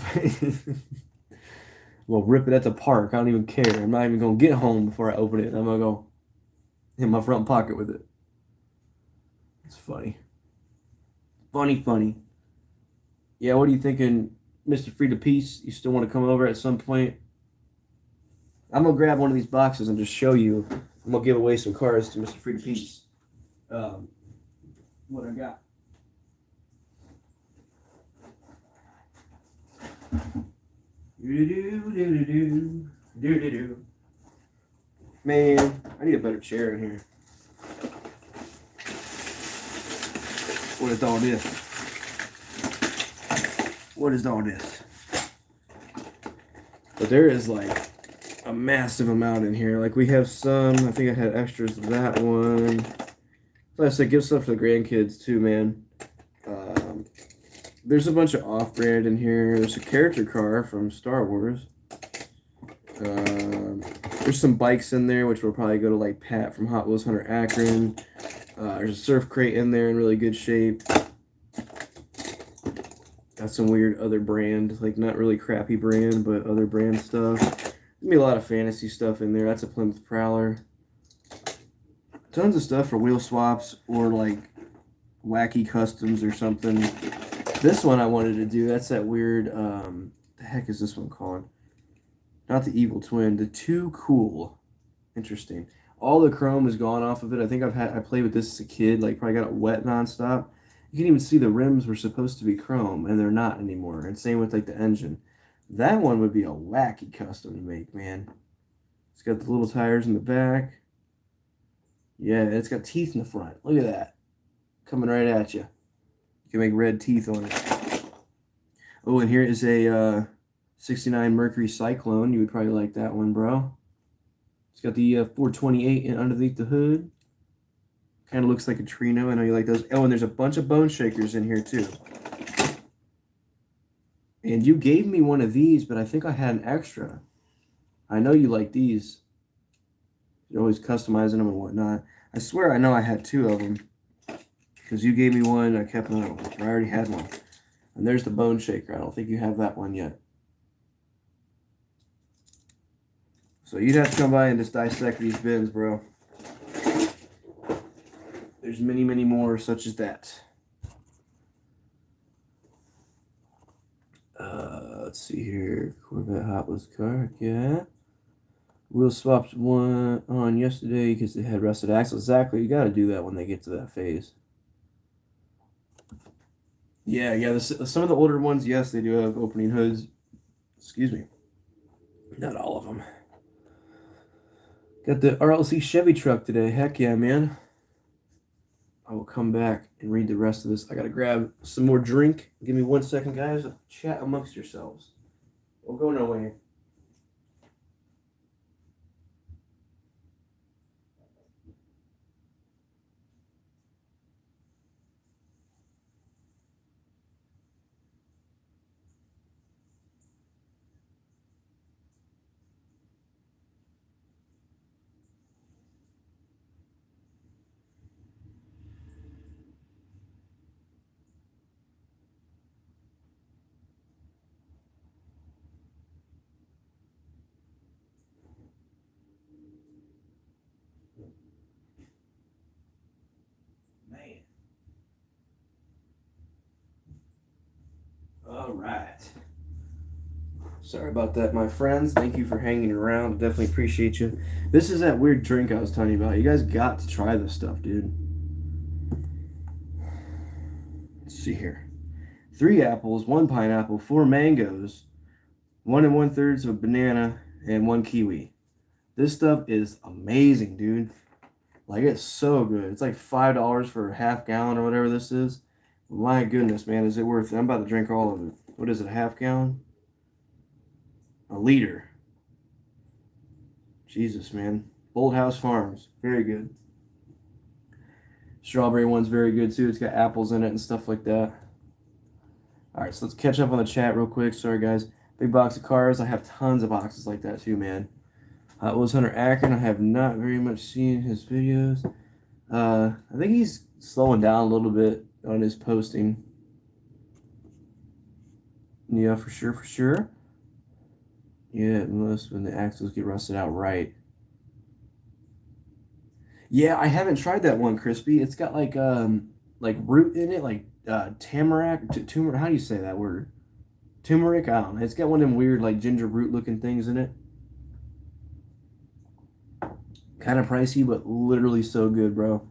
Well, rip it at the park. I don't even care. I'm not even going to get home before I open it. I'm going to go in my front pocket with it. It's funny. Funny. Yeah, what are you thinking, Mr. Free to Peace? You still want to come over at some point? I'm going to grab one of these boxes and just show you. I'm going to give away some cars to Mr. Free to Peace. What I got. Man, I need a better chair in here. What is all this? What is all this? But there is like a massive amount in here. Like we have some, I think I had extras of that one. Like I said, give stuff to the grandkids too, man. There's a bunch of off-brand in here. There's a character car from Star Wars. There's some bikes in there, which will probably go to like Pat from Hot Wheels Hunter Akron. There's a surf crate in there in really good shape. Got some weird other brand, like not really crappy brand, but other brand stuff. There's gonna be a lot of fantasy stuff in there. That's a Plymouth Prowler. Tons of stuff for wheel swaps or like wacky customs or something. This one I wanted to do. That's that weird. The heck is this one called? Not the Evil Twin. The Too Cool. Interesting. All the chrome is gone off of it. I think I played with this as a kid. Like probably got it wet nonstop. You can even see the rims were supposed to be chrome and they're not anymore. And same with like the engine. That one would be a wacky custom to make, man. It's got the little tires in the back. Yeah, it's got teeth in the front. Look at that. Coming right at you. You can make red teeth on it. Oh, and here is a 69 Mercury Cyclone. You would probably like that one, bro. It's got the 428 in underneath the hood. Kind of looks like a Trino. I know you like those. Oh, and there's a bunch of bone shakers in here, too. And you gave me one of these, but I think I had an extra. I know you like these. You're always customizing them and whatnot. I swear I know I had two of them. Because you gave me one, I kept another one. I already had one. And there's the bone shaker. I don't think you have that one yet. So you'd have to come by and just dissect these bins, bro. There's many, many more such as that. Let's see here. Corvette Hot Wheels car. Yeah. Wheel swapped one on yesterday because they had rusted axles. Exactly. You got to do that when they get to that phase. Yeah. Some of the older ones, yes, they do have opening hoods. Excuse me. Not all of them. Got the RLC Chevy truck today. Heck yeah, man. I will come back and read the rest of this. I got to grab some more drink. Give me 1 second, guys. Chat amongst yourselves. Don't go nowhere. Man. All right. Sorry about that, my friends. Thank you for hanging around. Definitely appreciate you. This is that weird drink I was telling you about. You guys got to try this stuff, dude. Let's see here. 3 apples, 1 pineapple, 4 mangoes, 1 1/3 of a banana, and 1 kiwi. This stuff is amazing, dude. Like, it's so good. It's like $5 for a half gallon or whatever this is. My goodness, man, is it worth it? I'm about to drink all of it. What is it, a half gallon? A liter. Jesus, man. Old House Farms. Very good. Strawberry one's very good, too. It's got apples in it and stuff like that. All right, so let's catch up on the chat real quick. Sorry, guys. Big box of cars. I have tons of boxes like that, too, man. Hot Wheels Hunter Akron. I have not very much seen his videos. I think he's slowing down a little bit. on his posting. Yeah, for sure, for sure. Yeah, most when the axles get rusted out right. Yeah, I haven't tried that one, crispy. It's got like root in it, like tamarack, turmeric. How do you say that word? Turmeric. I don't know. It's got one of them weird like ginger root looking things in it. Kind of pricey, but literally so good, bro.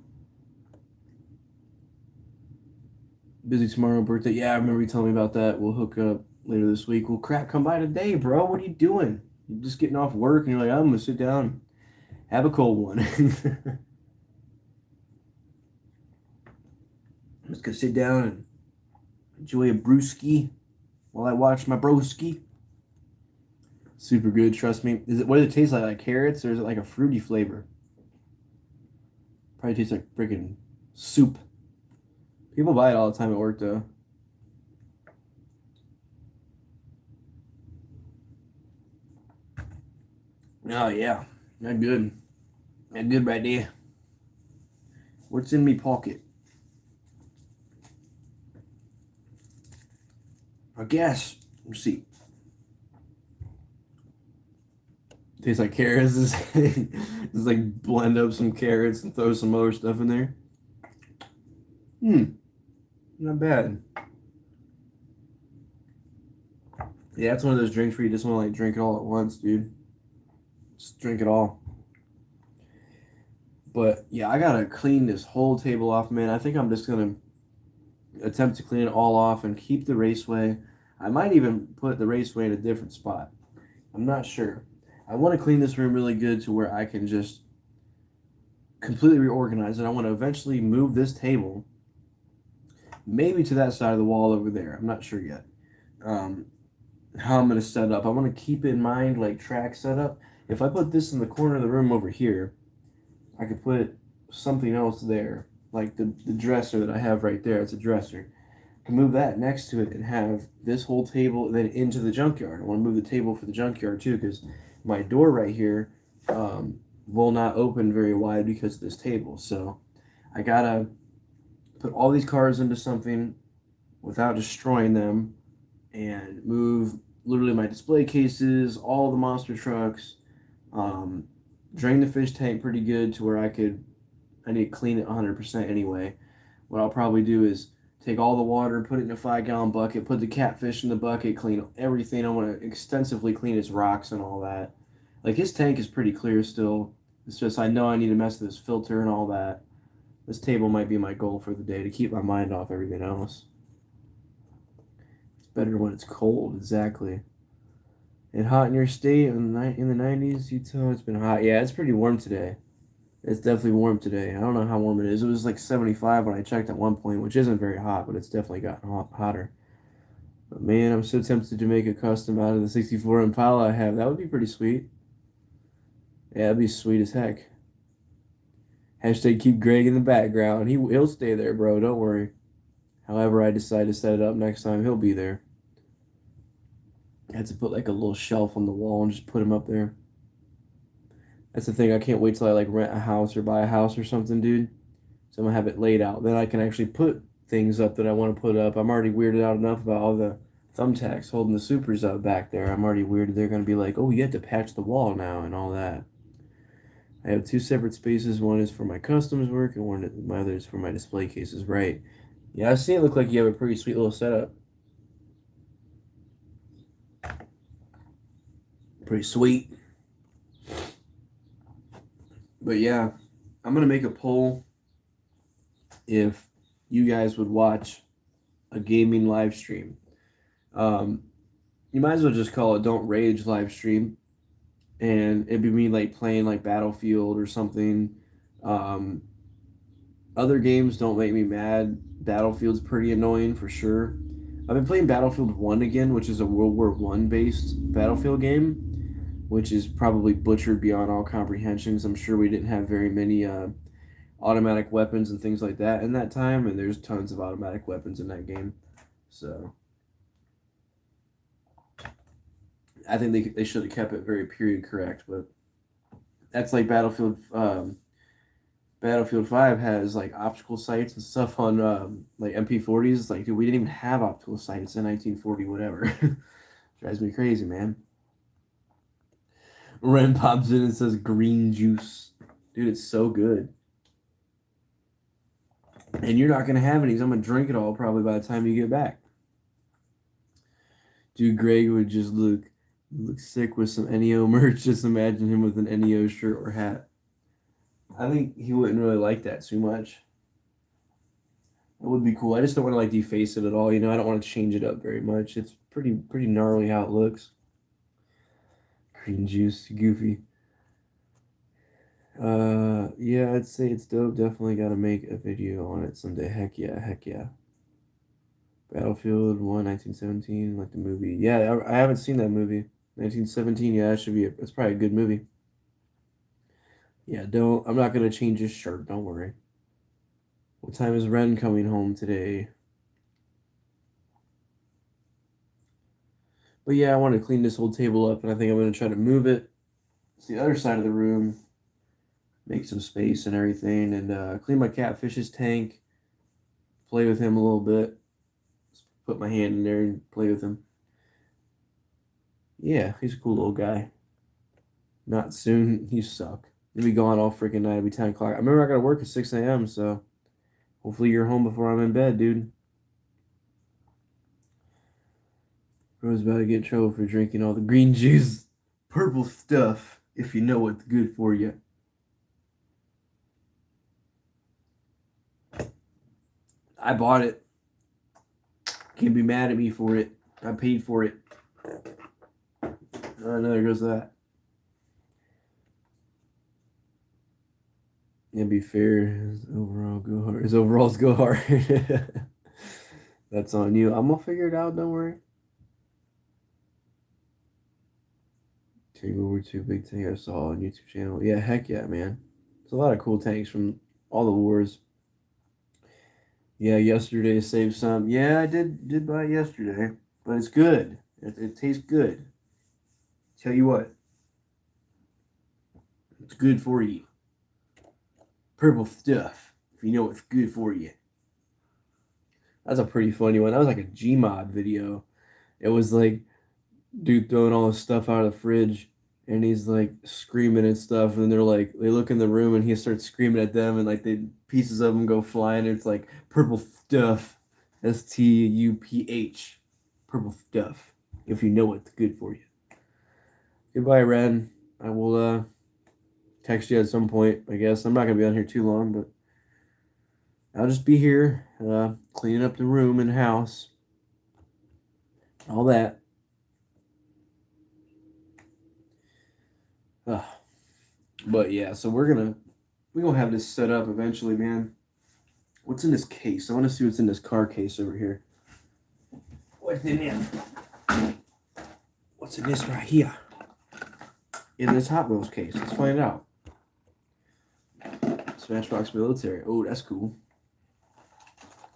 Busy tomorrow, birthday. Yeah, I remember you telling me about that. We'll hook up later this week. Well, crap, come by today, bro. What are you doing? You're just getting off work and you're like, I'm gonna sit down, have a cold one. I'm just gonna sit down and enjoy a brewski while I watch my broski. Super good, trust me. Is it what does it taste like? Like carrots, or is it like a fruity flavor? Probably tastes like freaking soup. People buy it all the time at work though. Oh yeah, not good. Not good right there. What's in me pocket? I guess. Let's see. Tastes like carrots. Just like blend up some carrots and throw some other stuff in there. Hmm, not bad. Yeah, it's one of those drinks where you just want to like drink it all at once, dude. Just drink it all. But yeah, I gotta clean this whole table off, man. I think I'm just gonna attempt to clean it all off and keep the raceway. I might even put the raceway in a different spot. I'm not sure. I want to clean this room really good to where I can just completely reorganize it. I want to eventually move this table maybe to that side of the wall over there. I'm not sure yet. Um, how I'm going to set it up. I want to keep in mind like track setup. If I put this in the corner of the room over here, I could put something else there, like the dresser that I have right there. It's a dresser. I can move that next to it and have this whole table then into the junkyard. I want to move the table for the junkyard too because my door right here will not open very wide because of this table. So I gotta put all these cars into something without destroying them and move literally my display cases, all the monster trucks, um, drain the fish tank pretty good to where I need to clean it 100% anyway. What I'll probably do is take all the water, put it in a 5 gallon bucket, put the catfish in the bucket, clean everything. I want to extensively clean its rocks and all that. Like his tank is pretty clear still. It's just I know I need to mess with this filter and all that. This table might be my goal for the day to keep my mind off everything else. It's better when it's cold, exactly. And hot in your state in the 90s, Utah. It's been hot. Yeah, it's pretty warm today. It's definitely warm today. I don't know how warm it is. It was like 75 when I checked at one point, which isn't very hot, but it's definitely gotten hotter. But man, I'm so tempted to make a custom out of the 64 Impala I have. That would be pretty sweet. Yeah, that'd be sweet as heck. Hashtag keep Greg in the background. He'll stay there, bro. Don't worry. However, I decide to set it up next time, he'll be there. I had to put like a little shelf on the wall and just put him up there. That's the thing. I can't wait till I like rent a house or buy a house or something, dude. So I'm gonna have it laid out. Then I can actually put things up that I want to put up. I'm already weirded out enough about all the thumbtacks holding the supers up back there. I'm already weirded. They're gonna be like, oh, you have to patch the wall now and all that. I have two separate spaces. One is for my customs work, and my other is for my display cases. Right? Yeah, I've seen it look like you have a pretty sweet little setup. Pretty sweet. But yeah, I'm gonna make a poll if you guys would watch a gaming live stream. Um, you might as well just call it "Don't Rage" live stream, and it'd be me like playing like Battlefield or something. Um, Other games don't make me mad. Battlefield's pretty annoying for sure. I've been playing Battlefield 1 again, which is a World War One based Battlefield game, which is probably butchered beyond all comprehensions. I'm sure we didn't have very many automatic weapons and things like that in that time, and there's tons of automatic weapons in that game. So I think they should have kept it very period correct, but that's like Battlefield Battlefield 5 has like optical sights and stuff on like MP40s. Like, dude, we didn't even have optical sights in 1940, whatever. Drives me crazy, man. Ren pops in and says green juice. Dude, it's so good. And you're not going to have any. So I'm going to drink it all probably by the time you get back. Dude, Greg would just look sick with some NEO merch. Just imagine him with an NEO shirt or hat. I think he wouldn't really like that too much. It would be cool. I just don't want to like deface it at all. You know, I don't want to change it up very much. It's pretty gnarly how it looks. Green juice, goofy. Yeah, I'd say it's dope. Definitely got to make a video on it someday. Heck yeah, heck yeah. Battlefield 1, 1917, like the movie. Yeah, I haven't seen that movie. 1917, yeah, that should be, it's probably a good movie. Yeah, I'm not going to change his shirt, don't worry. What time is Ren coming home today? But yeah, I want to clean this whole table up, and I think I'm going to try to move it. It's the other side of the room. Make some space and everything, and clean my catfish's tank. Play with him a little bit. Just put my hand in there and play with him. Yeah, he's a cool little guy. Not soon. You suck. You'll be gone all freaking night. It'll be 10 o'clock. I remember I got to work at 6 a.m., so hopefully you're home before I'm in bed, dude. Bro's about to get in trouble for drinking all the green juice. Purple stuff, if you know what's good for you. I bought it. Can't be mad at me for it. I paid for it. Oh, no, there goes that. Yeah, be fair. His overalls go hard. That's on you. I'm gonna figure it out. Don't worry. Tank over to big tank I saw on YouTube channel. Yeah, heck yeah, man. There's a lot of cool tanks from all the wars. Yeah, yesterday saved some. Yeah, I did buy it yesterday, but it's good. It tastes good. Tell you what, it's good for you. Purple stuff, if you know what's good for you. That's a pretty funny one. That was like a Gmod video. It was like dude throwing all his stuff out of the fridge, and he's like screaming and stuff, and they're like they look in the room and he starts screaming at them, and like the pieces of them go flying, and it's like purple stuff, STUPH, purple stuff, if you know what's good for you. Goodbye, Ren. I will text you at some point, I guess. I'm not gonna be on here too long, but I'll just be here cleaning up the room and the house, all that. But yeah, so we're gonna have this set up eventually, man. What's in this case? I want to see what's in this car case over here. What's in there? What's in this right here? In this Hot Wheels case. Let's find out. Smashbox Military. Oh, that's cool.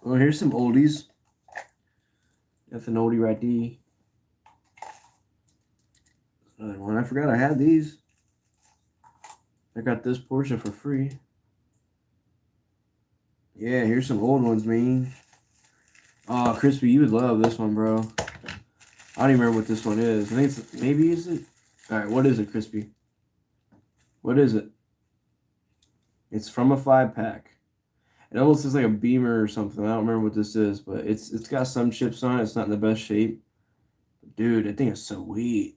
Oh, here's some oldies. That's an oldie right there. Another one. I forgot I had these. I got this Porsche for free. Yeah, here's some old ones, man. Oh, Crispy, you would love this one, bro. I don't even remember what this one is. I think it's, maybe is it? Alright, what is it, Crispy? What is it? It's from a 5-pack. It almost looks like a Beamer or something. I don't remember what this is, but it's got some chips on it. It's not in the best shape. Dude, that thing is so sweet.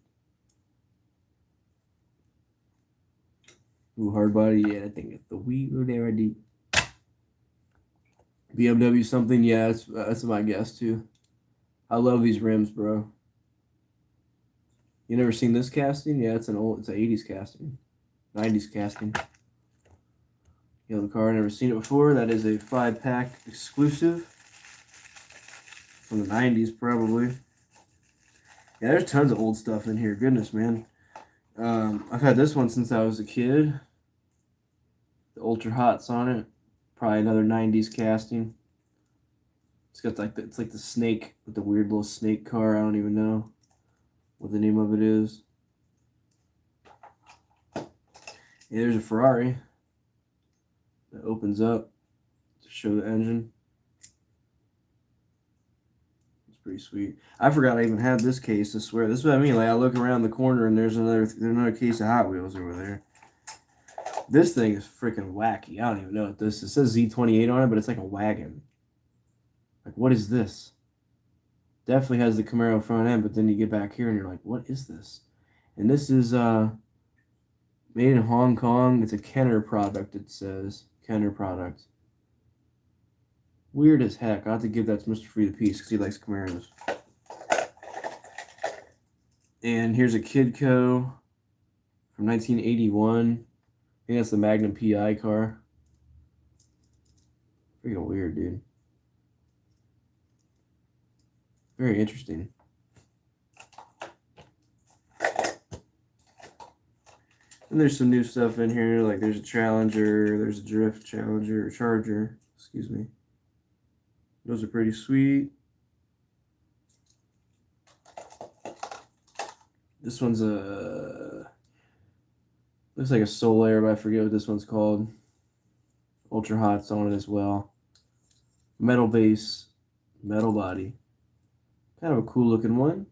Ooh, hard body. Yeah, I think it's the wheat or there I did. BMW something. Yeah, that's my guess too. I love these rims, bro. You never seen this casting? Yeah, it's an 80s casting. 90s casting. Yellow car, never seen it before. That is a 5-pack exclusive. From the 90s, probably. Yeah, there's tons of old stuff in here. Goodness, man. I've had this one since I was a kid. The Ultra Hots on it. Probably another 90s casting. It's got like it's like the snake with the weird little snake car. I don't even know what the name of it is. Yeah, there's a Ferrari. that opens up to show the engine. It's pretty sweet. I forgot I even had this case, I swear. This is what I mean. Like, I look around the corner and there's another case of Hot Wheels over there. This thing is freaking wacky. I don't even know what this is. It says Z28 on it, but it's like a wagon. Like, what is this? Definitely has the Camaro front end, but then you get back here and you're like, what is this? And this is made in Hong Kong. It's a Kenner product, it says. Kenner product. Weird as heck. I have to give that to Mr. Free the Peace because he likes Camaros. And here's a Kidco from 1981. I think that's the Magnum PI car. Freaking weird, dude. Very interesting. And there's some new stuff in here, like there's a Challenger, there's a Drift Challenger, or Charger, excuse me. Those are pretty sweet. This one's a, looks like a Solar, but I forget what this one's called. Ultra Hot's on it as well. Metal base, metal body. Kind of a cool looking one.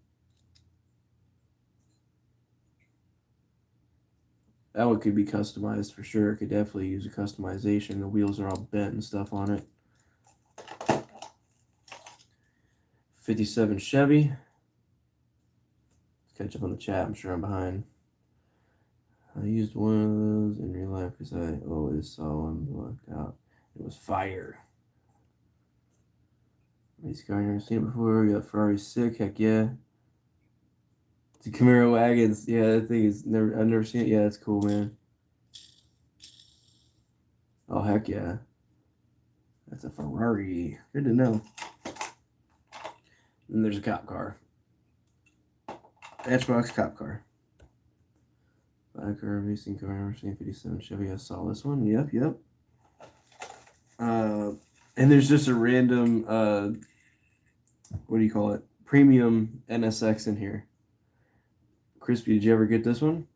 That one could be customized for sure. It could definitely use a customization. The wheels are all bent and stuff on it. 57 Chevy. Let's catch up on the chat. I'm sure I'm behind. I used one of those in real life because I always saw one blocked out. It was fire. Race car, you never seen it before. We got Ferrari sick. Heck yeah. The Camaro wagons. Yeah, that thing is never. I've never seen it. Yeah, that's cool, man. Oh heck yeah. That's a Ferrari. Good to know. And there's a cop car. Matchbox cop car. Black car, racing car, never seen 57 Chevy. I saw this one. Yep. And there's just a random, what do you call it? Premium NSX in here. Crispy, did you ever get this one?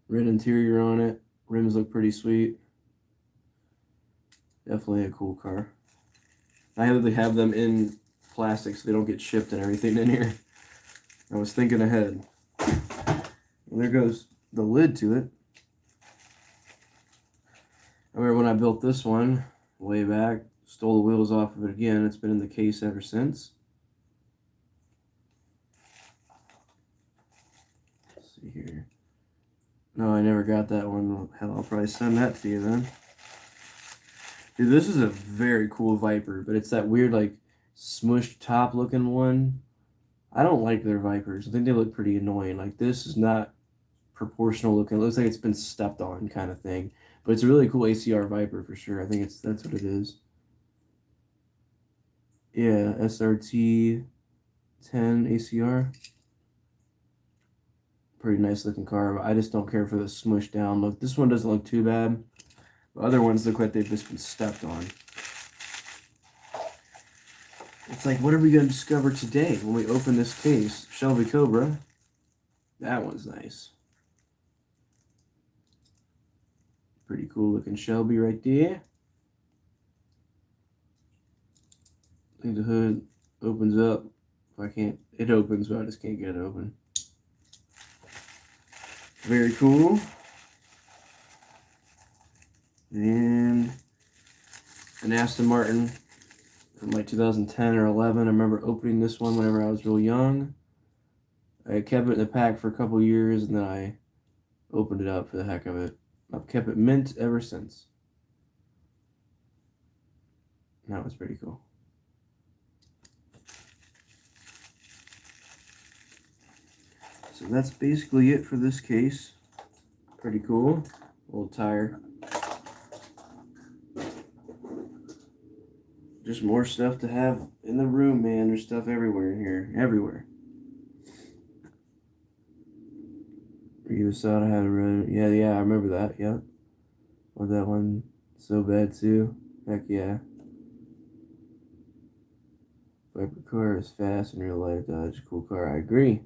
Red interior on it. Rims look pretty sweet. Definitely a cool car. I have them in plastic so they don't get shipped and everything in here. I was thinking ahead. And there goes the lid to it. I remember when I built this one way back, stole the wheels off of it again. It's been in the case ever since. Let's see here. No, I never got that one. Hell, I'll probably send that to you then. Dude, this is a very cool Viper, but it's that weird, like, smushed top looking one. I don't like their Vipers. I think they look pretty annoying. Like, this is not proportional looking. It looks like it's been stepped on kind of thing. But it's a really cool ACR Viper for sure. I think that's what it is. Yeah, SRT 10 ACR. Pretty nice looking car, but I just don't care for the smushed down look. This one doesn't look too bad. The other ones look like they've just been stepped on. It's like, what are we going to discover today when we open this case? Shelby Cobra. That one's nice. Pretty cool looking Shelby right there. I think the hood opens up. If I can't, it opens, but I just can't get it open. Very cool. And an Aston Martin from like 2010 or 11. I remember opening this one whenever I was real young. I kept it in the pack for a couple years and then I opened it up for the heck of it. I've kept it mint ever since. That was pretty cool. So that's basically it for this case. Pretty cool. Little tire. Just more stuff to have in the room, man. There's stuff everywhere in here. Everywhere. You saw I had a run. Yeah, I remember that. Yep. Was that one so bad too? Heck yeah. Viper car is fast in real life. Dodge, cool car. I agree.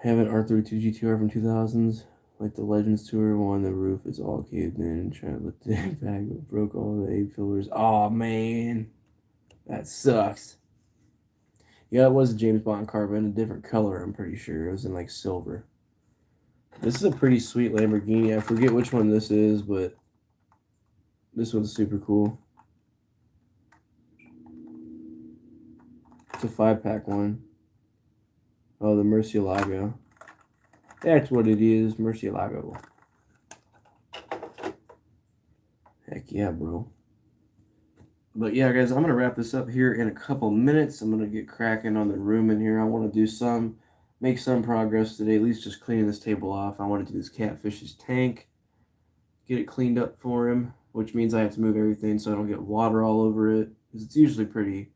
have an R32 GTR from 2000s, like the Legends Tour one. The roof is all caved in and trying to lift it back, but broke all the 8 pillars. Oh man, that sucks. Yeah, it was a James Bond car, but in a different color. I'm pretty sure it was in like silver. This is a pretty sweet Lamborghini. I forget which one this is, but this one's super cool. It's a 5-pack one. Oh, the Murcielago. That's what it is, Murcielago. Heck yeah, bro. But yeah, guys, I'm going to wrap this up here in a couple minutes. I'm going to get cracking on the room in here. I want to do make some progress today, at least just cleaning this table off. I want to do this catfish's tank, get it cleaned up for him, which means I have to move everything so I don't get water all over it. Because it's usually pretty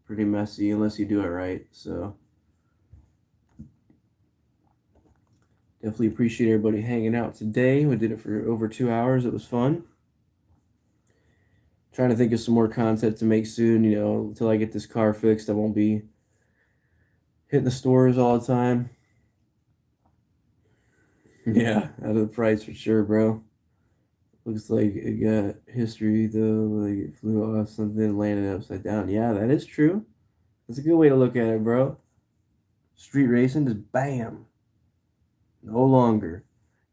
messy unless you do it right. So definitely appreciate everybody hanging out today. We did it for over 2 hours. It was fun. Trying to think of some more content to make soon, you know, until I get this car fixed. I won't be hitting the stores all the time. Yeah, out of the price for sure, bro. Looks like it got history, though. Like it flew off something and landed upside down. Yeah, that is true. That's a good way to look at it, bro. Street racing, just bam. No longer.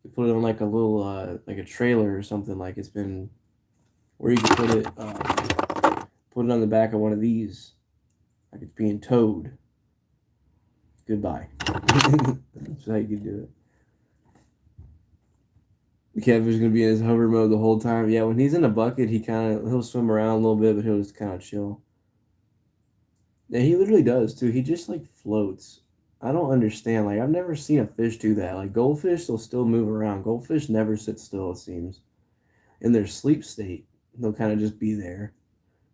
You put it on like a little, like a trailer or something, like it's been... Or you can put it on the back of one of these, like it's being towed. Goodbye. That's how you can do it. The catfish is gonna be in his hover mode the whole time. Yeah, when he's in a bucket, he'll swim around a little bit, but he'll just kind of chill. Yeah, he literally does too. He just like floats. I don't understand. Like I've never seen a fish do that. Like goldfish, they'll still move around. Goldfish never sit still. It seems in their sleep state. They'll kind of just be there.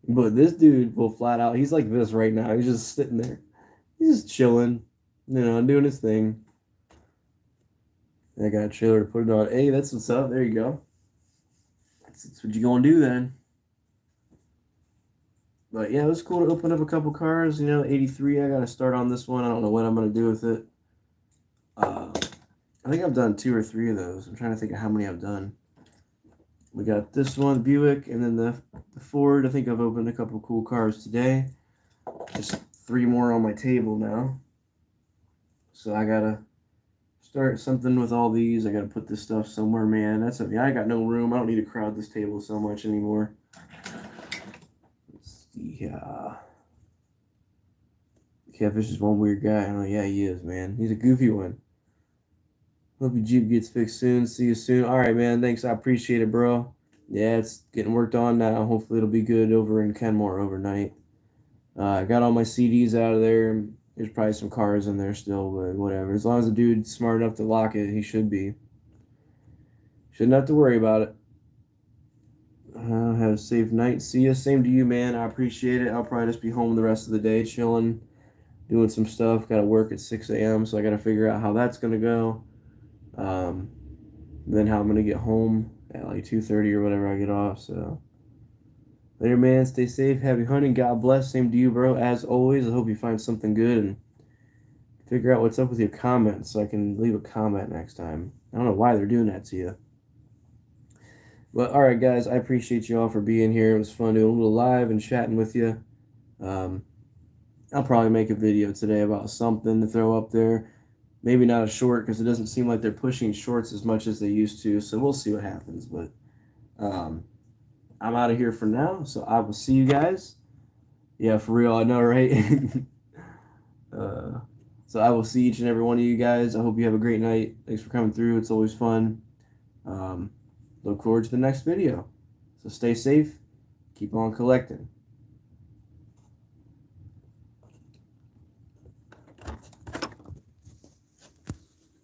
But this dude will flat out, he's like this right now. He's just sitting there. He's just chilling, you know, doing his thing. I got a trailer to put it on. Hey, that's what's up. There you go. That's what you gonna do then. But yeah, it was cool to open up a couple cars. You know, 83, I got to start on this one. I don't know what I'm going to do with it. I think I've done 2 or 3 of those. I'm trying to think of how many I've done. We got this one, Buick, and then the Ford. I think I've opened a couple cool cars today. Just 3 more on my table now. So I gotta start something with all these. I gotta put this stuff somewhere, man. I got no room. I don't need to crowd this table so much anymore. Let's see. Catfish is one weird guy. I know, yeah, he is, man. He's a goofy one. Hope your Jeep gets fixed soon. See you soon. All right, man. Thanks. I appreciate it, bro. Yeah, it's getting worked on now. Hopefully it'll be good over in Kenmore overnight. I got all my CDs out of there. There's probably some cars in there still, but whatever. As long as the dude's smart enough to lock it, he should be. Shouldn't have to worry about it. Have a safe night. See ya. Same to you, man. I appreciate it. I'll probably just be home the rest of the day, chilling, doing some stuff. Got to work at 6 a.m., so I got to figure out how that's going to go. Then how I'm going to get home at like 2:30 or whatever I get off. So later, man. Stay safe. Happy hunting. God bless. Same to you, bro. As always, I hope you find something good and figure out what's up with your comments so I can leave a comment next time. I don't know why they're doing that to you. But all right, guys, I appreciate you all for being here. It was fun doing a little live and chatting with you. I'll probably make a video today about something to throw up there. Maybe not a short because it doesn't seem like they're pushing shorts as much as they used to. So we'll see what happens. But I'm out of here for now. So I will see you guys. Yeah, for real. I know, right? So I will see each and every one of you guys. I hope you have a great night. Thanks for coming through. It's always fun. Look forward to the next video. So stay safe. Keep on collecting.